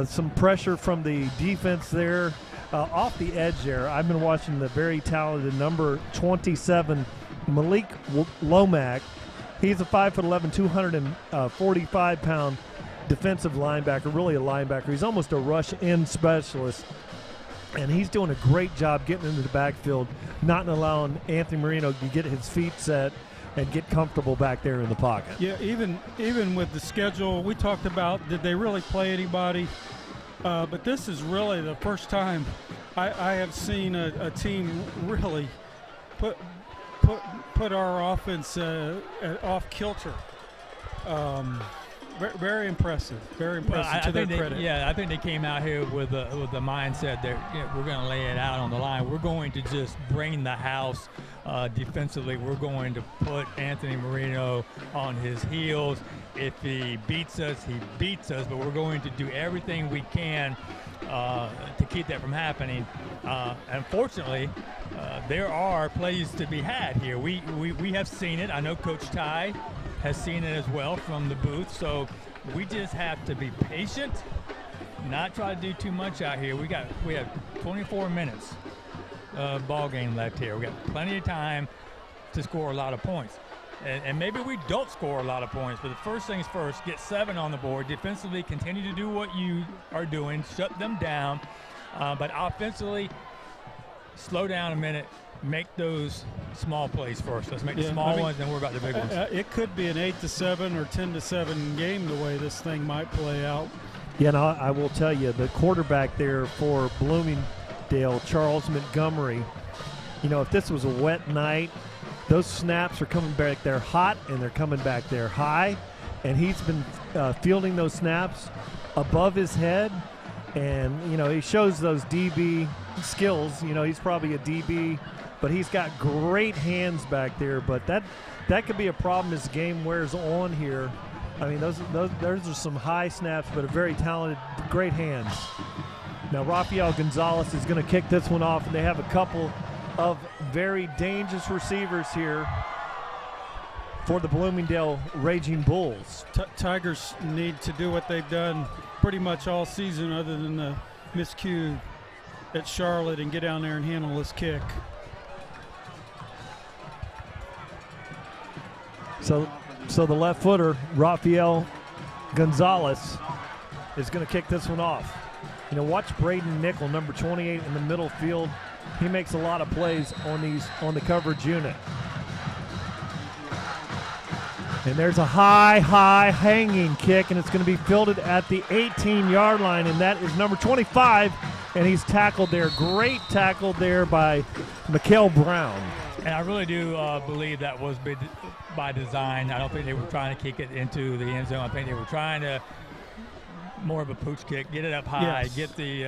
Some pressure from the defense there off the edge there. I've been watching the very talented number 27, Malik Lomack. He's a 5'11", 245-pound defensive linebacker, really a linebacker. He's almost a rush-in specialist, and he's doing a great job getting into the backfield, not allowing Anthony Marino to get his feet set and get comfortable back there in the pocket. Yeah, even with the schedule, we talked about did they really play anybody? But this is really the first time I have seen a team really put our offense off kilter. Very impressive. Very impressive to their credit. Yeah, I think they came out here with the mindset that we're going to lay it out on the line. We're going to just bring the house defensively. We're going to put Anthony Marino on his heels. If he beats us, he beats us. But we're going to do everything we can to keep that from happening. Unfortunately, there are plays to be had here. We have seen it. I know Coach Ty has seen it as well from the booth. So we just have to be patient, not try to do too much out here. We have 24 minutes ball game left here. We got plenty of time to score a lot of points. And maybe we don't score a lot of points, but the first things first, get 7 on the board. Defensively, continue to do what you are doing, shut them down. But offensively, slow down a minute. Make those small plays first. Let's make the small ones, then worry about the big ones. It could be an 8-7 or 10-7 game the way this thing might play out. Yeah, and I will tell you, the quarterback there for Bloomingdale, Charles Montgomery, you know, if this was a wet night, those snaps are coming back there hot and they're coming back there high, and he's been fielding those snaps above his head, and, you know, he shows those DB skills. You know, he's probably a DB, but he's got great hands back there. But that could be a problem as the game wears on here. I mean, those are some high snaps, but a very talented, great hands. Now, Rafael Gonzalez is going to kick this one off, and they have a couple of very dangerous receivers here for the Bloomingdale Raging Bulls. Tigers need to do what they've done pretty much all season other than the miscue at Charlotte and get down there and handle this kick. So the left footer, Rafael Gonzalez, is going to kick this one off. You know, watch Braden Nickel, number 28 in the middle field. He makes a lot of plays on the coverage unit. And there's a high hanging kick, and it's going to be fielded at the 18-yard line, and that is number 25, and he's tackled there. Great tackle there by Mikael Brown. And I really do believe that was by design. I don't think they were trying to kick it into the end zone. I think they were trying to more of a pooch kick, get it up high, get the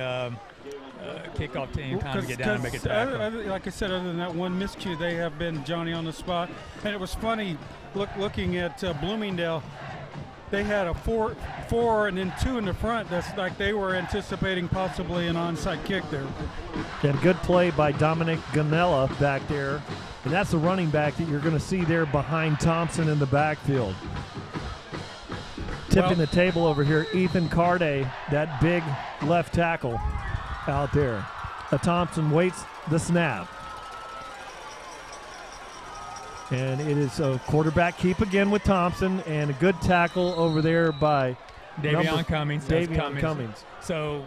kickoff team time to get down and make a tackle. Like I said, other than that one miscue, they have been Johnny on the spot. And it was funny looking at Bloomingdale. They had a four and then 2 in the front. That's like they were anticipating possibly an onside kick there. And good play by Dominic Ganella back there. And that's the running back that you're going to see there behind Thompson in the backfield. Tipping the table over here, Ethan Carday, that big left tackle out there. Thompson waits the snap. And it is a quarterback keep again with Thompson, and a good tackle over there by Davion Cummings. So,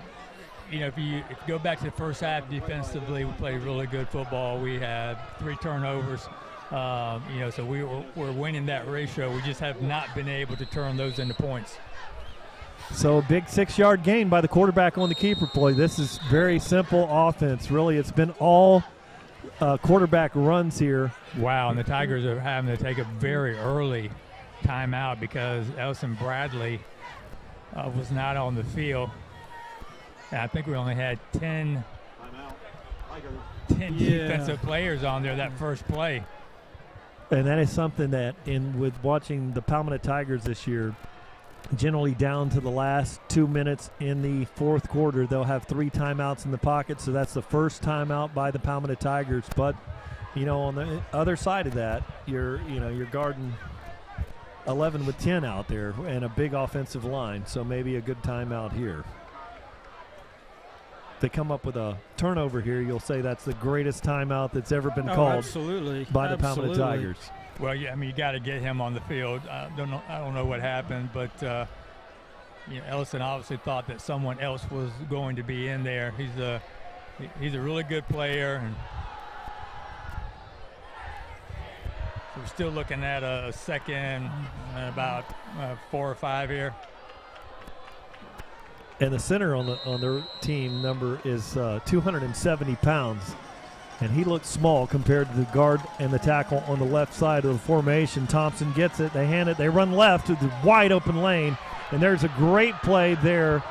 you know, if you go back to the first half defensively, we played really good football. We had 3 turnovers. You know, so we're winning that ratio. We just have not been able to turn those into points. So a big 6-yard gain by the quarterback on the keeper play. This is very simple offense. Really, it's been all quarterback runs here. Wow, and the Tigers are having to take a very early timeout because Elson Bradley was not on the field. And I think we only had 10 10 defensive players on there that first play. And that is something that, with watching the Palmetto Tigers this year, generally down to the last 2 minutes in the fourth quarter, they'll have 3 timeouts in the pocket. So that's the first timeout by the Palmetto Tigers. But, on the other side of that, you're guarding 11 with 10 out there and a big offensive line. So maybe a good timeout here. If they come up with a turnover here, you'll say that's the greatest timeout that's ever been called by the Palmetto Tigers. Well, yeah, I mean, you got to get him on the field. I don't know what happened, but Ellison obviously thought that someone else was going to be in there. He's a really good player, and we're still looking at a second and about 4 or 5 here. And the center on their team number is 270 pounds. And he looks small compared to the guard and the tackle on the left side of the formation. Thompson gets it. They hand it. They run left to the wide open lane. And there's a great play there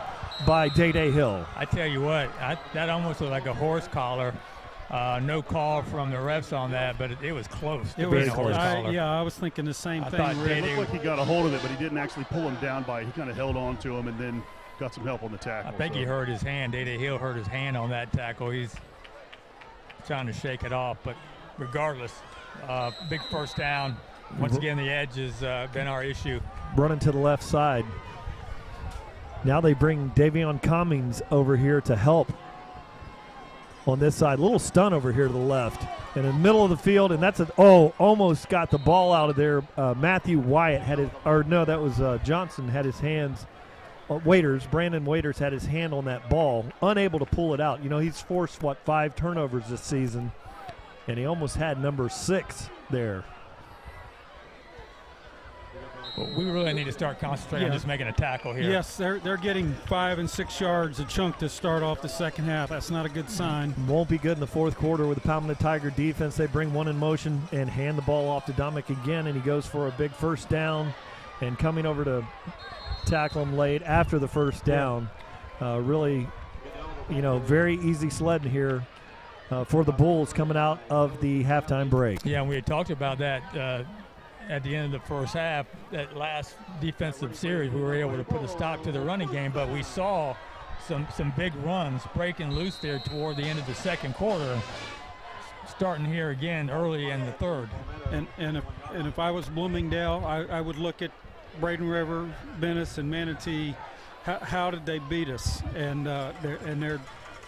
by Day Hill. I tell you what, that almost looked like a horse collar. No call from the refs on that, but it was close. It was close. I was thinking the same thing. It looked like he got a hold of it, but he didn't actually pull him down by it. He kind of held on to him and then got some help on the tackle. I think he hurt his hand. Day Hill hurt his hand on that tackle. He's trying to shake it off, but regardless, big first down. Once again, the edge has been our issue. Running to the left side. Now they bring Davion Cummings over here to help on this side. Little stun over here to the left. In the middle of the field, and that's almost got the ball out of there. Matthew Wyatt had it, or no, that was Johnson had his hands. Brandon Waiters had his hand on that ball, unable to pull it out. He's forced, 5 turnovers this season, and he almost had number 6 there. Well, we really need to start concentrating on just making a tackle here. Yes, they're getting 5 and 6 yards a chunk to start off the second half. That's not a good sign. Won't be good in the fourth quarter with the Palmetto Tiger defense. They bring one in motion and hand the ball off to Dominic again, and he goes for a big first down. And coming over to tackle him late after the first down. Really, very easy sledding here for the Bulls coming out of the halftime break. Yeah, and we had talked about that at the end of the first half. That last defensive series, we were able to put a stop to the running game, but we saw some big runs breaking loose there toward the end of the second quarter, starting here again early in the third. And if I was Bloomingdale, I would look at Braden River, Venice, and Manatee. How did they beat us? And they're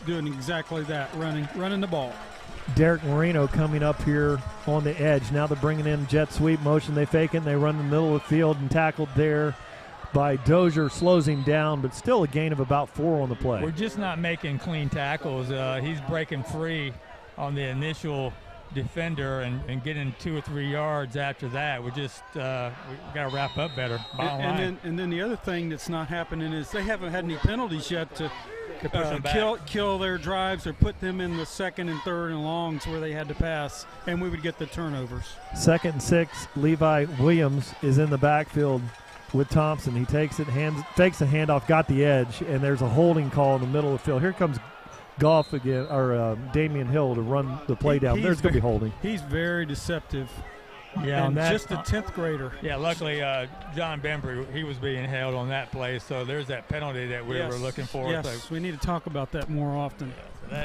doing exactly that, running the ball. Derek Marino coming up here on the edge. Now they're bringing in jet sweep motion. They fake it, and they run in the middle of the field and tackled there by Dozier. Slows him down, but still a gain of about 4 on the play. We're just not making clean tackles. He's breaking free on the initial defender and getting 2 or 3 yards after that. We just we got to wrap up better. And then the other thing that's not happening is they haven't had any penalties yet to kill their drives or put them in the second and third and longs where they had to pass, and we would get the turnovers. 2nd and 6. Levi Williams is in the backfield with Thompson. He takes it, fakes a handoff, got the edge, and there's a holding call in the middle of the field. Here comes Goff again, or Damian Hill to run the play down. There's going to be holding. He's very deceptive. Yeah, and just a 10th grader. Yeah, luckily John Bembry, he was being held on that play, so there's that penalty that we were looking for. Yes, so we need to talk about that more often. Yeah,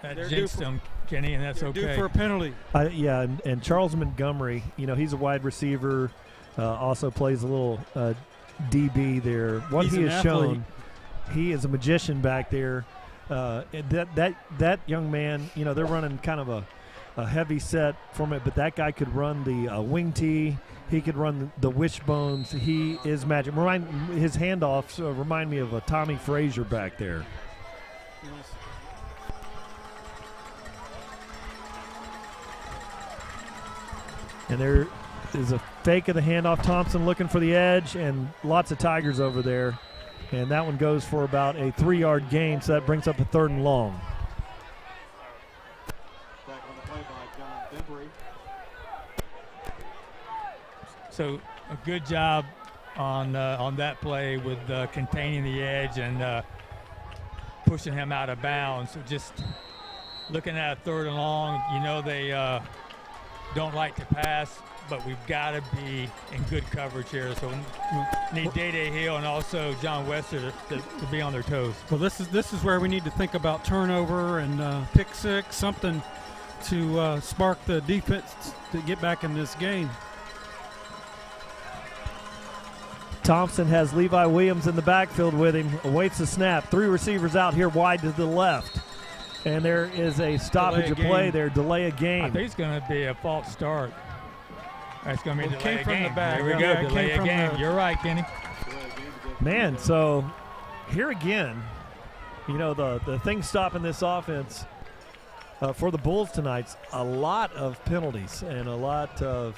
so that jinxed him, Kenny, and that's okay. Due for a penalty. And Charles Montgomery, he's a wide receiver, also plays a little DB there. What he has shown, he is a magician back there. That young man, they're running kind of a heavy set from it, but that guy could run the wing tee. He could run the wishbones. He is magic. His handoffs remind me of a Tommy Frazier back there. Yes. And there is a fake of the handoff. Thompson looking for the edge, and lots of Tigers over there. And that one goes for about a 3-yard gain, so that brings up a 3rd and long. So a good job on that play with containing the edge and pushing him out of bounds. So just looking at a 3rd and long. You know they don't like to pass, but we've got to be in good coverage here. So we need Day Hill and also John Wester to be on their toes. Well, this is where we need to think about turnover and pick six, something to spark the defense to get back in this game. Thompson has Levi Williams in the backfield with him, awaits the snap. 3 receivers out here wide to the left. And there is a stoppage of play there, delay a game. I think it's going to be a false start. That's going to be delay a game. Here we go, delay a game. You're right, Kenny. Man, so here again, you know, the thing stopping this offense for the Bulls tonight's a lot of penalties and a lot of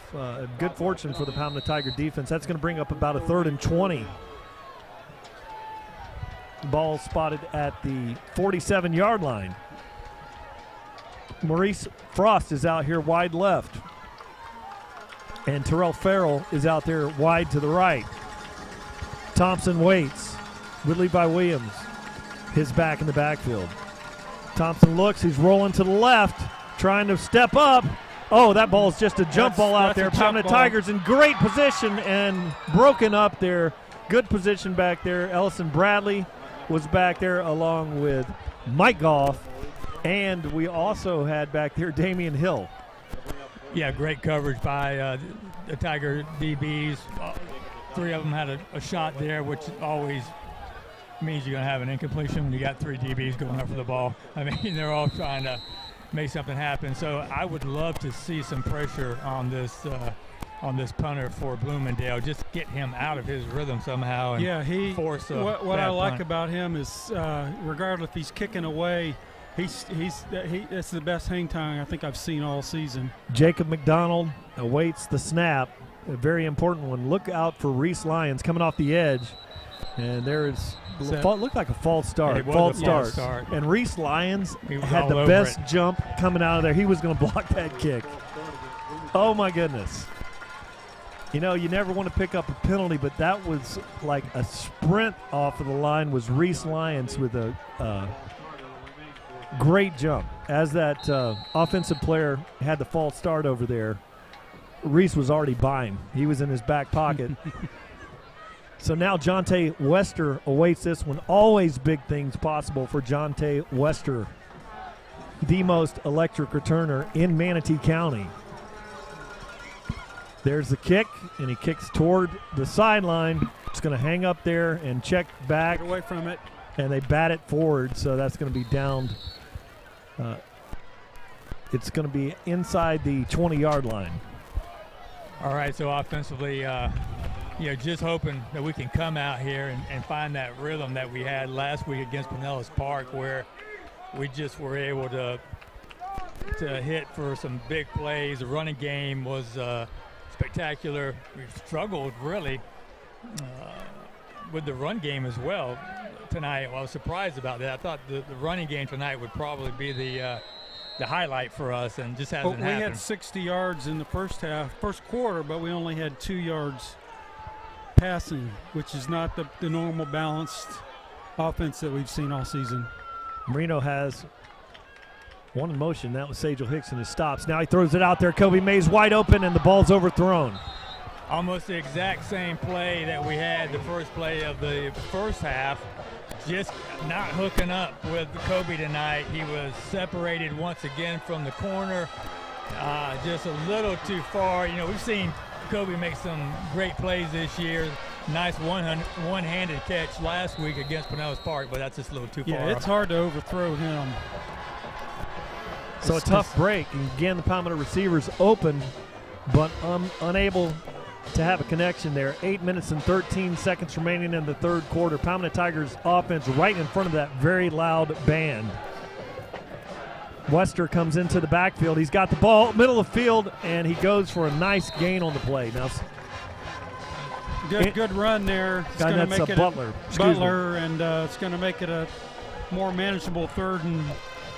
good fortune for the Palmetto Tiger defense. That's going to bring up about a 3rd and 20. Ball spotted at the 47-yard line. Maurice Frost is out here wide left. And Terrell Farrell is out there wide to the right. Thompson waits with Levi Williams. His back in the backfield. Thompson looks, he's rolling to the left, trying to step up. Oh, that ball is just a jump ball out there. Palmetto Tigers in great position and broken up there. Good position back there. Ellison Bradley was back there along with Mike Goff. And we also had back there Damian Hill. Yeah, great coverage by the Tiger DBs. 3 of them had a shot there, which always means you're going to have an incompletion when you got 3 DBs going up for the ball. I mean, they're all trying to make something happen. So I would love to see some pressure on this punter for Bloomingdale. Just get him out of his rhythm somehow and force a what I like punt. about him is regardless if he's kicking away, that's the best hang time I think I've seen all season. Jacob McDonald awaits the snap. A very important one. Look out for Reese Lyons coming off the edge. And there is looked like a false start. False start. And Reese Lyons had the best jump coming out of there. He was going to block that kick. Oh, my goodness. You know, you never want to pick up a penalty, but that was like a sprint off of the line was Reese Lyons with a great jump. As that offensive player had the false start over there, Reese was already by him. He was in his back pocket. So now Jonte Wester awaits this one. Always big things possible for Jonte Wester, the most electric returner in Manatee County. There's the kick, and he kicks toward the sideline. It's going to hang up there and check back. Get away from it. And they bat it forward, so that's going to be downed. It's going to be inside the 20-yard line. All right, so offensively, just hoping that we can come out here and find that rhythm that we had last week against Pinellas Park, where we just were able to hit for some big plays. The running game was spectacular. We've struggled really with the run game as well tonight. Well, I was surprised about that. I thought the running game tonight would probably be the highlight for us, and just hasn't happened. We had 60 yards in the first quarter, but we only had 2 yards passing, which is not the normal balanced offense that we've seen all season. Marino has one in motion. That was Sagel Hickson who stops. Now he throws it out there. Coby Mays wide open, and the ball's overthrown. Almost the exact same play that we had the first play of the first half. Just not hooking up with Coby tonight. He was separated once again from the corner, just a little too far. You know, we've seen Coby make some great plays this year. Nice one-handed catch last week against Pinellas Park, but that's just a little too far. Yeah, it's hard to overthrow him. So a tough break. And again, the Palmetto receivers open, but unable to have a connection there. 8 minutes and 13 seconds remaining in the third quarter. Palmetto Tigers offense right in front of that very loud band. Wester comes into the backfield. He's got the ball, middle of the field, and he goes for a nice gain on the play. Now, good run there. It's going to make it Butler, and it's going to make it a more manageable third and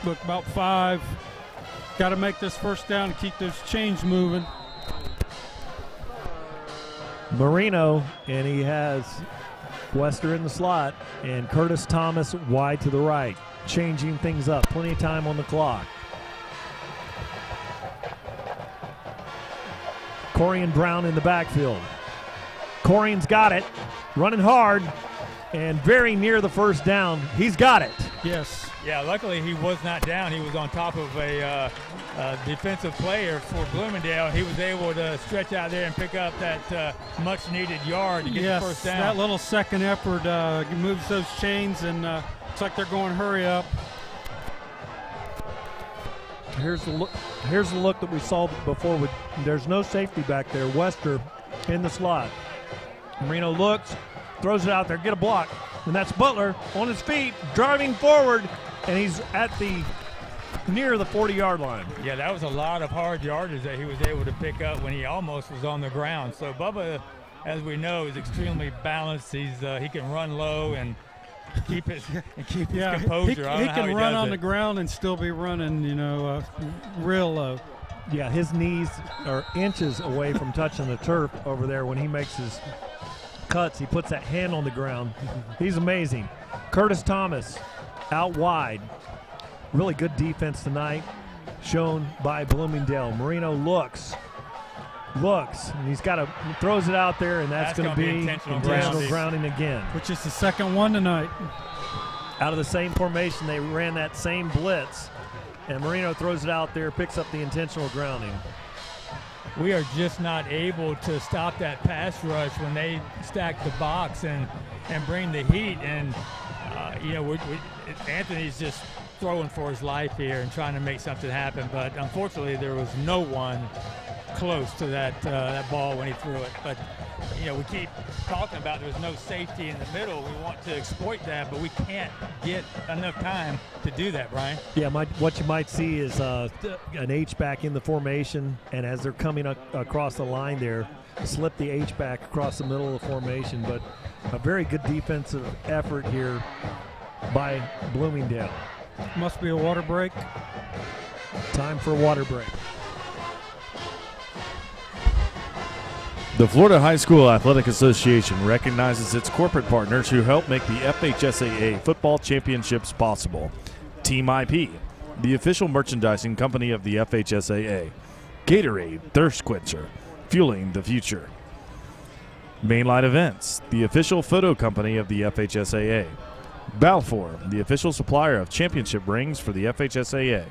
about 5. Got to make this first down to keep those chains moving. Marino, and he has Wester in the slot, and Curtis Thomas wide to the right, changing things up. Plenty of time on the clock. Corian Brown in the backfield. Corian's got it, running hard, and very near the first down. He's got it. Yes. Yeah, luckily he was not down. He was on top of a defensive player for Bloomingdale. He was able to stretch out there and pick up that much-needed yard to get the first down. That little second effort moves those chains, and it's like they're going hurry up. Here's the look that we saw before. There's no safety back there. Wester in the slot. Marino looks, throws it out there, get a block. And that's Butler on his feet, driving forward, and he's at near the 40-yard line. Yeah, that was a lot of hard yardage that he was able to pick up when he almost was on the ground. So Bubba, as we know, is extremely balanced. He can run low and keep his composure. He can run on the ground and still be running, real low. Yeah, his knees are inches away from touching the turf over there when he makes his cuts. He puts that hand on the ground. He's amazing. Curtis Thomas out wide. Really good defense tonight shown by Bloomingdale. Marino looks, and he's throws it out there, and that's going to be intentional grounding again. Which is the second one tonight. Out of the same formation, they ran that same blitz, and Marino throws it out there, picks up the intentional grounding. We are just not able to stop that pass rush when they stack the box and bring the heat. And, Anthony's just throwing for his life here and trying to make something happen. But unfortunately, there was no one close to that ball when he threw it. But, we keep talking about there's no safety in the middle. We want to exploit that, but we can't get enough time to do that, Brian. Yeah, what you might see is an H-back in the formation, and as they're coming across the line there, slip the H-back across the middle of the formation. But a very good defensive effort here by Bloomingdale. Must be a water break. Time for a water break. The Florida High School Athletic Association recognizes its corporate partners who help make the FHSAA football championships possible. Team IP, the official merchandising company of the FHSAA. Gatorade Thirst Quencher, fueling the future. Mainline Events, the official photo company of the FHSAA. Balfour, the official supplier of championship rings for the FHSAA.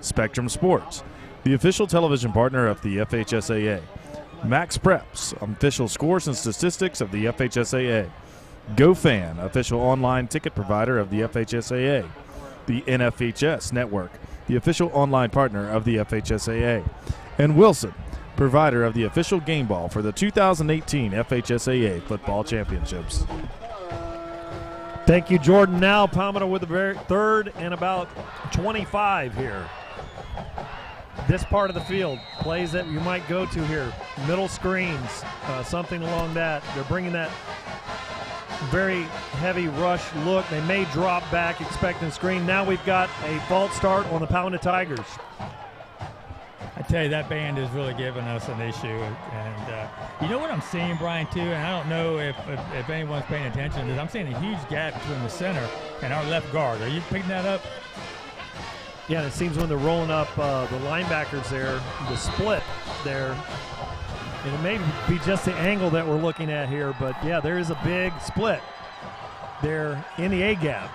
Spectrum Sports, the official television partner of the FHSAA. Max Preps, official scores and statistics of the FHSAA. GoFan, official online ticket provider of the FHSAA. The NFHS Network, the official online partner of the FHSAA. And Wilson, provider of the official game ball for the 2018 FHSAA Football Championships. Thank you, Jordan. Now Palmetto with the third and about 25 here. This part of the field, plays that you might go to here, middle screens, something along that. They're bringing that very heavy rush look. They may drop back expecting screen. Now we've got a false start on the Palmetto Tigers. I tell you, that band is really giving us an issue. And you know what I'm seeing, Brian, too, and I don't know if anyone's paying attention to this. I'm seeing a huge gap between the center and our left guard. Are you picking that up? Yeah, and it seems when they're rolling up the linebackers there, the split there, and it may be just the angle that we're looking at here, but yeah, there is a big split there in the A-gap.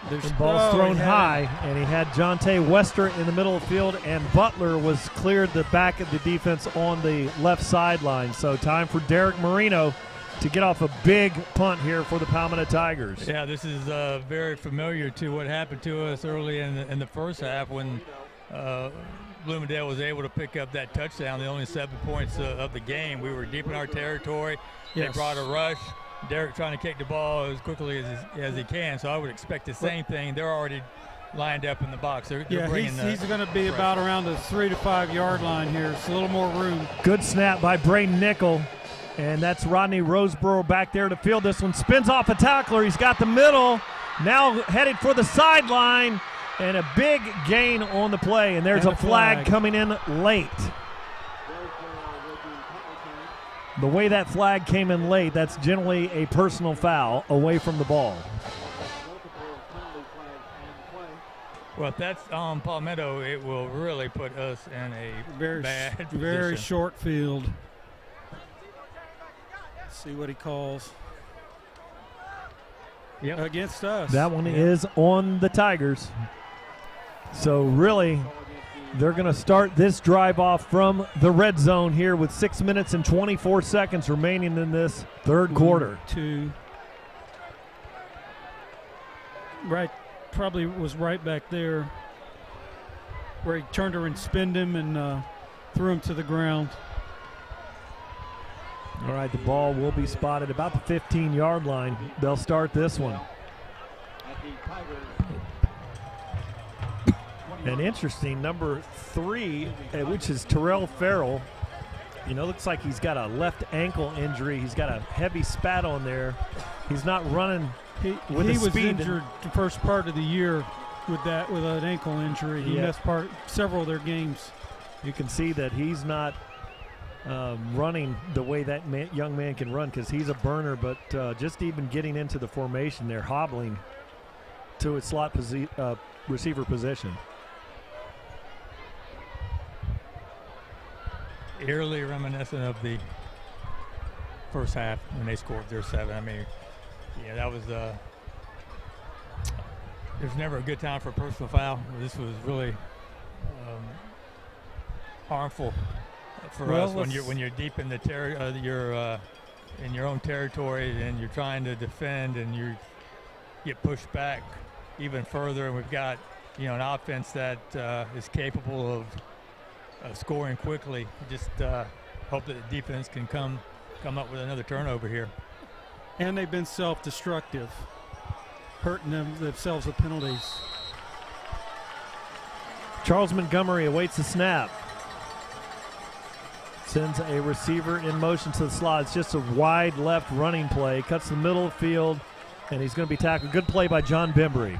The ball's thrown high, and he had Jonte Wester in the middle of the field, and Butler was cleared the back of the defense on the left sideline. So time for Derek Marino to get off a big punt here for the Palmetto Tigers. Yeah, this is very familiar to what happened to us early in the first half when Bloomingdale was able to pick up that touchdown, the only 7 points of the game. We were deep in our territory. Yes. They brought a rush. Derek trying to kick the ball as quickly as he can, so I would expect the same thing. They're already lined up in the box. They're he's going to be about around the 3 to 5 yard line here. It's a little more room. Good snap by Braden Nickel. And that's Rodney Roseborough back there to field this one. Spins off a tackler. He's got the middle. Now headed for the sideline. And a big gain on the play. And there's a flag coming in late. The way that flag came in late, that's generally a personal foul away from the ball. Well, if that's on Palmetto, it will really put us in a bad position. Very short field. See what he calls. Yep. Against us. That one is on the Tigers. So really, they're going to start this drive off from the red zone here with 6 minutes and 24 seconds remaining in this third quarter. 2. Right, probably was right back there where he turned her and spinned him and threw him to the ground. All right, the ball will be spotted about the 15-yard line. They'll start this one. And interesting, number 3, which is Terrell Farrell. You know, looks like he's got a left ankle injury. He's got a heavy spat on there. He's not running with the speed. He was injured the first part of the year with an ankle injury. He missed several of their games. You can see that he's not running the way that young man can run because he's a burner, but just even getting into the formation, they're hobbling to its slot receiver position. Eerily reminiscent of the first half when they scored their 7. I mean, yeah, that was there's never a good time for a personal foul. This was really harmful for us when you're deep in the in your own territory and you're trying to defend and you get pushed back even further. And we've got an offense that is capable of scoring quickly. Just hope that the defense can come up with another turnover here. And they've been self-destructive, hurting themselves with penalties. Charles Montgomery awaits the snap. Sends a receiver in motion to the slot. It's just a wide left running play. Cuts the middle of the field, and he's going to be tackled. Good play by John Bembry.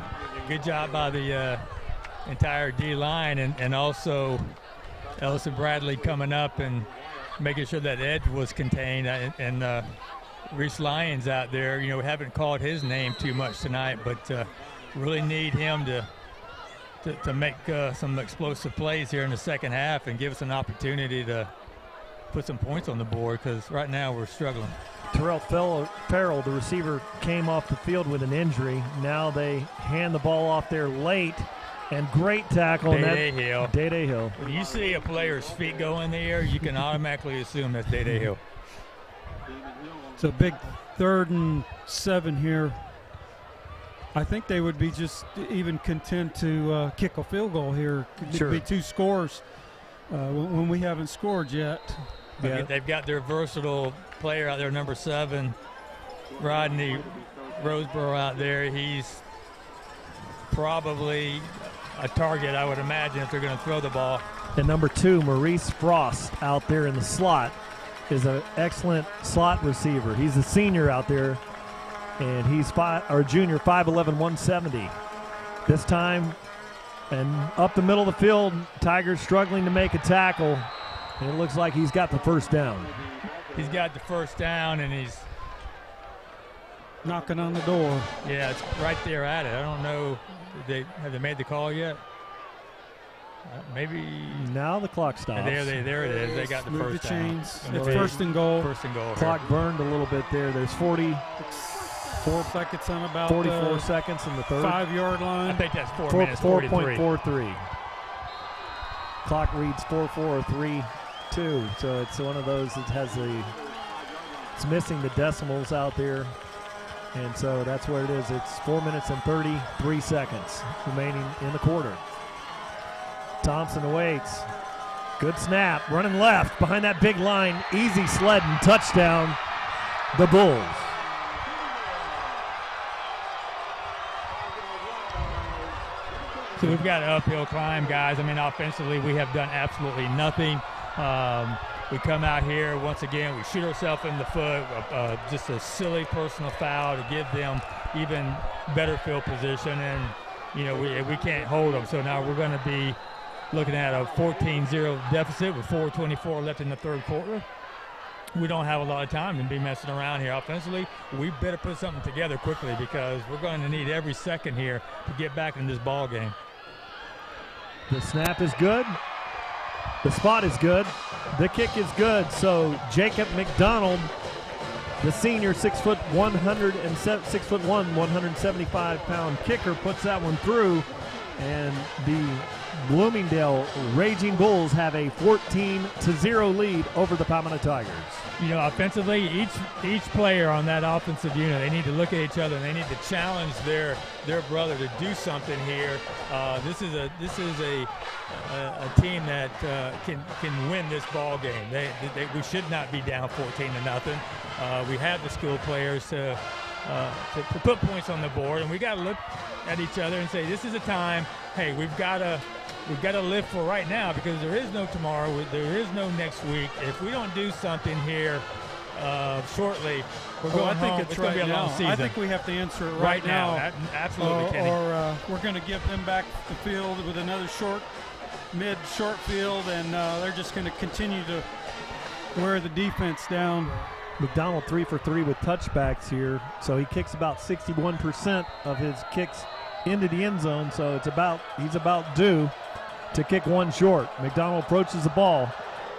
Good job by the entire D-line, and also Ellison Bradley coming up and making sure that edge was contained. And Reese Lyons out there, we haven't called his name too much tonight, but really need him to make some explosive plays here in the second half and give us an opportunity to put some points on the board, because right now we're struggling. Terrell Farrell, the receiver, came off the field with an injury. Now they hand the ball off there late, and great tackle. Day-Day Hill. When you see a player's feet go in the air, you can automatically assume that's Day-Day Hill. It's a big 3rd and 7 here. I think they would be just even content to kick a field goal here. Could be 2 scores when we haven't scored yet. Yeah. They've got their versatile player out there, number 7, Rodney Roseborough out there. He's probably a target, I would imagine, if they're going to throw the ball. And number 2, Maurice Frost, out there in the slot, is an excellent slot receiver. He's a senior out there, and he's junior, 5'11", 170. This time, and up the middle of the field, Tigers struggling to make a tackle, and it looks like he's got the first down. He's got the first down, and he's knocking on the door. Yeah, it's right there at it. I don't know, have they made the call yet? Maybe now the clock stops. There it is. They got the Move first the down. chains. It's first and goal. First and goal. Clock burned a little bit there. There's 44 seconds on about 44 seconds in the third. 5-yard line. I think that's 4 minutes. 4.43. Clock reads 4.43.2. So it's one of those that has it's missing the decimals out there. And so that's where it is. It's 4 minutes and 33 seconds remaining in the quarter. Thompson awaits. Good snap. Running left behind that big line. Easy sledding. Touchdown. The Bulls. So we've got an uphill climb, guys. I mean, offensively, we have done absolutely nothing. We come out here, once again, we shoot ourselves in the foot. Just a silly personal foul to give them even better field position. And, we can't hold them. So now we're going to be looking at a 14-0 deficit with 4:24 left in the third quarter. We don't have a lot of time to be messing around here offensively. We better put something together quickly, because we're going to need every second here to get back in this ball game. The snap is good. The spot is good. The kick is good. So Jacob McDonald, the senior 6'1", 175-pound kicker, puts that one through, and the Bloomingdale Raging Bulls have a 14-0 lead over the Palmetto Tigers. You know, offensively, each player on that offensive unit, they need to look at each other and they need to challenge their brother to do something here. This is a team that can win this ball game. We should not be down 14-0. We have the skill players to put points on the board, and we got to look at each other and say, this is a time. Hey, we've got to live for right now, because there is no tomorrow. There is no next week. If we don't do something here shortly, we're going home. It's going to be a long season. I think we have to answer it right now. Absolutely, Kenny. Or we're going to give them back the field with another short field, and they're just going to continue to wear the defense down. McDonald 3 for 3 with touchbacks here, so he kicks about 61% of his kicks into the end zone, so he's about due to kick one short. McDonald approaches the ball.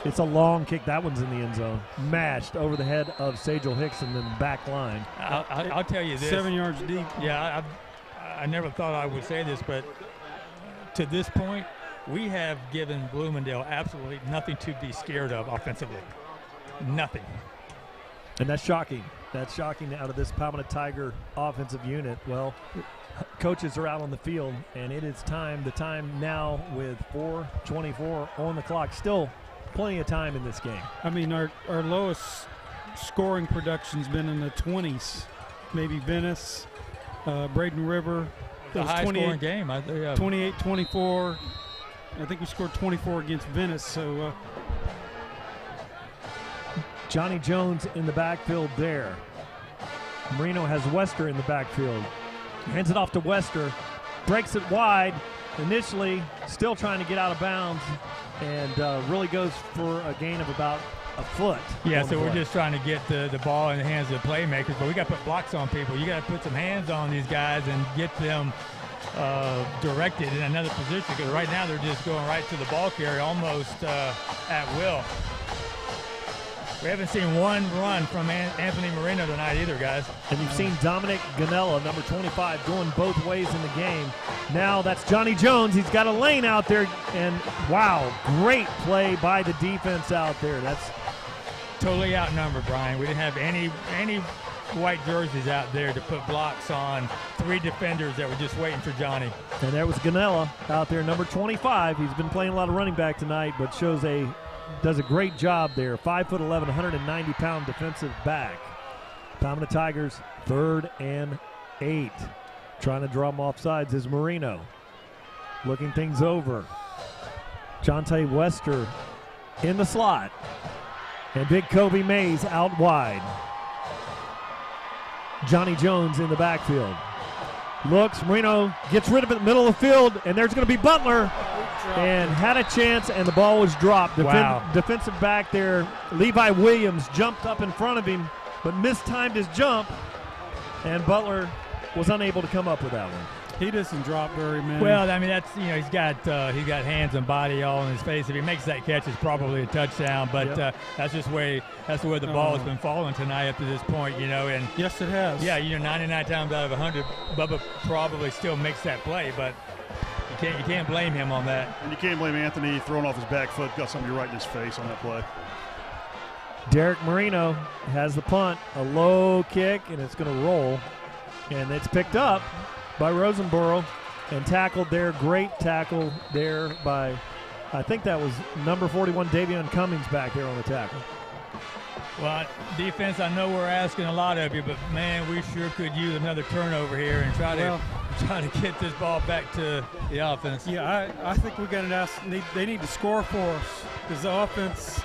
It's a long kick. That one's in the end zone. Mashed over the head of Sajel Hickson in the back line. I'll tell you this. 7 yards deep. Yeah, I never thought I would say this, but to this point, we have given Bloomingdale absolutely nothing to be scared of offensively. Nothing. And that's shocking. That's shocking out of this Palmetto Tiger offensive unit. Well, coaches are out on the field, and it is the time now with 4:24 on the clock. Still plenty of time in this game. I mean, our lowest scoring production's been in the 20s. Maybe Venice, Braden River. The high-scoring game. 28-24. I think we scored 24 against Venice, so... Johnny Jones in the backfield there. Marino has Wester in the backfield. Hands it off to Wester. Breaks it wide. Initially, still trying to get out of bounds, and really goes for a gain of about a foot. Yeah, so we're just trying to get the ball in the hands of the playmakers, but we got to put blocks on people. You got to put some hands on these guys and get them directed in another position, because right now they're just going right to the ball carrier almost at will. We haven't seen one run from Anthony Marino tonight either, guys. And you've seen Dominic Ganella, number 25, going both ways in the game. Now that's Johnny Jones. He's got a lane out there, and wow, great play by the defense out there. That's totally outnumbered, Brian. We didn't have any white jerseys out there to put blocks on 3 defenders that were just waiting for Johnny. And there was Ganella out there, number 25. He's been playing a lot of running back tonight, but does a great job there. 5'11", 190-pound defensive back. Palmetto Tigers 3rd and 8. Trying to draw them off sides is Marino. Looking things over. Jonte Wester in the slot. And big Coby Mays out wide. Johnny Jones in the backfield. Looks, Marino gets rid of it in the middle of the field, and there's going to be Butler. And had a chance, and the ball was dropped. Wow. Defensive back there, Levi Williams, jumped up in front of him, but mistimed his jump, and Butler was unable to come up with that one. He doesn't drop very many. Well, I mean, that's, he's got hands and body all in his face. If he makes that catch, it's probably a touchdown. But that's the way the ball has been falling tonight up to this point. And yes, it has. Yeah, 99 times out of 100, Bubba probably still makes that play, but you can't blame him on that. And you can't blame Anthony throwing off his back foot. Got somebody right in his face on that play. Derek Marino has the punt, a low kick, and it's going to roll. And it's picked up by Rosenborough and tackled there. Great tackle there by, I think that was number 41, Davion Cummings back there on the tackle. Well, defense, I know we're asking a lot of you, but, man, we sure could use another turnover here and try to get this ball back to the offense. Yeah, I think we're going to ask. They need to score for us, because the offense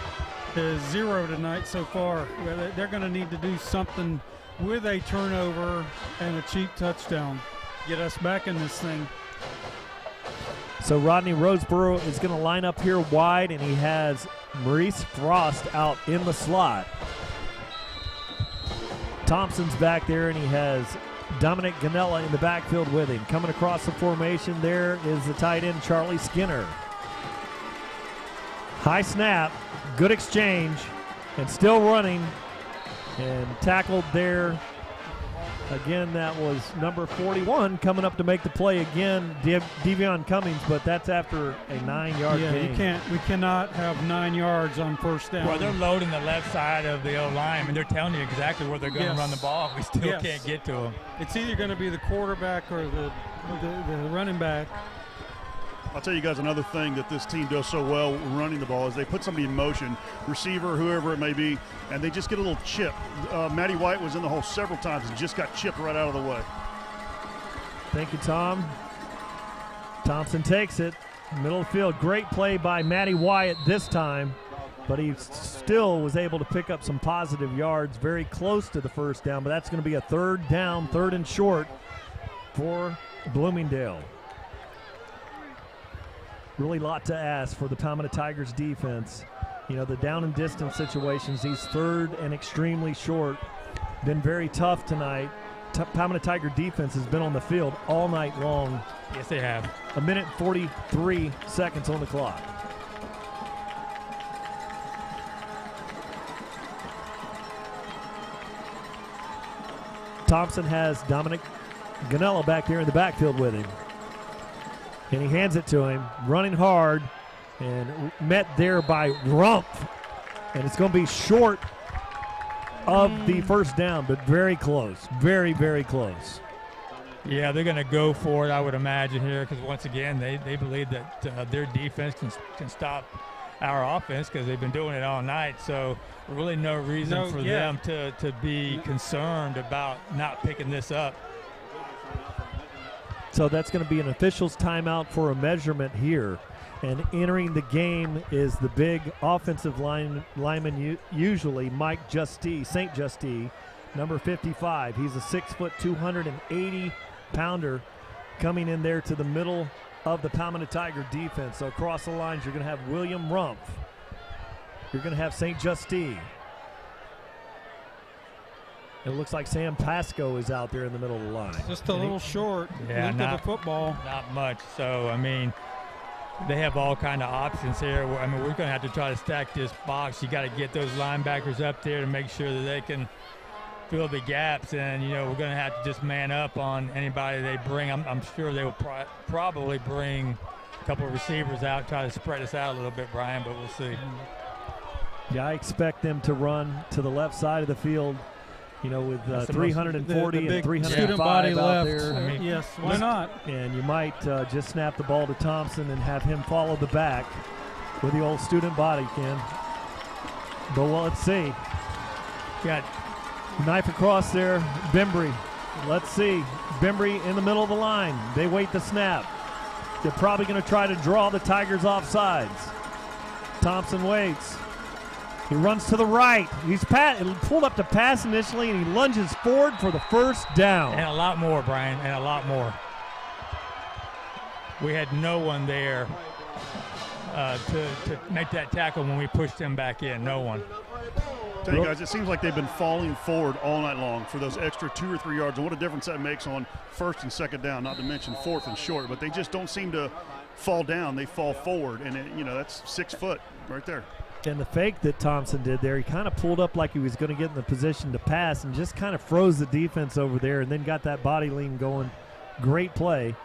is 0 tonight so far. They're going to need to do something with a turnover and a cheap touchdown. Get us back in this thing. So Rodney Roseborough is going to line up here wide, and he has Maurice Frost out in the slot. Thompson's back there, and he has Dominic Ganella in the backfield with him. Coming across the formation there is the tight end Charlie Skinner. High snap, good exchange, and still running, and tackled there. Again, that was number 41 coming up to make the play again, Devion Cummings, but that's after a 9-yard gain. We cannot have 9 yards on first down. Well, they're loading the left side of the O-line, and they're telling you exactly where they're going to run the ball. We still can't get to them. It's either going to be the quarterback or the running back. I'll tell you guys another thing that this team does so well running the ball is they put somebody in motion, receiver, whoever it may be, and they just get a little chip. Matty White was in the hole several times and just got chipped right out of the way. Thank you, Tom. Thompson takes it. Middle of the field. Great play by Matty Wyatt this time, but he still was able to pick up some positive yards very close to the first down, but that's going to be a 3rd down, 3rd and short for Bloomingdale. Really a lot to ask for the Palmetto Tigers defense. You know, the down and distance situations, he's 3rd and extremely short. Been very tough tonight. Palmetto Tiger defense has been on the field all night long. Yes, they have. 1 minute 43 seconds on the clock. Thompson has Dominic Ganella back there in the backfield with him. And he hands it to him, running hard, and met there by Rumpf. And it's going to be short of the first down, but very close. Very, very close. Yeah, they're going to go for it, I would imagine, here, because once again, they believe that their defense can stop our offense because they've been doing it all night. So really no reason for them to be concerned about not picking this up. So that's going to be an official's timeout for a measurement here. And entering the game is the big offensive lineman, usually Mike Justee, St. Justee, number 55. He's a 6', 280-pounder coming in there to the middle of the Palmetto Tiger defense. So across the lines, you're going to have William Rumpf. You're going to have St. Justee. It looks like Sam Pasco is out there in the middle of the line. Just a little short. Yeah, Look at the football. Not much. So, I mean, they have all kind of options here. I mean, we're going to have to try to stack this box. You got to get those linebackers up there to make sure that they can fill the gaps. And, you know, we're going to have to just man up on anybody they bring. I'm sure they will probably bring a couple of receivers out, try to spread us out a little bit, Brian, but we'll see. Yeah, I expect them to run to the left side of the field. You know, with 340 and 305 out there. I mean, yes, why not? And you might just snap the ball to Thompson and have him follow the back with the old student body, Ken. But well, let's see. Got knife across there, Bembry. Let's see. Bembry in the middle of the line. They wait the snap. They're probably going to try to draw the Tigers off sides. Thompson waits. He runs to the right. He's pulled up to pass initially, and he lunges forward for the first down. And a lot more, Brian, and a lot more. We had no one there to make that tackle when we pushed him back in. No one. Tell you guys, it seems like they've been falling forward all night long for those extra 2 or 3 yards, and what a difference that makes on 1st and 2nd down, not to mention 4th and short. But they just don't seem to fall down. They fall forward, and, that's 6 foot right there. And the fake that Thompson did there, he kind of pulled up like he was going to get in the position to pass and just kind of froze the defense over there and then got that body lean going. Great play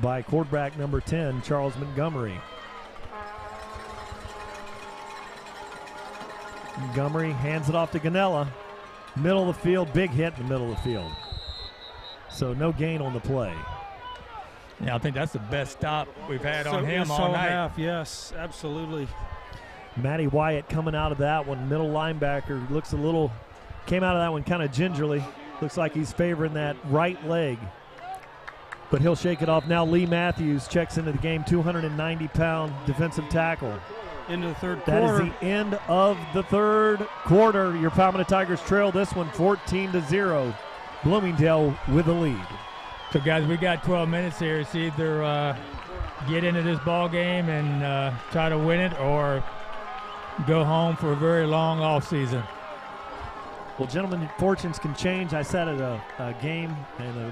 by quarterback number 10, Charles Montgomery. Montgomery hands it off to Ganella. Middle of the field, big hit in the middle of the field. So no gain on the play. Yeah, I think that's the best stop we've had on him all night. Yes, absolutely. Matty Wyatt coming out of that one, middle linebacker, came out of that one kind of gingerly. Looks like he's favoring that right leg. But he'll shake it off now. Lee Matthews checks into the game, 290-pound defensive tackle. Into the third quarter. That is the end of the third quarter. Your Palmetto Tigers trail this one 14-0. Bloomingdale with the lead. So, guys, we got 12 minutes here. It's either get into this ball game and try to win it or go home for a very long off season. Well, gentlemen, fortunes can change. I sat at a game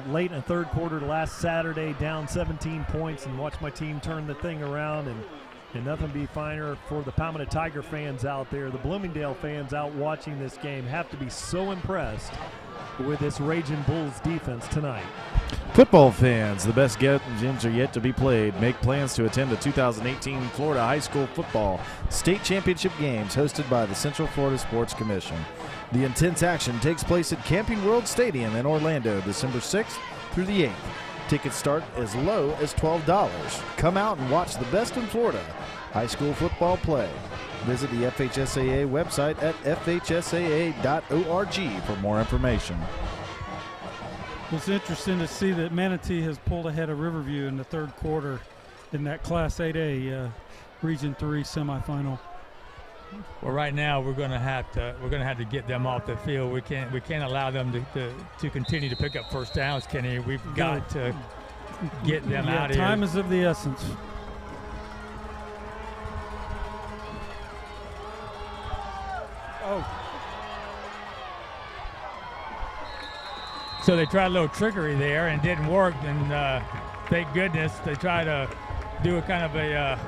late in the third quarter last Saturday, down 17 points, and watched my team turn the thing around, and nothing be finer for the Palmetto Tiger fans out there. The Bloomingdale fans out watching this game have to be so impressed with this Raging Bulls defense tonight. Football fans, the best games are yet to be played. Make plans to attend the 2018 Florida High School Football State Championship Games hosted by the Central Florida Sports Commission. The intense action takes place at Camping World Stadium in Orlando, December 6th through the 8th. Tickets start as low as $12. Come out and watch the best in Florida high school football play. Visit the FHSAA website at fhsaa.org for more information. It's interesting to see that Manatee has pulled ahead of Riverview in the third quarter in that Class 8A Region 3 semifinal. Well, right now we're going to have to get them off the field. We can't allow them to continue to pick up first downs, Kenny. We've got to get them out of here. Time is of the essence. Oh. So they tried a little trickery there and it didn't work, and thank goodness they tried to do a kind of a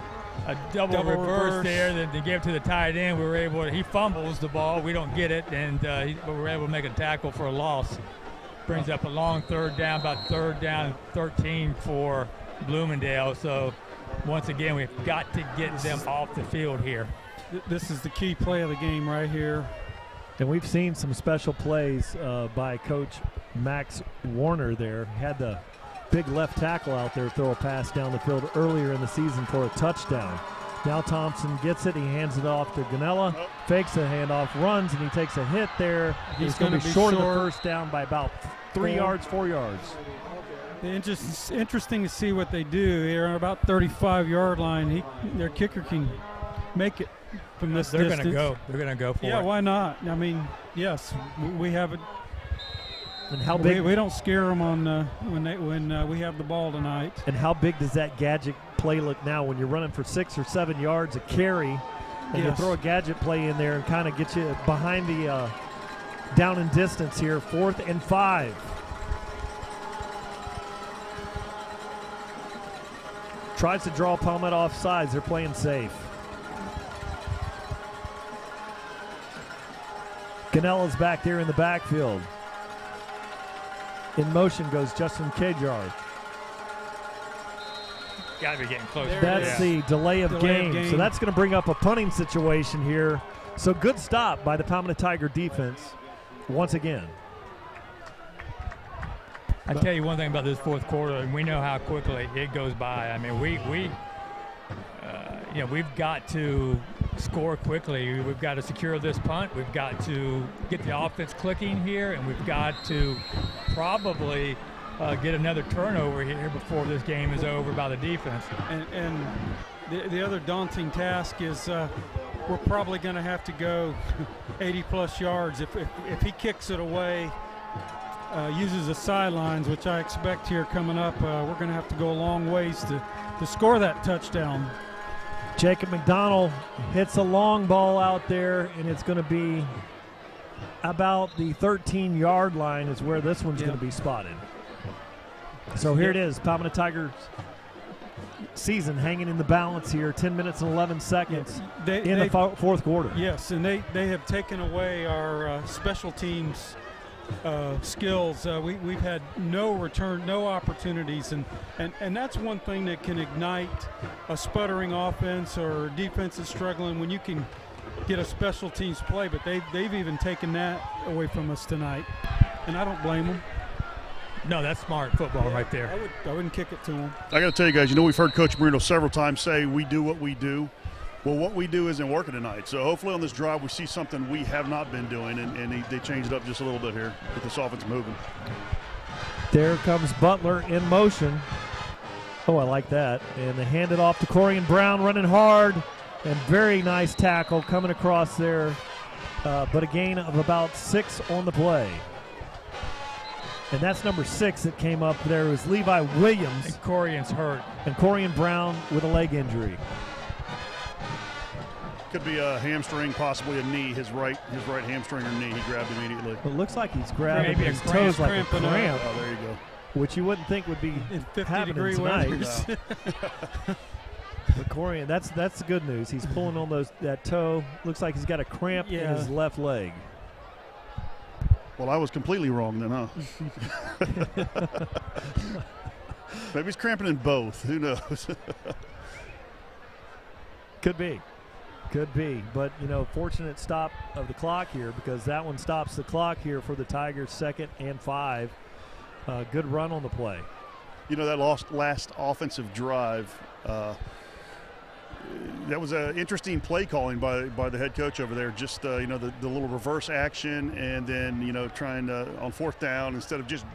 double reverse there. Then they gave it to the tight end. We were able to, he fumbles the ball. We don't get it, and we were able to make a tackle for a loss. Brings up a long third down, about third down 13 for Bloomingdale. So once again, we've got to get them off the field here. This is the key play of the game right here. And we've seen some special plays by Coach Max Warner there. Had the big left tackle out there throw a pass down the field earlier in the season for a touchdown. Now Thompson gets it. He hands it off to Ganella. Fakes a handoff, runs, and he takes a hit there. He's going to be short of the first down by about 4 yards. Interesting to see what they do here on about 35-yard line. Their kicker can make it from this distance. They're going to go for it. Yeah, why not? I mean, yes, we have it. And how big? We don't scare them on when we have the ball tonight. And how big does that gadget play look now when you're running for 6 or 7 yards a carry, and you throw a gadget play in there and kind of get you behind the down and distance here. 4th and 5. Tries to draw Palmetto off sides. They're playing safe. Ganella's back there in the backfield. In motion goes Justin Kajar. Got to be getting close. That's the delay of game. So that's going to bring up a punting situation here. So good stop by the Palmetto Tiger defense once again. I tell you one thing about this fourth quarter, and we know how quickly it goes by. I mean, we've got to score quickly. We've got to secure this punt. We've got to get the offense clicking here, and we've got to probably get another turnover here before this game is over by the defense. And the other daunting task is we're probably going to have to go 80-plus yards. If he kicks it away, uses the sidelines, which I expect here coming up, we're going to have to go a long ways to score that touchdown. Jacob McDonald hits a long ball out there, and it's going to be about the 13-yard line is where this one's going to be spotted. So here it is, Palmetto Tigers season hanging in the balance here, 10 minutes and 11 seconds in the fourth quarter. Yes, and they have taken away our special teams skills. We've had no return, no opportunities, and that's one thing that can ignite a sputtering offense or defense is struggling when you can get a special teams play, but they've even taken that away from us tonight, and I don't blame them. No, that's smart football right there. I wouldn't kick it to them. I got to tell you guys, we've heard Coach Marino several times say we do what we do. Well, what we do isn't working tonight. So hopefully on this drive we see something we have not been doing, and they changed it up just a little bit here, get this offense moving. There comes Butler in motion. Oh, I like that. And they hand it off to Corian Brown, running hard, and very nice tackle coming across there, but a gain of about 6 on the play. And that's number 6 that came up there. It was Levi Williams. And Corian's hurt. And Corian Brown with a leg injury. Could be a hamstring, possibly a knee. His right hamstring or knee. He grabbed immediately. It looks like he's grabbing Maybe his a toes like a cramping up. cramp, Oh, there you go. which you wouldn't think would be In happening 50-degree tonight. weather. But Corian, that's the good news. He's pulling on that toe. Looks like he's got a cramp in his left leg. Well, I was completely wrong then, huh? Maybe he's cramping in both. Who knows? Could be. But, fortunate stop of the clock here, because that one stops the clock here for the Tigers, 2nd and 5. Good run on the play. That last offensive drive, that was an interesting play calling by the head coach over there. Just, the little reverse action, and then, trying to, on 4th down, instead of just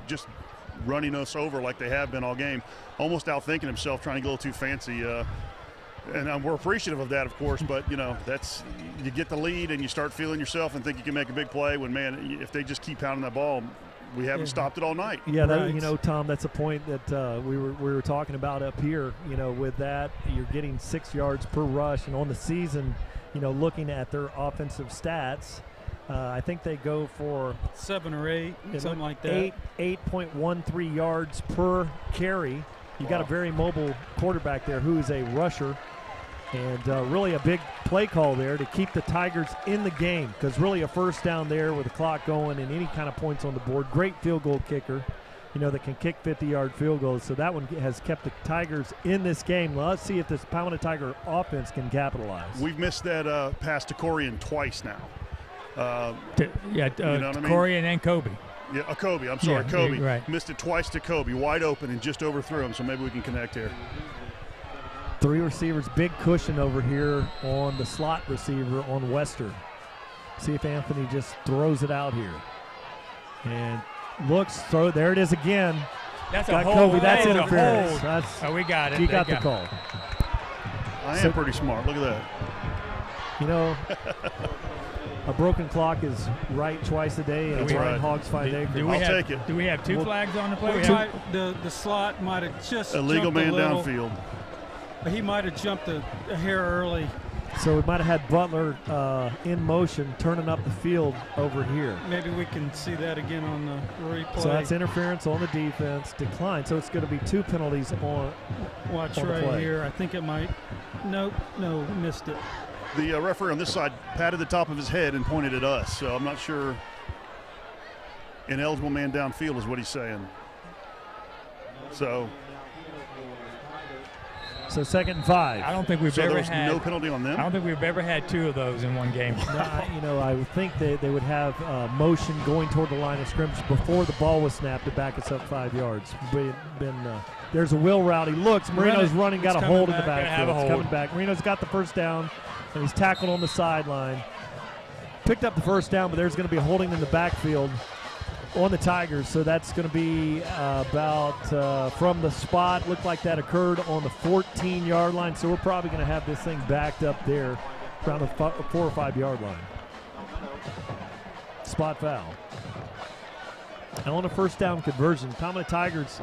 running us over like they have been all game, almost outthinking himself, trying to get a little too fancy. And we're appreciative of that, of course, but, that's – you get the lead and you start feeling yourself and think you can make a big play when, man, if they just keep pounding that ball, we haven't stopped it all night. Yeah, right. Tom, that's a point that we were talking about up here. With that, you're getting 6 yards per rush, and on the season, looking at their offensive stats, I think they go for 7 or 8, something like that. 8.13 yards per carry. You got a very mobile quarterback there who is a rusher, and really a big play call there to keep the Tigers in the game, because really a first down there with the clock going and any kind of points on the board. Great field goal kicker, that can kick 50-yard field goals. So that one has kept the Tigers in this game. Well, let's see if this Palmetto Tiger offense can capitalize. We've missed that pass to Corian twice now. Corian and Coby. Yeah, Coby. I'm sorry, Coby. Right. Missed it twice to Coby, wide open, and just overthrew him, so maybe we can connect here. 3 receivers, big cushion over here on the slot receiver on Wester. See if Anthony just throws it out here. And there it is again. That's got a hold. Coby. That's interference. We got it. You got the call. I am pretty smart. Look at that. A broken clock is right twice a day, and it's Ryan Hogg's 5 acres. I'll take it. Do we have 2 flags on the play? The slot might have just illegal man downfield. downfield. He might have jumped a hair early. So we might have had Butler in motion, turning up the field over here. Maybe we can see that again on the replay. So that's interference on the defense, decline. So it's going to be 2 penalties on. Watch on right the play. here. I think it might. No, missed it. The referee on this side patted the top of his head and pointed at us, so I'm not sure. Ineligible man downfield is what he's saying. So 2nd and 5. I don't think we've ever had no penalty on them. I don't think we've ever had 2 of those in one game. I would think they would have motion going toward the line of scrimmage before the ball was snapped to back us up 5 yards. There's a wheel route. He looks. Marino's running, got a hold in the backfield. It's coming back. Marino's got the first down, and he's tackled on the sideline. Picked up the first down, but there's going to be holding in the backfield on the Tigers. So that's going to be about from the spot. Looked like that occurred on the 14-yard line. So we're probably going to have this thing backed up there around the 4 or 5 yard line. Spot foul. And on a first down conversion, Palmetto Tigers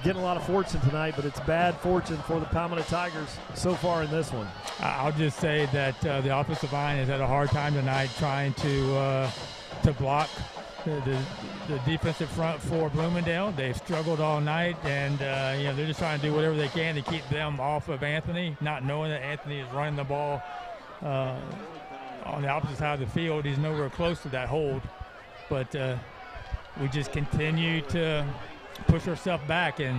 getting a lot of fortune tonight, but it's bad fortune for the Palmetto Tigers so far in this one. I'll just say that the offensive line has had a hard time tonight trying to block the defensive front for Bloomingdale. They've struggled all night, and they're just trying to do whatever they can to keep them off of Anthony, not knowing that Anthony is running the ball on the opposite side of the field. He's nowhere close to that hold, but we just continue to push ourselves back, and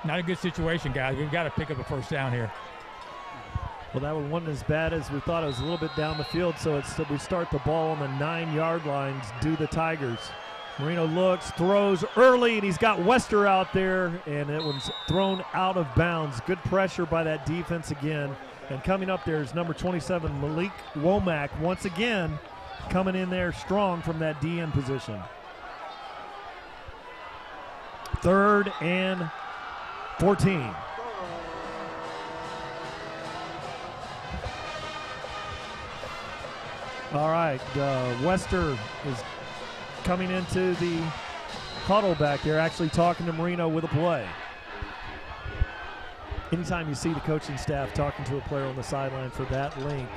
not a good situation, guys. We've got to pick up a first down here. Well, that one wasn't as bad as we thought. It was a little bit down the field, so we start the ball on the 9-yard lines, do the Tigers. Marino looks, throws early, and he's got Wester out there, and it was thrown out of bounds. Good pressure by that defense again. And coming up there is number 27, Malik Womack, once again coming in there strong from that DN position. 3rd and 14. All right, Wester is coming into the huddle back there, actually talking to Marino with a play. anytime you see the coaching staff talking to a player on the sideline for that length,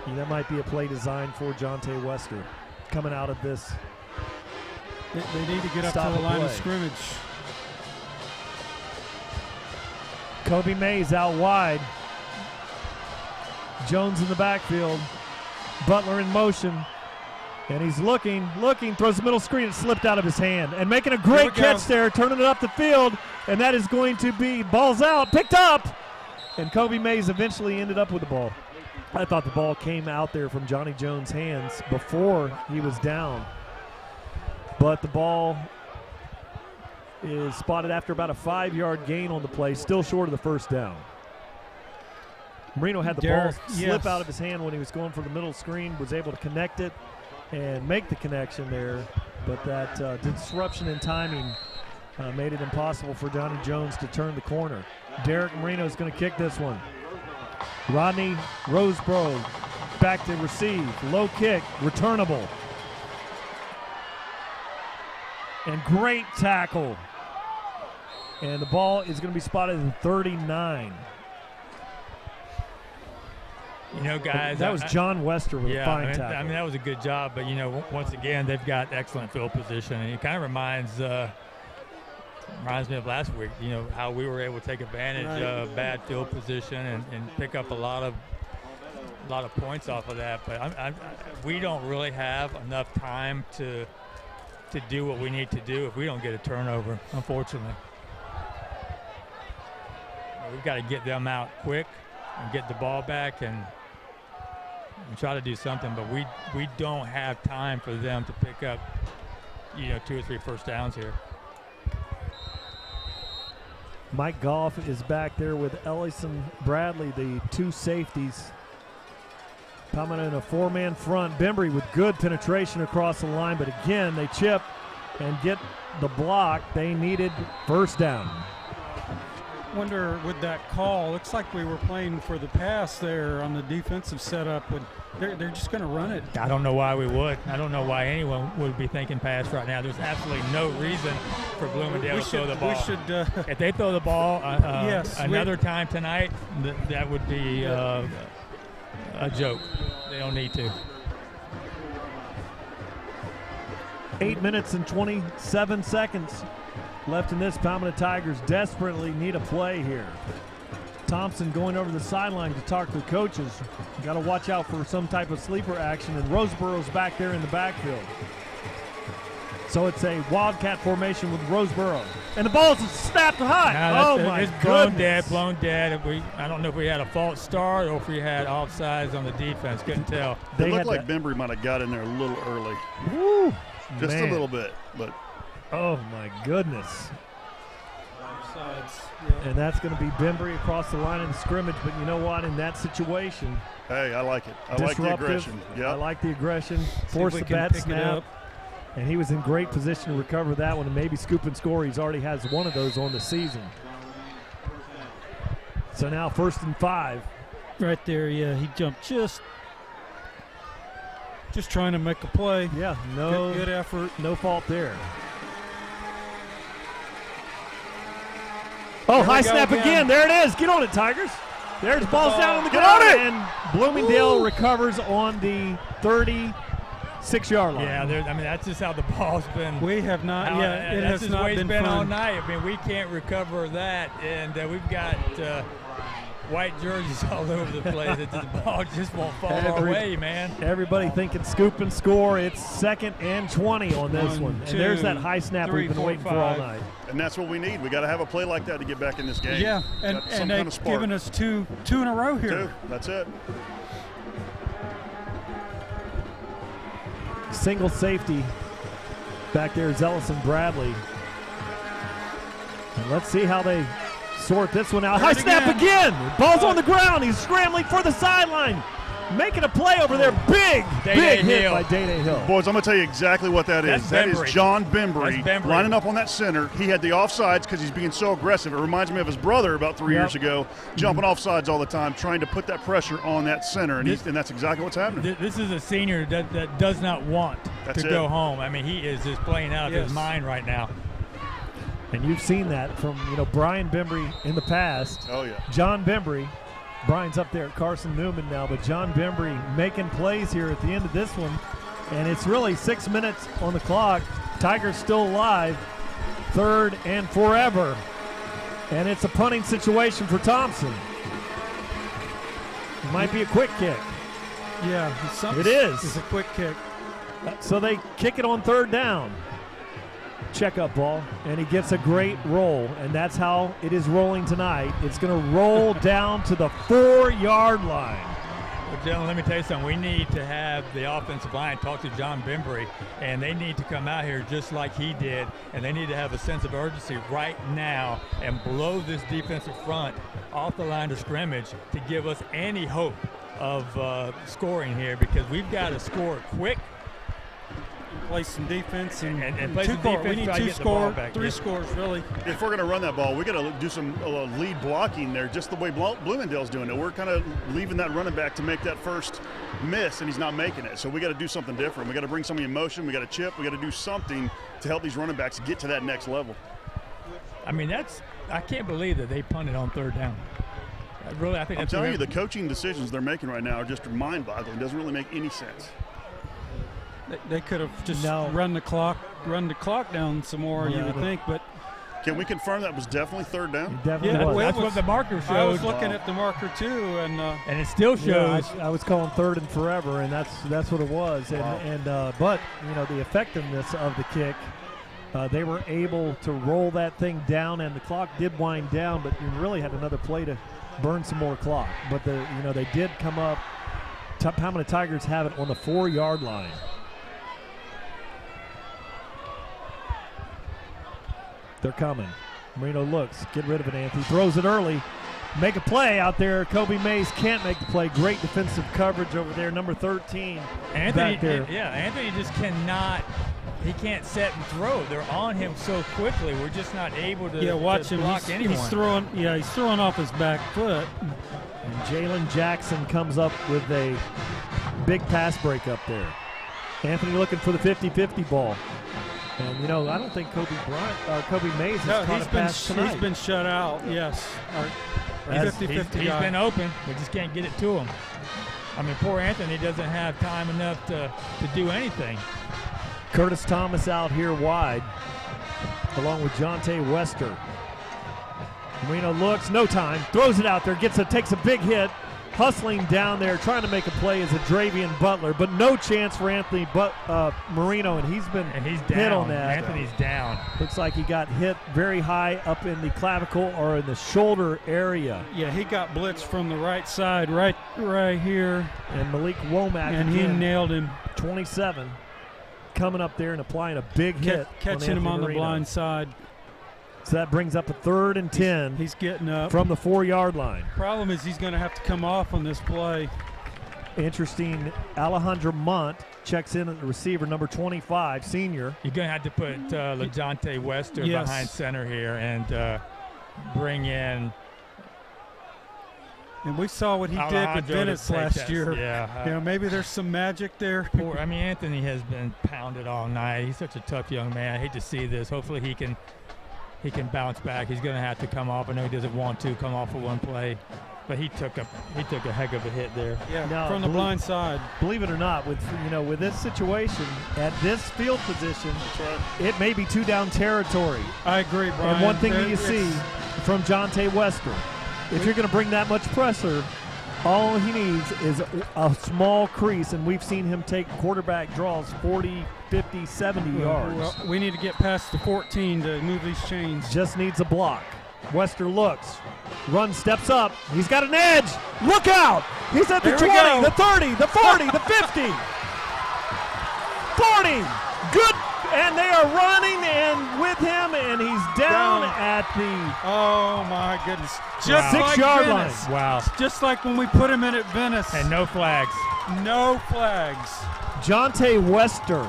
that might be a play designed for Jonte Wester coming out of this. They need to get up to the line of scrimmage. Coby Mays out wide. Jones in the backfield. Butler in motion. And he's looking, throws the middle screen. It slipped out of his hand. And making a great catch there, turning it up the field. And that is going to be balls out, picked up. And Coby Mays eventually ended up with the ball. I thought the ball came out there from Johnny Jones' hands before he was down. But the ball is spotted after about a 5-yard gain on the play, still short of the first down. Marino had the ball slip out of his hand when he was going for the middle screen, was able to connect it and make the connection there, but that disruption in timing made it impossible for Johnny Jones to turn the corner. Derek Marino is going to kick this one. Rodney Roseboro back to receive. Low kick, returnable. And great tackle. And the ball is going to be spotted in 39. Guys, that was John Wester with a fine tackle. I mean, that was a good job. But, once again, they've got excellent field position. And it kind of reminds me of last week, how we were able to take advantage of bad field position and pick up a lot of points off of that. But we don't really have enough time to do what we need to do if we don't get a turnover, unfortunately. We've got to get them out quick and get the ball back and try to do something, but we don't have time for them to pick up 2 or 3 first downs here. Mike Goff is back there with Ellison Bradley, the 2 safeties. Palmetto in a 4-man front. Bembry with good penetration across the line, but again, they chip and get the block. They needed first down. Wonder with that call, looks like we were playing for the pass there on the defensive setup. They're just going to run it. I don't know why we would. I don't know why anyone would be thinking pass right now. There's absolutely no reason for Bloomingdale to throw the ball. If they throw the ball another time tonight, that would be a joke. They don't need to. 8 minutes and 27 seconds left in this. Palmetto Tigers desperately need a play here. Thompson going over the sideline to talk to the coaches. Got to watch out for some type of sleeper action, and Roseboro's back there in the backfield. So it's a wildcat formation with Roseboro. And the ball's snapped high. My goodness. Blown dead. I don't know if we had a false start or if we had offsides on the defense. Couldn't tell. It looked like Bembry might have got in there a little early. Woo, just a little bit, but. Oh, my goodness. And that's going to be Bembry across the line of the scrimmage. But you know what? In that situation. Hey, I like it. I like the aggression. Yep. I like the aggression. Force the bat snap. And he was in great position to recover that one and maybe scoop and score. He's already has one of those on the season. So now 1st and 5. Right there, yeah. He jumped just trying to make a play. Yeah, good effort. No fault there. Oh, high snap again. There it is. Get on it, Tigers. There's balls down on the ground. And Bloomingdale recovers on the 36-yard line. Yeah, that's just how the ball's been. We have not. It has has not not been been all fun. night. I mean, we can't recover that, and we've got white jerseys all over the place. The ball just won't fall our way, man. Everybody thinking scoop and score. It's 2nd and 20 on this one. And there's that high snap we've been waiting for all night. And that's what we need. We got to have a play like that to get back in this game. Yeah, and they've given us two in a row here. 2. That's it. Single safety back there is Ellison Bradley. And let's see how they sort this one out. High snap again. Ball's on the ground. He's scrambling for the sideline. Making a play over there. Big hit by Day-Day Hill. Boys, I'm going to tell you exactly what that is. That is John Bembry lining up on that center. He had the offsides because he's being so aggressive. It reminds me of his brother about 3 years ago, jumping offsides all the time, trying to put that pressure on that center, and that's exactly what's happening. This is a senior that does not want to go home. I mean, he is just playing out of his mind right now. And you've seen that from, Brian Bembry in the past. Oh, yeah. John Bembry. Brian's up there at Carson Newman now, but John Bembry making plays here at the end of this one. And it's really 6 minutes on the clock. Tigers still alive. 3rd and forever. And it's a punting situation for Thompson. It might be a quick kick. Yeah, it is. It's a quick kick. So they kick it on 3rd down. Check-up ball, and he gets a great roll, and that's how it is rolling tonight. It's going to roll down to the 4-yard line. Well, gentlemen, let me tell you something. We need to have the offensive line talk to John Bembry, and they need to come out here just like he did, and they need to have a sense of urgency right now and blow this defensive front off the line of scrimmage to give us any hope of scoring here, because we've got to score quick. Play some defense and play some defense. We need 2 scores, 3 scores, really. If we're going to run that ball, we got to do some lead blocking there, just the way Bloomingdale's doing it. We're kind of leaving that running back to make that first miss, and he's not making it. So we got to do something different. We got to bring some emotion. We got to chip. We got to do something to help these running backs get to that next level. I mean, I can't believe that they punted on 3rd down. I think I'm telling you, the coaching decisions they're making right now are just mind-boggling. It doesn't really make any sense. They could have just run the clock down some more, you would think, but can we confirm that was definitely 3rd down? It definitely was. That's what the marker showed. I was looking at the marker too, and it still shows. I was calling 3rd and forever, and that's what it was. And but the effectiveness of the kick, they were able to roll that thing down, and the clock did wind down, but you really had another play to burn some more clock. But they did come up. How many Tigers have it on the 4-yard line? They're coming. Marino looks. Get rid of it, Anthony. Throws it early. Make a play out there. Coby Mays can't make the play. Great defensive coverage over there. Number 13 back there. Yeah, Anthony just cannot. He can't set and throw. They're on him so quickly. We're just not able to, watch to him. block anyone. He's throwing off his back foot. And Jalen Jackson comes up with a big pass break up there. Anthony looking for the 50-50 ball. And, I don't think Coby Mays has caught a pass tonight. He's been shut out, yes. He's been open. We just can't get it to him. I mean, poor Anthony doesn't have time enough to do anything. Curtis Thomas out here wide, along with Jonte Wester. Marino looks, no time, throws it out there, takes a big hit. Hustling down there, trying to make a play is a Dravian Butler, but no chance for Anthony Marino, and he's been hit on that. Anthony's down. Looks like he got hit very high up in the clavicle or in the shoulder area. Yeah, he got blitzed from the right side, right here. And Malik Womack, and he nailed him. 27, coming up there and applying a big hit. Catching him on Marino. The blind side. So that brings up a 3rd and 10. He's getting up from the 4-yard line. Problem is he's going to have to come off on this play. Interesting. Alejandro Montt checks in at the receiver, number 25, senior. You're going to have to put LaJonte Wester behind center here and bring in. And we saw what he did with Venice last year. Yeah. Maybe there's some magic there. Anthony has been pounded all night. He's such a tough young man. I hate to see this. Hopefully he can bounce back. He's going to have to come off. I know he doesn't want to come off for one play, but he took a heck of a hit there. Yeah, from the blind side. Believe it or not, with this situation at this field position, it may be 2-down territory. I agree, Brian. And one thing that you see from Jonte Wester, if you're going to bring that much pressure, all he needs is a small crease, and we've seen him take quarterback draws 40, 50, 70 yards. Well, we need to get past the 14 to move these chains. Just needs a block. Wester looks, runs, steps up. He's got an edge. Look out! He's at the 20, the 30, the 40, the 50. 40. Good. And they are running and with him, and he's down at the oh my goodness, just 6-yard line. Wow! Just like when we put him in at Venice. And no flags. No flags. Jonte Wester,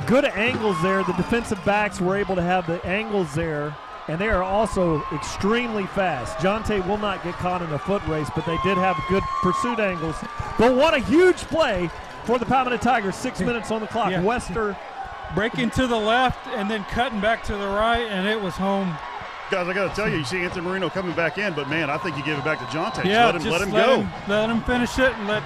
good angles there. The defensive backs were able to have the angles there, and they are also extremely fast. Jonte will not get caught in a foot race, but they did have good pursuit angles. But what a huge play for the Palmetto Tigers. 6 minutes on the clock. Yeah. Wester breaking to the left and then cutting back to the right, and it was home. Guys, I got to tell you see Anthony Marino coming back in, but, man, I think you give it back to Jonte. Yeah, let him go. Let him finish it and let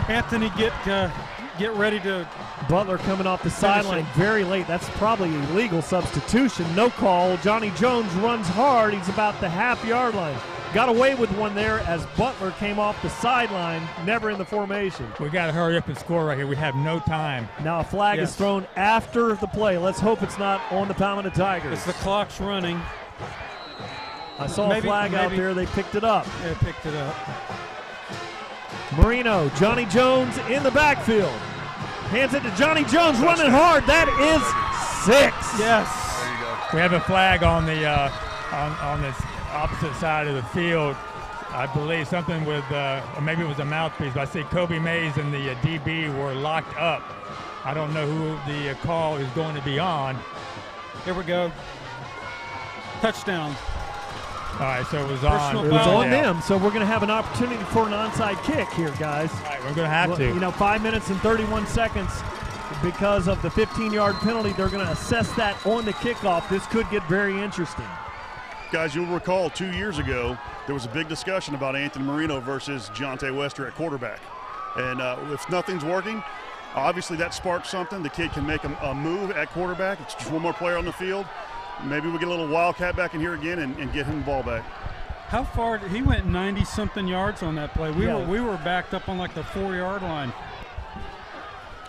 Anthony get ready to. Butler coming off the sideline very late. That's probably a legal substitution. No call. Johnny Jones runs hard. He's about the half-yard line. Got away with one there as Butler came off the sideline, never in the formation. We got to hurry up and score right here. We have no time. Now a flag is thrown after the play. Let's hope it's not on the Palmetto Tigers. It's the clock's running. I saw a flag out there. They picked it up. They picked it up. Marino, Johnny Jones in the backfield. Hands it to Johnny Jones, running hard. That is 6. Yes. There you go. We have a flag on the on this opposite side of the field. I believe something with, or maybe it was a mouthpiece, but I see Coby Mays and the DB were locked up. I don't know who the call is going to be on. Here we go. Touchdown. All right, so it was on. It was on them, so we're going to have an opportunity for an onside kick here, guys. All right, we're going to have to. You know, 5 minutes and 31 seconds because of the 15-yard penalty. They're going to assess that on the kickoff. This could get very interesting. Guys, you'll recall 2 years ago, there was a big discussion about Anthony Marino versus Jonte Wester at quarterback. And if nothing's working, obviously that sparks something. The kid can make a move at quarterback. It's just one more player on the field. Maybe we get a little wildcat back in here again and get him the ball back. How far? He went 90-something yards on that play. We were backed up on like the 4-yard line.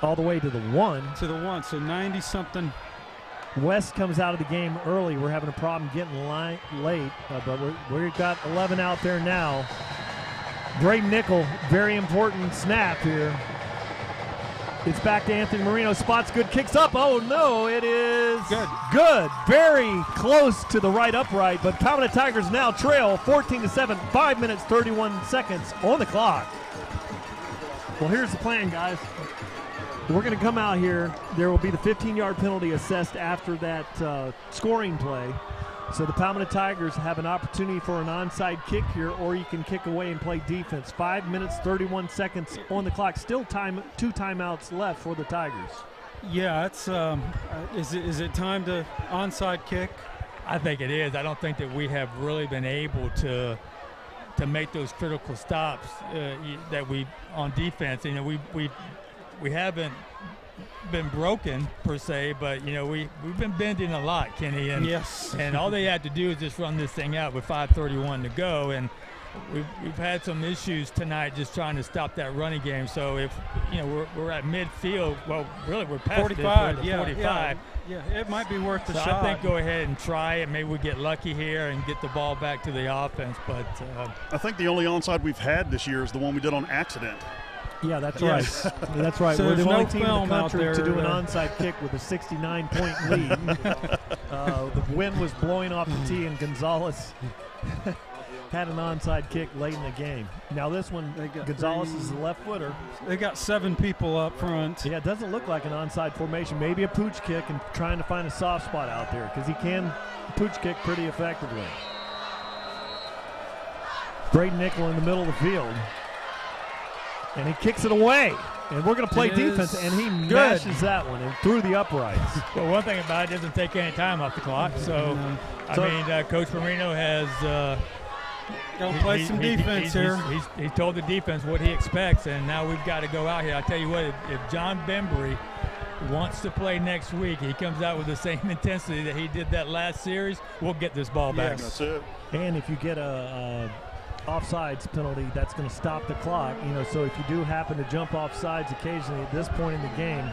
All the way to the 1. To the 1, so 90-something. West comes out of the game early. We're having a problem getting late, but we've got 11 out there now. Braden Nickel, very important snap here. It's back to Anthony Marino. Spots good, kicks up. Oh, no, it is good. Very close to the right upright, but Palmetto Tigers now trail 14-7, 5 minutes, 31 seconds on the clock. Well, here's the plan, guys. We're going to come out here. There will be the 15-yard penalty assessed after that scoring play. So the Palmetto Tigers have an opportunity for an onside kick here, or you can kick away and play defense. 5 minutes, 31 seconds on the clock. Still 2 timeouts left for the Tigers. Yeah, it's is it time to onside kick? I think it is. I don't think that we have really been able to make those critical stops that we on defense. You know, we haven't been broken per se, but you know we've been bending a lot, Kenny, and and all they had to do is just run this thing out with 5:31 to go, and we've had some issues tonight just trying to stop that running game. So if you know we're at midfield, well, really we're past 45, 45. Yeah, it might be worth the shot. I think go ahead and try it. Maybe we get lucky here and get the ball back to the offense. But I think the only onside we've had this year is the one we did on accident. Yeah, that's right. That's right. So we're the only team in the film country out to do there, an onside kick with a 69-point lead. The wind was blowing off the tee, and Gonzalez had an onside kick late in the game. Now this one, Gonzalez is the left footer. They got 7 people up front. Yeah, it doesn't look like an onside formation. Maybe a pooch kick and trying to find a soft spot out there because he can pooch kick pretty effectively. Braden Nickel in the middle of the field. And he kicks it away. And we're going to play defense, and he mashes that one and through the uprights. Well, one thing about it doesn't take any time off the clock. So, I mean, Coach Marino has going to play some defense here. He's told the defense what he expects, and now we've got to go out here. I tell you what, if John Bembry wants to play next week, he comes out with the same intensity that he did that last series, we'll get this ball back. That's it. And if you get a offsides penalty, that's going to stop the clock. You know, so if you do happen to jump offsides occasionally at this point in the game,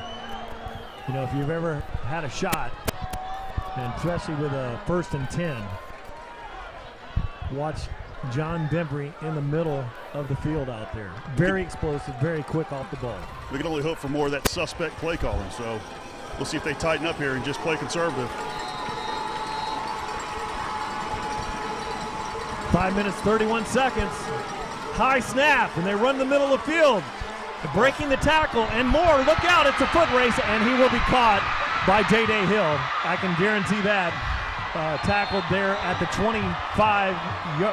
you know, if you've ever had a shot, and especially with a 1st and 10, watch John Bembry in the middle of the field out there. Very explosive, very quick off the ball. We can only hope for more of that suspect play calling, so we'll see if they tighten up here and just play conservative. 5 minutes, 31 seconds. High snap, and they run the middle of the field. Breaking the tackle, and more. Look out, it's a foot race, and he will be caught by J.J. Hill. I can guarantee that. Tackled there at the 25,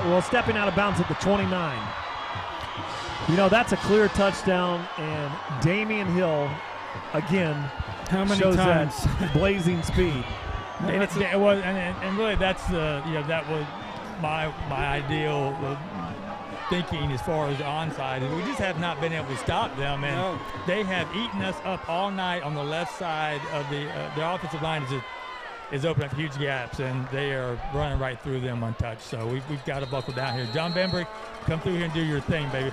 well, stepping out of bounds at the 29. You know, that's a clear touchdown, and Damian Hill, again, How many shows times? that blazing speed. It was, and really that's that was my ideal thinking as far as onside. We just have not been able to stop them, and they have eaten us up all night on the left side of the offensive line is opening up huge gaps, and they are running right through them untouched. So we've got to buckle down here. John Bembry, come through here and do your thing, baby.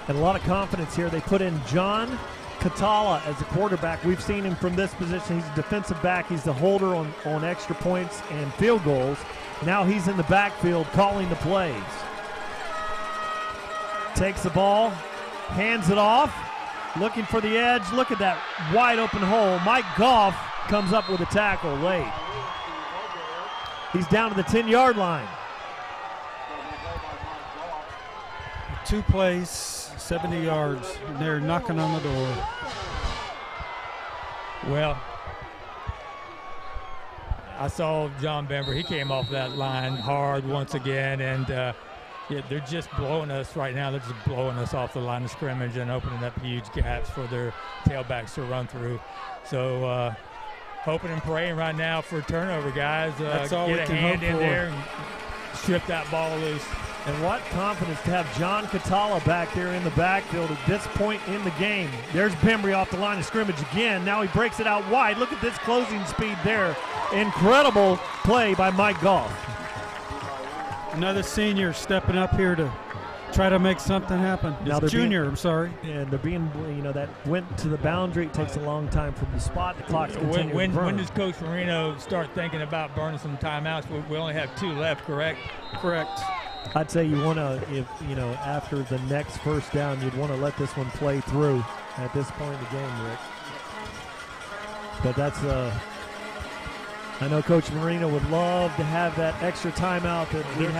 And a lot of confidence here. They put in John Catala as a quarterback. We've seen him from this position. He's a defensive back. He's the holder on extra points and field goals. Now he's in the backfield calling the plays. Takes the ball, hands it off, looking for the edge. Look at that wide open hole. Mike Goff comes up with a tackle late. He's down to the 10-yard line. 2 plays, 70 yards. And they're knocking on the door. Well, I saw John Bembry. He came off that line hard once again, and they're just blowing us right now. They're just blowing us off the line of scrimmage and opening up huge gaps for their tailbacks to run through. So hoping and praying right now for a turnover, guys. That's all get we a can hand hope in for. there and strip that ball loose. And what confidence to have John Catala back there in the backfield at this point in the game. There's Bembry off the line of scrimmage again. Now he breaks it out wide. Look at this closing speed there. Incredible play by Mike Goff. Another senior stepping up here to try to make something happen. Now It's junior, I'm sorry. And they're being, that went to the boundary. It takes a long time from the spot. The clock's continuing When to burn. does Coach Marino start thinking about burning some timeouts? We only have 2 left, correct? Correct. I'd say you want to, after the next first down, you'd want to let this one play through at this point in the game, Rick. But that's, I know Coach Marino would love to have that extra timeout that they're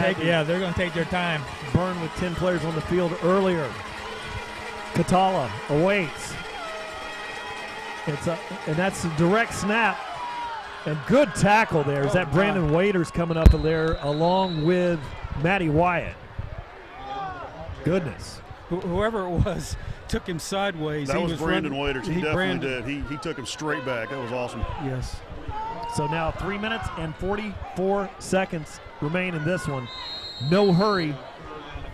going to take their time. Burn with 10 players on the field earlier. Catala awaits. And that's a direct snap. And good tackle there. Is that Brandon Waiters coming up there along with Matty Wyatt. Goodness. Whoever it was took him sideways. That was Brandon Waiters. He definitely did. He took him straight back. That was awesome. Yes. So now 3 minutes and 44 seconds remain in this one. No hurry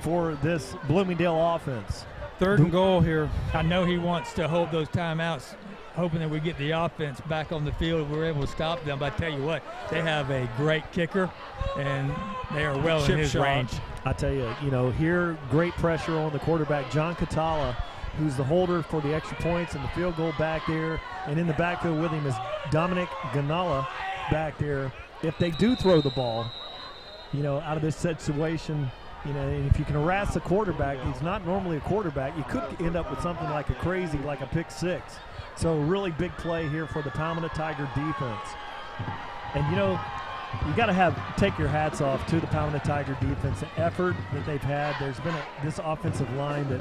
for this Bloomingdale offense. 3rd and goal here. I know he wants to hold those timeouts, hoping that we get the offense back on the field. We're able to stop them. But I tell you what, they have a great kicker, and they are well in his range. I tell you, here, great pressure on the quarterback, John Catala, who's the holder for the extra points and the field goal back there. And in the backfield with him is Dominic Ganala back there. If they do throw the ball, out of this situation, and if you can harass the quarterback, he's not normally a quarterback, you could end up with something like a pick 6. So a really big play here for the Palmetto Tiger defense. And you got to take your hats off to the Palmetto Tiger defense, the effort that they've had. There's been this offensive line that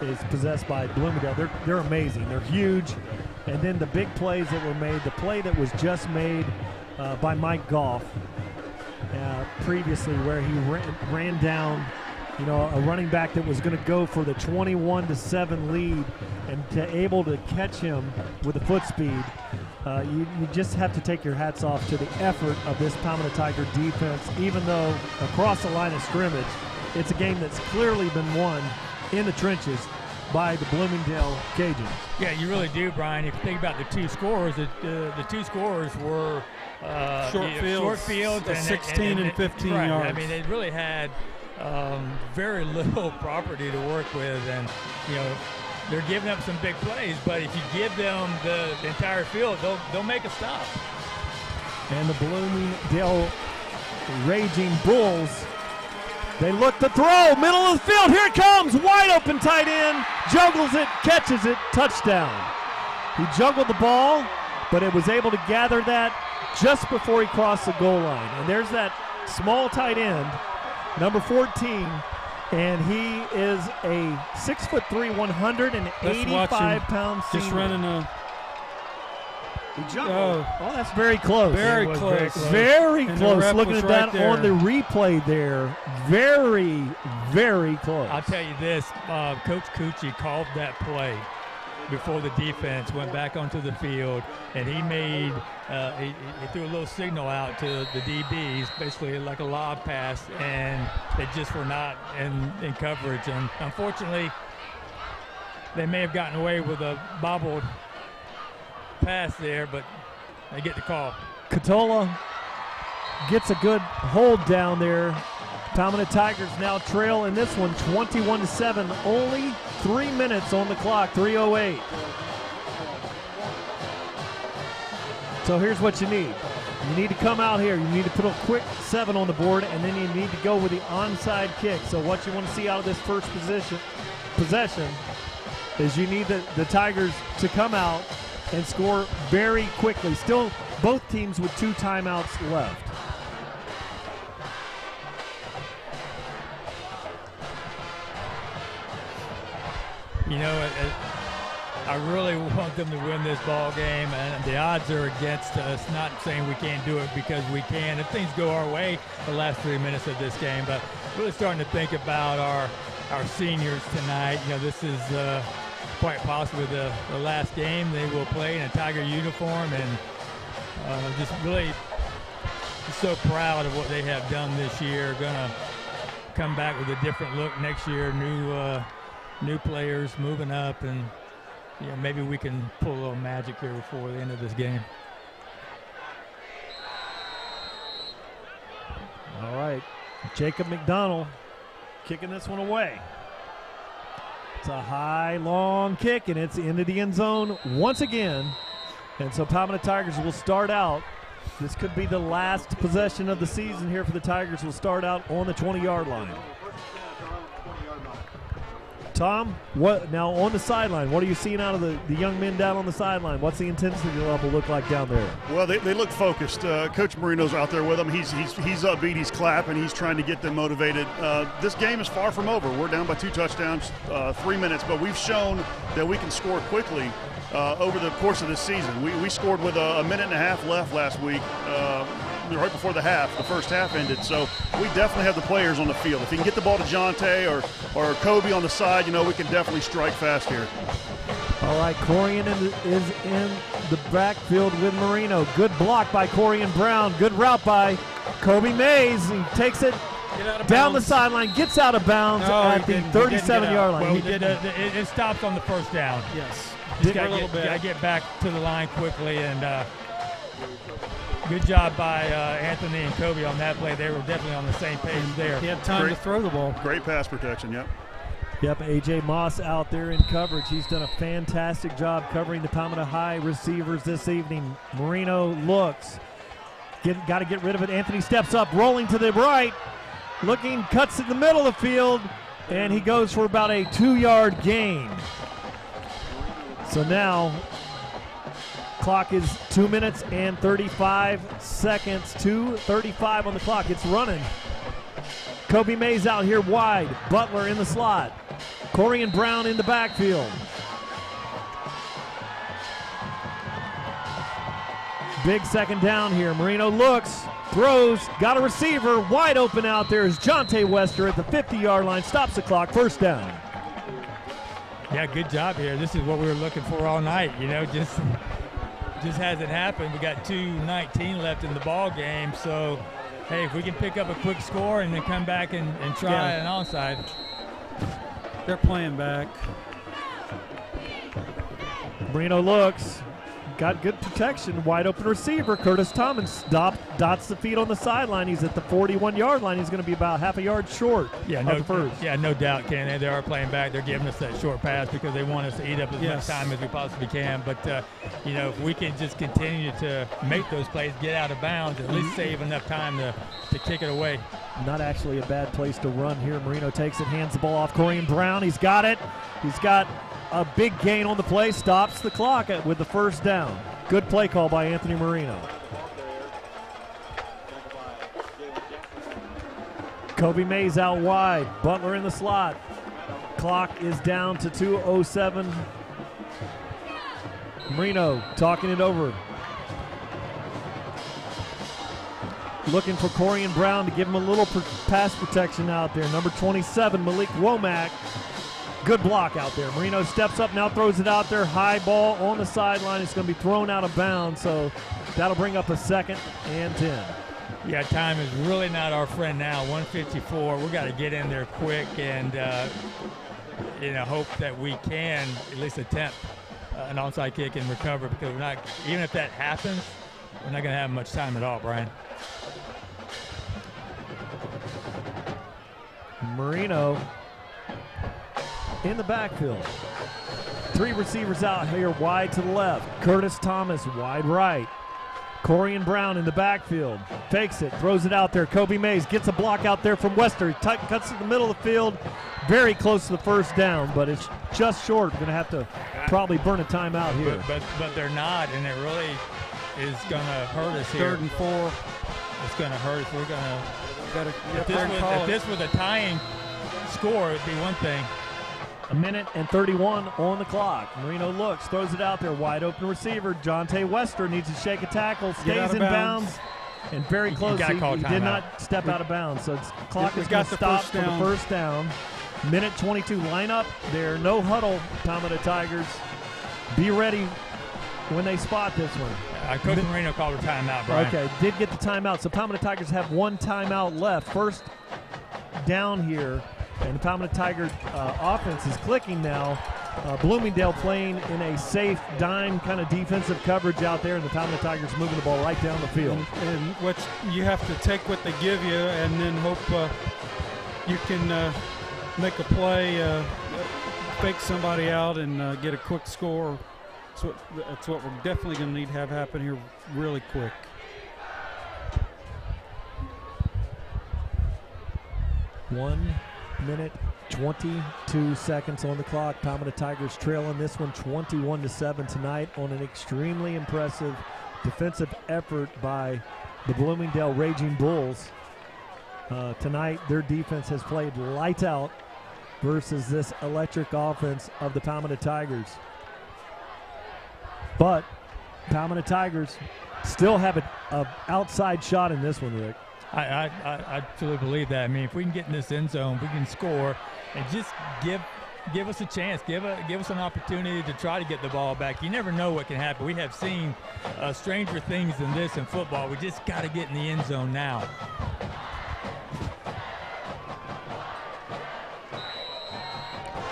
is possessed by Bloomingdale. They're amazing. They're huge. And then the big plays that were made, the play that was just made by Mike Goff previously, where he ran down a running back that was going to go for the 21-7 lead, and able to catch him with the foot speed. You just have to take your hats off to the effort of this Palmetto Tiger defense, even though across the line of scrimmage, it's a game that's clearly been won in the trenches by the Bloomingdale Cajuns. Yeah, you really do, Brian. If you think about the 2 scorers, the 2 scorers were short fields and 16 and 15 right. yards. I mean, they really had very little property to work with, and they're giving up some big plays, but if you give them the entire field, they'll make a stop. And the Bloomingdale Raging Bulls, they look to throw, middle of the field, here it comes, wide open tight end, juggles it, catches it, touchdown. He juggled the ball, but it was able to gather that just before he crossed the goal line. And there's that small tight end, number 14, and he is a 6'3", 185-pound senior. Just running a. He juggled. Oh, that's very close. Very close. Very And close. the ref Looking was at right that on the replay there. Very, very close. I'll tell you this, Coach Cucci called that play before the defense went back onto the field, and he made he threw a little signal out to the DBs, basically like a lob pass, and they just were not in coverage. And unfortunately, they may have gotten away with a bobbled pass there, but they get the call. Katola gets a good hold down there. Palmetto Tigers now trail in this one 21-7. Only 3 minutes on the clock, 3:08. So here's what you need. You need to come out here. You need to put a quick 7 on the board, and then you need to go with the onside kick. So what you want to see out of this first possession is you need the Tigers to come out and score very quickly. Still, both teams with 2 timeouts left. You know, I really want them to win this ball game, and the odds are against us. Not saying we can't do it, because we can if things go our way the last 3 minutes of this game, but really starting to think about our seniors tonight. You know, this is quite possibly the last game they will play in a Tiger uniform, and just really so proud of what they have done this year. Gonna come back with a different look next year, new players moving up, and maybe we can pull a little magic here before the end of this game. All right, Jacob McDonald kicking this one away. It's a high, long kick, and it's into the end zone once again. And so Palmetto Tigers will start out. This could be the last possession of the season here for the Tigers. Will start out on the 20-yard line. Tom, what now on the sideline? What are you seeing out of the young men down on the sideline? What's the intensity level look like down there? Well, they look focused. Coach Marino's out there with them. He's upbeat. He's clapping. He's trying to get them motivated. This game is far from over. We're down by 2 touchdowns, 3 minutes, but we've shown that we can score quickly over the course of this season. We scored with a minute and a half left last week. Right before the first half ended. So we definitely have the players on the field. If he can get the ball to Jonte or Coby on the side, we can definitely strike fast here. All right, Corian is in the backfield with Marino. Good block by Corian Brown. Good route by Coby Mays. He takes it down the sideline, gets out of bounds at the 37-yard line. Well, it stops on the first down. Yes. Just got to get back to the line quickly, and good job by Anthony and Coby on that play. They were definitely on the same page there. He had time to throw the ball. Great pass protection, yep. Yep, A.J. Moss out there in coverage. He's done a fantastic job covering the Palmetto High receivers this evening. Marino looks. Got to get rid of it. Anthony steps up, rolling to the right. Looking, cuts in the middle of the field, and he goes for about a 2-yard gain. So now clock is 2 minutes and 35 seconds. 2:35 on the clock. It's running. Coby Mays out here wide. Butler in the slot. Corian Brown in the backfield. Big second down here. Marino looks, throws, got a receiver. Wide open out there is Jonte Wester at the 50-yard line. Stops the clock. First down. Yeah, good job here. This is what we were looking for all night. Just hasn't happened. We got 2:19 left in the ball game, so hey, if we can pick up a quick score and then come back and try an onside. They're playing back. Marino looks, got good protection, wide open receiver. Curtis Thomas dots the feet on the sideline. He's at the 41-yard line. He's going to be about half a yard short. No doubt, Ken. They are playing back. They're giving us that short pass because they want us to eat up as much time as we possibly can. But if we can just continue to make those plays, get out of bounds, at least save enough time to kick it away. Not actually a bad place to run here. Marino takes it, hands the ball off. Corian Brown, he's got it. He's got a big gain on the play, stops the clock with the first down. Good play call by Anthony Marino. Coby Mays out wide. Butler in the slot. Clock is down to 2:07. Marino talking it over. Looking for Corian Brown to give him a little pass protection out there. Number 27, Malik Womack. Good block out there. Marino steps up now, throws it out there. High ball on the sideline. It's going to be thrown out of bounds, so that'll bring up a 2nd and 10. Yeah, time is really not our friend now. 154. We got to get in there quick and hope that we can at least attempt an onside kick and recover, because we're not. Even if that happens, we're not going to have much time at all, Brian. Marino in the backfield. 3 receivers out here wide to the left. Curtis Thomas wide right. Corian Brown in the backfield. Fakes it, throws it out there. Coby Mays gets a block out there from Wester. He cuts to the middle of the field. Very close to the first down, but it's just short. We're going to have to probably burn a timeout here. But they're not, and it really is going to hurt us here. 3rd and 4. It's going to hurt us. We're going to. If this was a tying score, it'd be one thing. 1:31 on the clock. Marino looks, throws it out there. Wide open receiver. Jonte Wester needs to shake a tackle. Stays in bounds. And very close. He did not step out of bounds. So the clock is going to stop for the first down. 1:22. Line up there. No huddle, Palmetto Tigers. Be ready when they spot this one. Coach Marino called a timeout, Brian. Okay, did get the timeout. So Palmetto Tigers have 1 timeout left. First down here. And the Palmetto Tiger offense is clicking now. Bloomingdale playing in a safe dime kind of defensive coverage out there, and the Palmetto Tigers moving the ball right down the field. And what you have to take what they give you, and then hope you can make a play, fake somebody out, and get a quick score. That's what we're definitely going to need to have happen here really quick. One minute, 22 seconds on the clock. Palmetto Tigers trailing this one 21-7 tonight on an extremely impressive defensive effort by the Bloomingdale Raging Bulls. Tonight, their defense has played lights out versus this electric offense of the Palmetto Tigers. But Palmetto Tigers still have an outside shot in this one, Rick. I truly believe that. I mean, if we can get in this end zone, we can score, and just give us a chance, give us an opportunity to try to get the ball back. You never know what can happen. We have seen stranger things than this in football. We just got to get in the end zone now.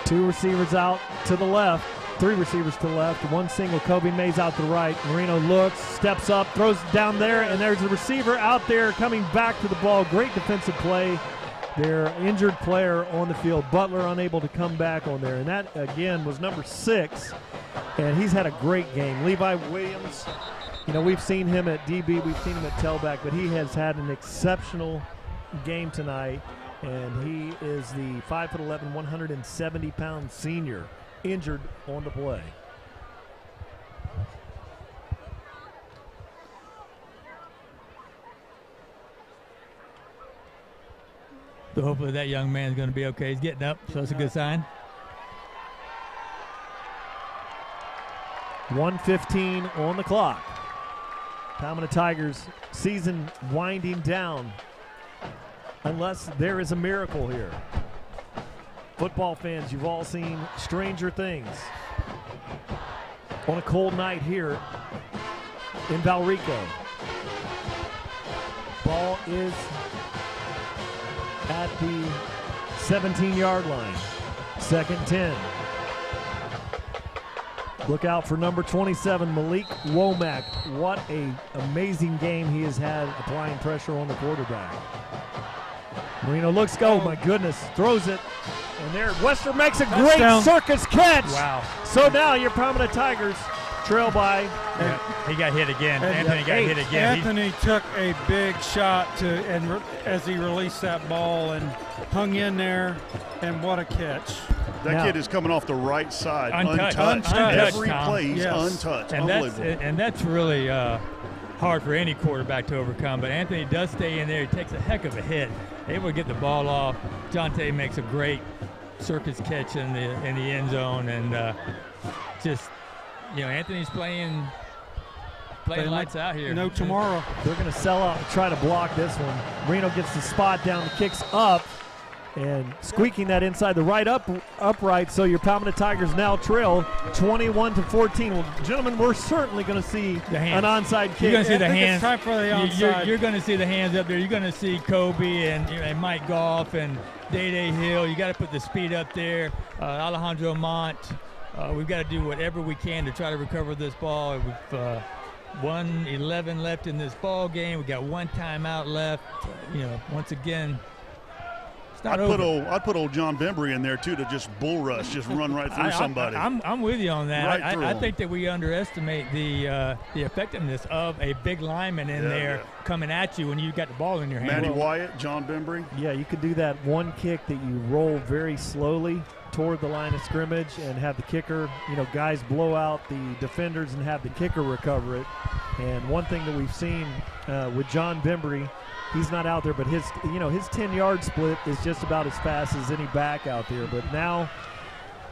Two receivers out to the left. 3 receivers to the left, 1 single. Coby Mays out to the right. Marino looks, steps up, throws it down there, and there's a receiver out there coming back to the ball. Great defensive play. Their injured player on the field. Butler unable to come back on there. And that, again, was number 6, and he's had a great game. Levi Williams, we've seen him at DB, we've seen him at tailback, but he has had an exceptional game tonight, and he is the 5'11", 170-pound senior. Injured on the play. So hopefully that young man's going to be okay. He's getting up, so that's a good sign. 1:15 on the clock. Palmetto Tigers season winding down unless there is a miracle here. Football fans, you've all seen stranger things. On a cold night here in Valrico. Ball is at the 17-yard line. 2nd 10. Look out for number 27, Malik Womack. What an amazing game he has had applying pressure on the quarterback. Marino looks, my goodness, throws it. And there, Wester makes a great circus catch. Wow. So now your Palmetto Tigers trail by. Yeah, he got hit again. Anthony got hit again. Anthony took a big shot as he released that ball and hung in there, and what a catch. That kid is coming off the right side, untouched. Every play he's untouched. And that's really hard for any quarterback to overcome. But Anthony does stay in there. He takes a heck of a hit, able to get the ball off. Jonte makes a great circus catch in the end zone, and Anthony's playing lights out here. No tomorrow. They're going to sell out and try to block this one. Marino gets the spot down, kicks up, and squeaking that inside the right upright. So your Palmetto Tigers now trail 21-14. Well, gentlemen, we're certainly going to see an onside kick. You're going to see the hands. It's time for the onside. You're going to see the hands up there. You're going to see Coby and Mike Goff and Day Hill. You got to put the speed up there. Alejandro Mont. We've got to do whatever we can to try to recover this ball. We've 1:11 left in this ball game. We got one timeout left. Once again, it's not over. I'd put old John Bembry in there too to just bull rush, just run right through somebody. I'm with you on that. Right I think that we underestimate the effectiveness of a big lineman in there coming at you when you got the ball in your hand. Matty Wyatt, John Bembry. Yeah, you could do that one kick that you roll very slowly toward the line of scrimmage and have the kicker, guys blow out the defenders and have the kicker recover it. And one thing that we've seen with John Bembry, he's not out there, but his 10-yard split is just about as fast as any back out there. But now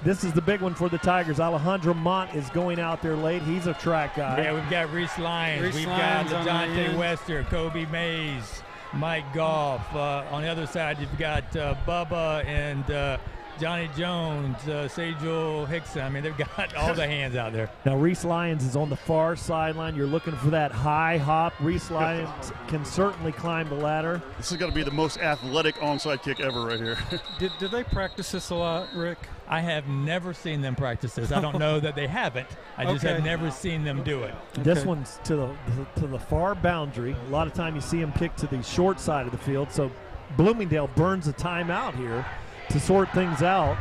this is the big one for the Tigers. Alejandro Mont is going out there late. He's a track guy. Yeah, we've got Reese Lyons. We've got Dante Wester, Coby Mays, Mike Goff. On the other side, you've got Bubba and Johnny Jones, Sajul Hickson. I mean, they've got all the hands out there. Now, Reese Lyons is on the far sideline. You're looking for that high hop. Reese Lyons can certainly climb the ladder. This is going to be the most athletic onside kick ever right here. Did they practice this a lot, Rick? I have never seen them practice this. I don't know that they haven't. I just have never seen them do it. This one's to the far boundary. A lot of time you see them kick to the short side of the field. So Bloomingdale burns a timeout here to sort things out.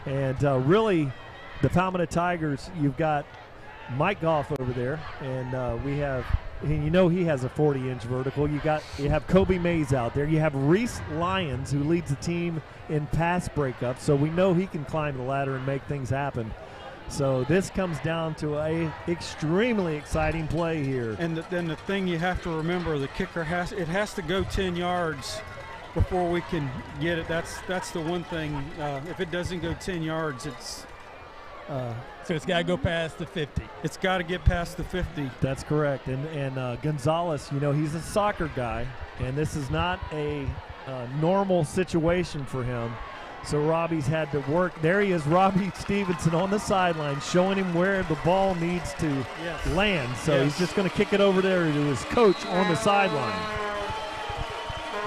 And really, the Palmetto Tigers, you've got Mike Goff over there, and we have, he has a 40-inch vertical. You have Coby Mays out there. You have Reese Lyons, who leads the team in pass breakup, so we know he can climb the ladder and make things happen. So this comes down to a extremely exciting play here. And then the thing you have to remember, the kicker has to go 10 yards before we can get it. That's the one thing. If it doesn't go 10 yards, it's so it's got to go past the 50. It's got to get past the 50. That's correct. And Gonzalez, he's a soccer guy, and this is not a normal situation for him. So Robbie's had to work. There he is, Robbie Stevenson on the sideline, showing him where the ball needs to land. So he's just going to kick it over there to his coach on the sideline.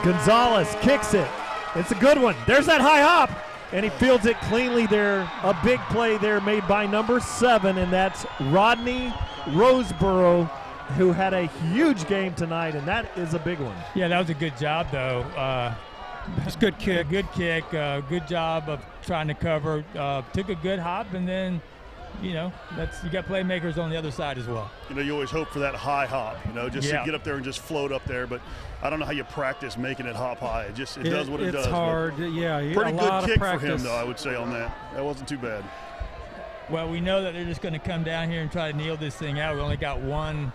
Gonzalez kicks it. It's a good one. There's that high hop, and he fields it cleanly there. A big play there made by number 7, and that's Rodney Roseborough, who had a huge game tonight, and that is a big one. Yeah, that was a good job, though. It's a good kick. Good kick. Good job of trying to cover. Took a good hop, and then, you got playmakers on the other side as well. You always hope for that high hop, to get up there and just float up there. But I don't know how you practice making it hop high. It does what it does. It's hard. Pretty good kick for him, though, I would say, on that. That wasn't too bad. Well, we know that they're just going to come down here and try to kneel this thing out. We only got one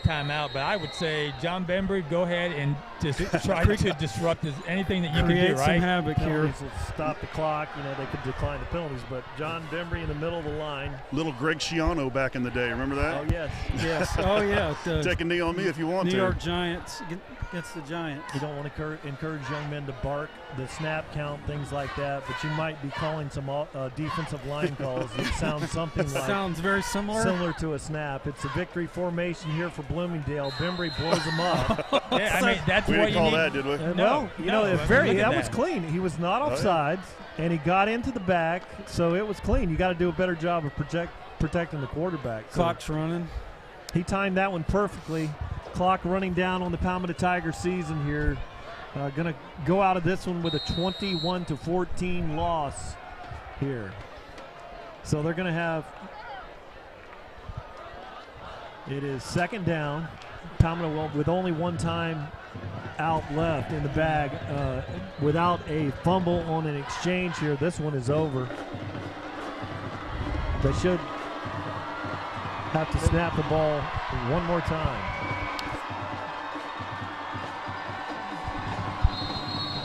timeout, but I would say, John Bembry, go ahead and just try to disrupt anything that you can do, right? Some havoc here. Stop the clock. They could decline the penalties, but John Bembry in the middle of the line. Little Greg Schiano back in the day. Remember that? Oh, yes. Yes. Oh, yeah. Take a knee on me if you want to. New York Giants against the Giants. You don't want to encourage young men to bark, the snap count, things like that, but you might be calling some defensive line calls that sound something like. Sounds very similar. Similar to a snap. It's a victory formation here for Bloomingdale. Bembry blows them up. Yeah, I mean, that's we what didn't you call need. that, did we? No, that was clean. He was not offsides, and he got into the back, so it was clean. You got to do a better job of protecting the quarterback. Clock's running. He timed that one perfectly. Clock running down on the Palmetto Tiger season here. Going to go out of this one with a 21-14 loss here. So they're going to have, it is second down. Palmetto with only one time out left in the bag, without a fumble on an exchange here. This one is over. They should have to snap the ball one more time.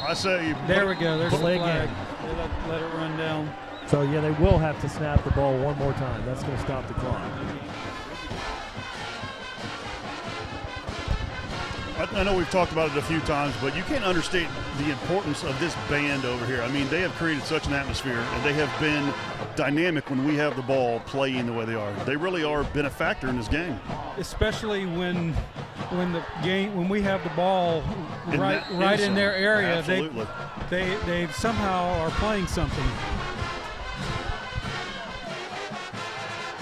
I say there we go. There's a flag. Let it run down. So, yeah, they will have to snap the ball one more time. That's going to stop the clock. I know we've talked about it a few times, but you can't understate the importance of this band over here. I mean, they have created such an atmosphere, and they have been dynamic when we have the ball playing the way they are. They really are been a factor in this game. Especially when we have the ball right in their area, absolutely. they somehow are playing something.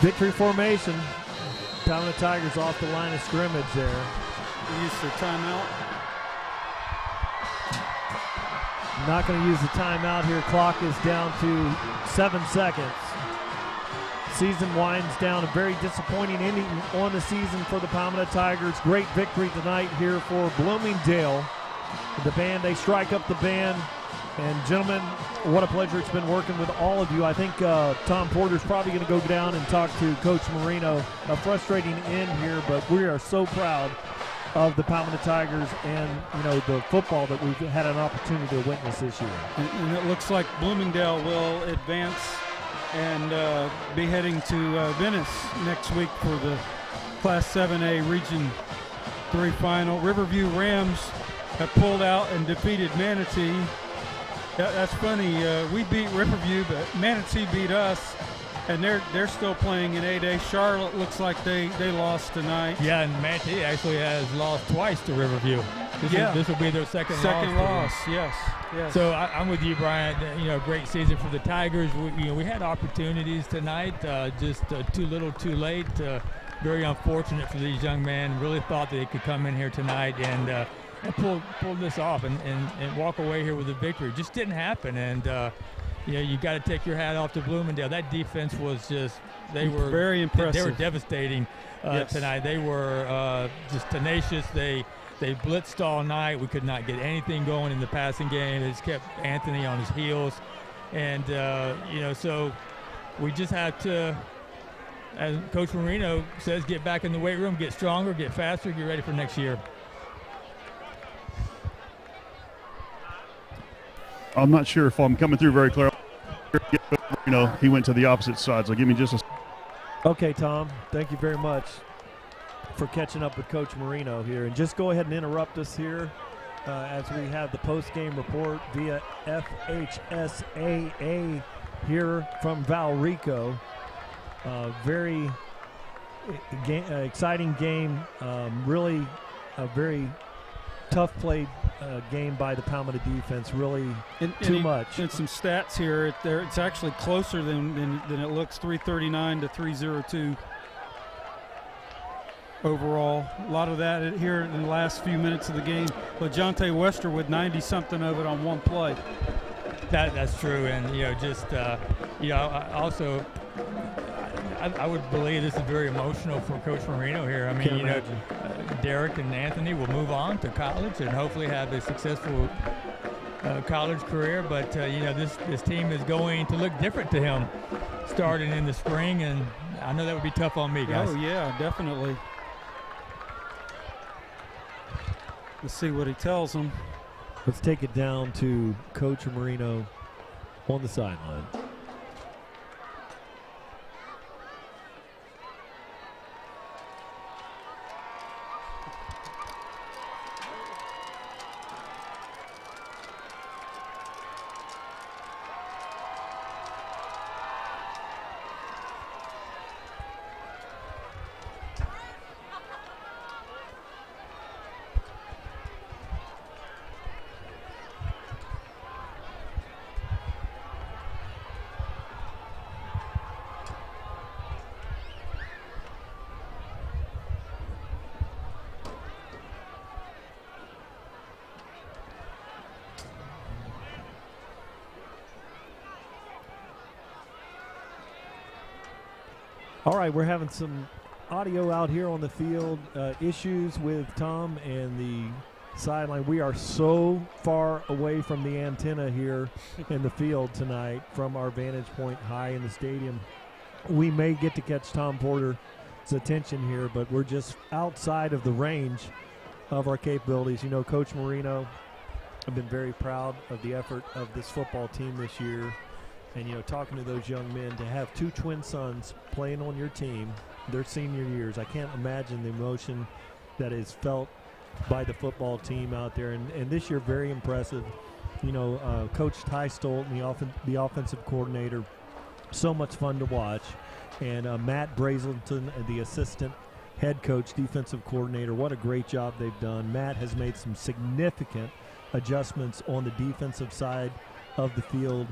Victory formation. Palmetto Tigers off the line of scrimmage there. Use their timeout. Not going to use the timeout here. Clock is down to 7 seconds. Season winds down. A very disappointing ending on the season for the Palmetto Tigers. Great victory tonight here for Bloomingdale. The band, they strike up the band. And gentlemen, what a pleasure it's been working with all of you. I think Tom Porter's probably going to go down and talk to Coach Marino. A frustrating end here, but we are so proud of the Palmetto Tigers and, you know, the football that we've had an opportunity to witness this year. And it looks like Bloomingdale will advance and be heading to Venice next week for the Class 7A Region 3 final. Riverview Rams have pulled out and defeated Manatee. That's funny. We beat Riverview, but Manatee beat us, and they're still playing in 8A. Charlotte looks like they lost tonight. Yeah, and Manatee actually has lost twice to Riverview. This will be their second loss. Yes. So I'm with you, Brian. You know, great season for the Tigers. We had opportunities tonight, just too little, too late. Very unfortunate for these young men. Really thought they could come in here tonight and pull this off and walk away here with a victory. Just didn't happen, and you got to take your hat off to Bloomingdale. That defense was they were very impressive. They were devastating tonight. They were just tenacious. They blitzed all night. We could not get anything going in the passing game. They just kept Anthony on his heels, and so we just have to, as Coach Marino says, get back in the weight room, get stronger, get faster, get ready for next year. I'm not sure if I'm coming through very clear. He went to the opposite side, so give me just a. Okay, Tom, thank you very much for catching up with Coach Marino here. And just go ahead and interrupt us here as we have the post-game report via FHSAA here from Valrico. Very exciting game, really a very tough played game by the Palmetto defense, really too much. And some stats here. It's actually closer than it looks, 339 to 302 overall. A lot of that here in the last few minutes of the game. LaJonte Wester with 90-something of it on one play. That's true, and I would believe this is very emotional for Coach Marino here. I mean, Derek and Anthony will move on to college and hopefully have a successful college career. But this team is going to look different to him starting in the spring, and I know that would be tough on me, guys. Oh yeah, definitely. Let's see what he tells them. Let's take it down to Coach Marino on the sideline. All right, we're having some audio out here on the field, issues with Tom and the sideline. We are so far away from the antenna here in the field tonight from our vantage point high in the stadium. We may get to catch Tom Porter's attention here, but we're just outside of the range of our capabilities. You know, Coach Marino, I've been very proud of the effort of this football team this year. And, you know, talking to those young men, to have two twin sons playing on your team, their senior years, I can't imagine the emotion that is felt by the football team out there. And this year, very impressive. You know, Coach Ty Stolten, the offensive coordinator, so much fun to watch. And Matt Brazelton, the assistant head coach, defensive coordinator, what a great job they've done. Matt has made some significant adjustments on the defensive side of the field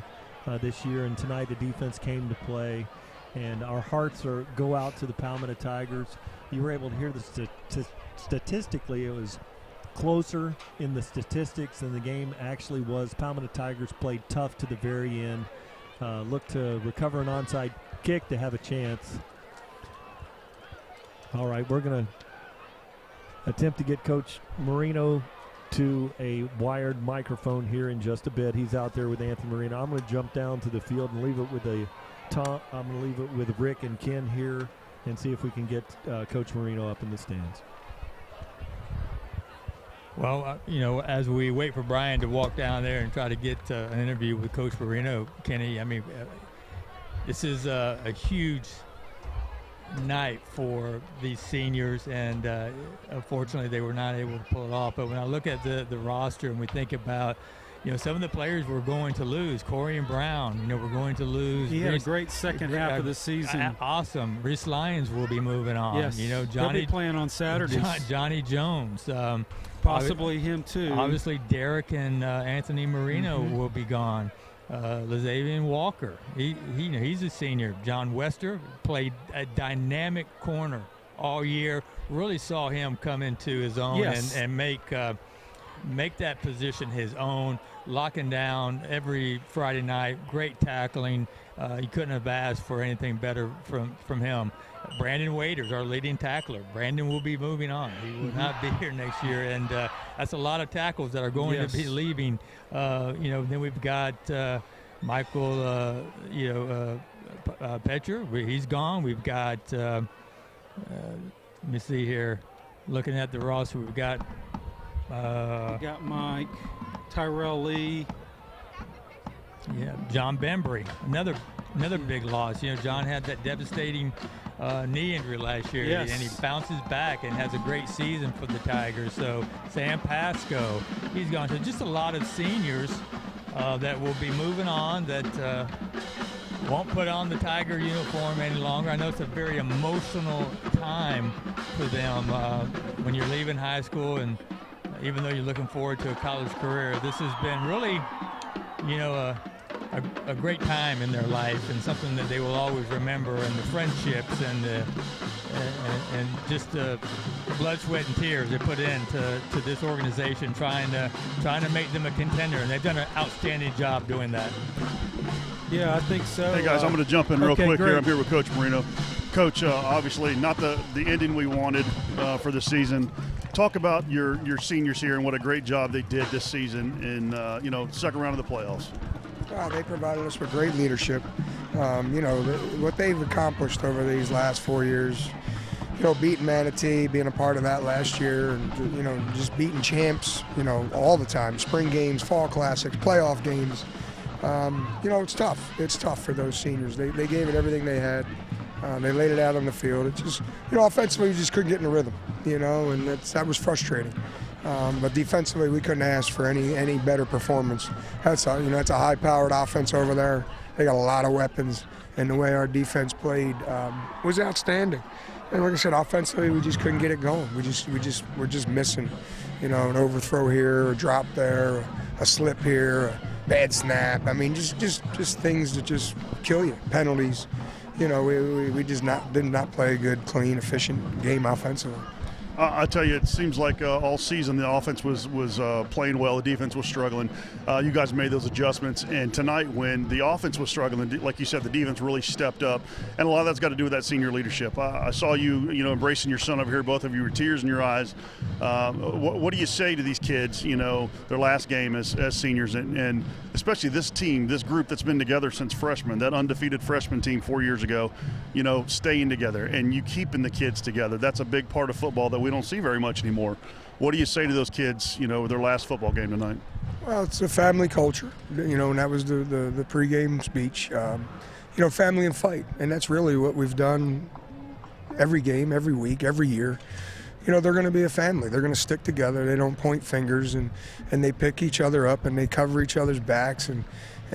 this year, and tonight the defense came to play. And our hearts go out to the Palmetto Tigers. You were able to hear statistically, it was closer in the statistics than the game actually was. Palmetto Tigers played tough to the very end. Looked to recover an onside kick to have a chance. All right, we're going to attempt to get Coach Marino to a wired microphone here in just a bit. He's out there with Anthony Marino. I'm going to jump down to the field and leave it with I'm going to leave it with Rick and Ken here and see if we can get Coach Marino up in the stands. Well, you know, as we wait for Brian to walk down there and try to get an interview with Coach Marino, Kenny, I mean, this is a huge night for these seniors, and unfortunately they were not able to pull it off. But when I look at the roster and we think about, you know, some of the players we're going to lose, Corey and Brown, you know, we're going to lose. He had a great second half of the season. Awesome. Reese Lyons will be moving on. Yes. You know, Johnny, he'll be playing on Saturdays. Johnny Jones. Possibly him too. Obviously Derek and Anthony Marino will be gone. Lazavian Walker, he's a senior. John Wester played a dynamic corner all year. Really saw him come into his own and make that position his own, locking down every Friday night. Great tackling. You couldn't have asked for anything better from him. Brandon Waiters, our leading tackler. Brandon will be moving on. He will not be here next year, and that's a lot of tackles that are going to be leaving. You know, then we've got Michael, Petcher. He's gone. We've got, let me see here, looking at the roster, we've got Mike, Tyrell Lee. Yeah, John Bembry, another big loss. You know, John had that devastating knee injury last year, and he bounces back and has a great season for the Tigers. So Sam Pasco, he's gone. So just a lot of seniors that will be moving on, that won't put on the Tiger uniform any longer. I know it's a very emotional time for them when you're leaving high school, and even though you're looking forward to a college career, this has been really, you know, a great time in their life, and something that they will always remember, and the friendships and just the blood, sweat, and tears they put into this organization, trying to make them a contender, and they've done an outstanding job doing that. Yeah, I think so. Hey guys, I'm going to jump in real quick great. here. I'm here with Coach Marino. Coach, obviously not the ending we wanted for the season. Talk about your seniors here and what a great job they did this season in second round of the playoffs. They provided us with great leadership. What they've accomplished over these last 4 years, you know, beating Manatee, being a part of that last year, and, you know, just beating champs, you know, all the time. Spring games, fall classics, playoff games. You know, it's tough. It's tough for those seniors. They gave it everything they had. They laid it out on the field. It just, you know, offensively, we just couldn't get in a rhythm, you know, and that was frustrating. But defensively, we couldn't ask for any better performance. That's a high-powered offense over there. They got a lot of weapons, and the way our defense played was outstanding. And like I said, offensively, we just couldn't get it going. We're just missing, you know, an overthrow here, a drop there, a slip here, a bad snap. I mean, just things that just kill you. Penalties. You know, we just did not play a good, clean, efficient game offensively. I tell you, it seems like all season the offense was playing well, the defense was struggling. You guys made those adjustments, and tonight when the offense was struggling, like you said, the defense really stepped up, and a lot of that's got to do with that senior leadership. I saw you embracing your son over here, both of you with tears in your eyes. What do you say to these kids, you know, their last game as seniors, and especially this team, this group that's been together since freshmen, that undefeated freshman team 4 years ago, you know, staying together and you keeping the kids together? That's a big part of football that we don't see very much anymore. What do you say to those kids, you know, their last football game tonight? Well, it's a family culture, you know, and that was the pregame speech. You know, family and fight, and that's really what we've done every game, every week, every year. they're going to be a family. They're going to stick together. They don't point fingers, and they pick each other up, and they cover each other's backs. And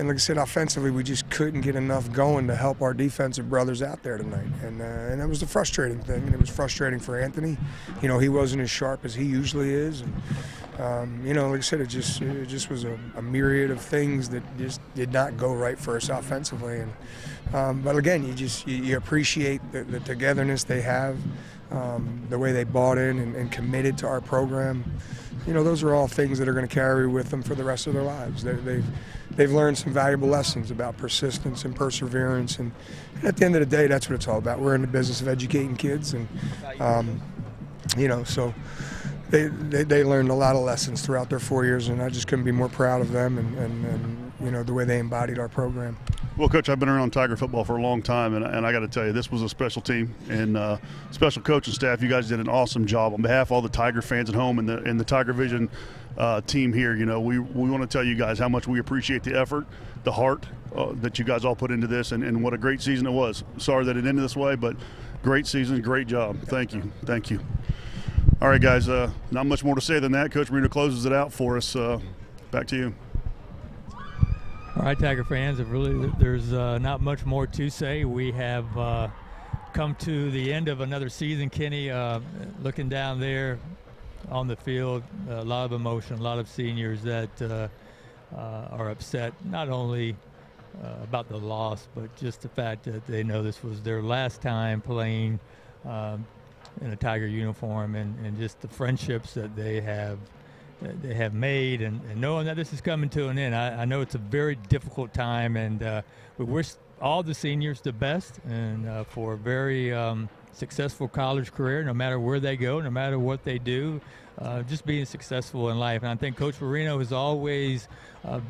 like I said, offensively, we just couldn't get enough going to help our defensive brothers out there tonight. And that was the frustrating thing. And it was frustrating for Anthony. He wasn't as sharp as he usually is. And, like I said, it just was a myriad of things that just did not go right for us offensively. And but again, you appreciate the togetherness they have, the way they bought in and committed to our program. Those are all things that are going to carry with them for the rest of their lives. They've learned some valuable lessons about persistence and perseverance, and at the end of the day, that's what it's all about. We're in the business of educating kids, and so they learned a lot of lessons throughout their 4 years, and I just couldn't be more proud of them and the way they embodied our program. Well, Coach, I've been around Tiger football for a long time, and I got to tell you, this was a special team and special coaching staff. You guys did an awesome job. On behalf of all the Tiger fans at home and the TigerVision team here, we want to tell you guys how much we appreciate the effort, the heart that you guys all put into this, and what a great season it was. Sorry that it ended this way, but great season, great job. Thank you. Thank you. All right, guys, not much more to say than that. Coach Marino closes it out for us. Back to you. All right, Tiger fans, there's not much more to say. We have come to the end of another season. Kenny, looking down there on the field, a lot of emotion, a lot of seniors that are upset, not only about the loss, but just the fact that they know this was their last time playing in a Tiger uniform, and just the friendships that they have made, and knowing that this is coming to an end. I know it's a very difficult time, and we wish all the seniors the best, and for a very successful college career, no matter where they go, no matter what they do, just being successful in life. And I think Coach Marino has always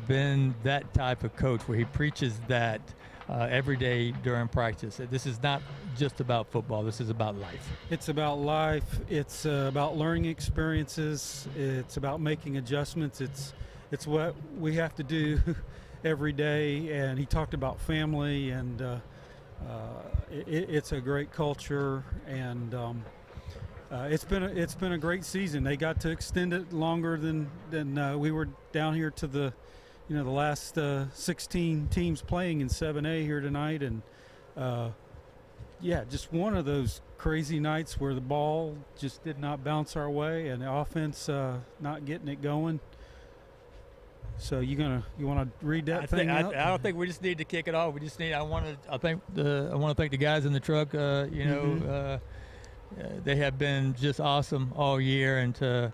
been that type of coach where he preaches that every day during practice. This is not just about football. This is about life. It's about life. It's about learning experiences. It's about making adjustments. It's what we have to do every day. And he talked about family, and it's a great culture. And it's been a great season. They got to extend it longer than we were down here to the last 16 teams playing in 7A here tonight. And just one of those crazy nights where the ball just did not bounce our way, and the offense not getting it going. So you want to read that thing out? I don't think we just need to kick it off. We just need. I want to thank the guys in the truck. They have been just awesome all year, and to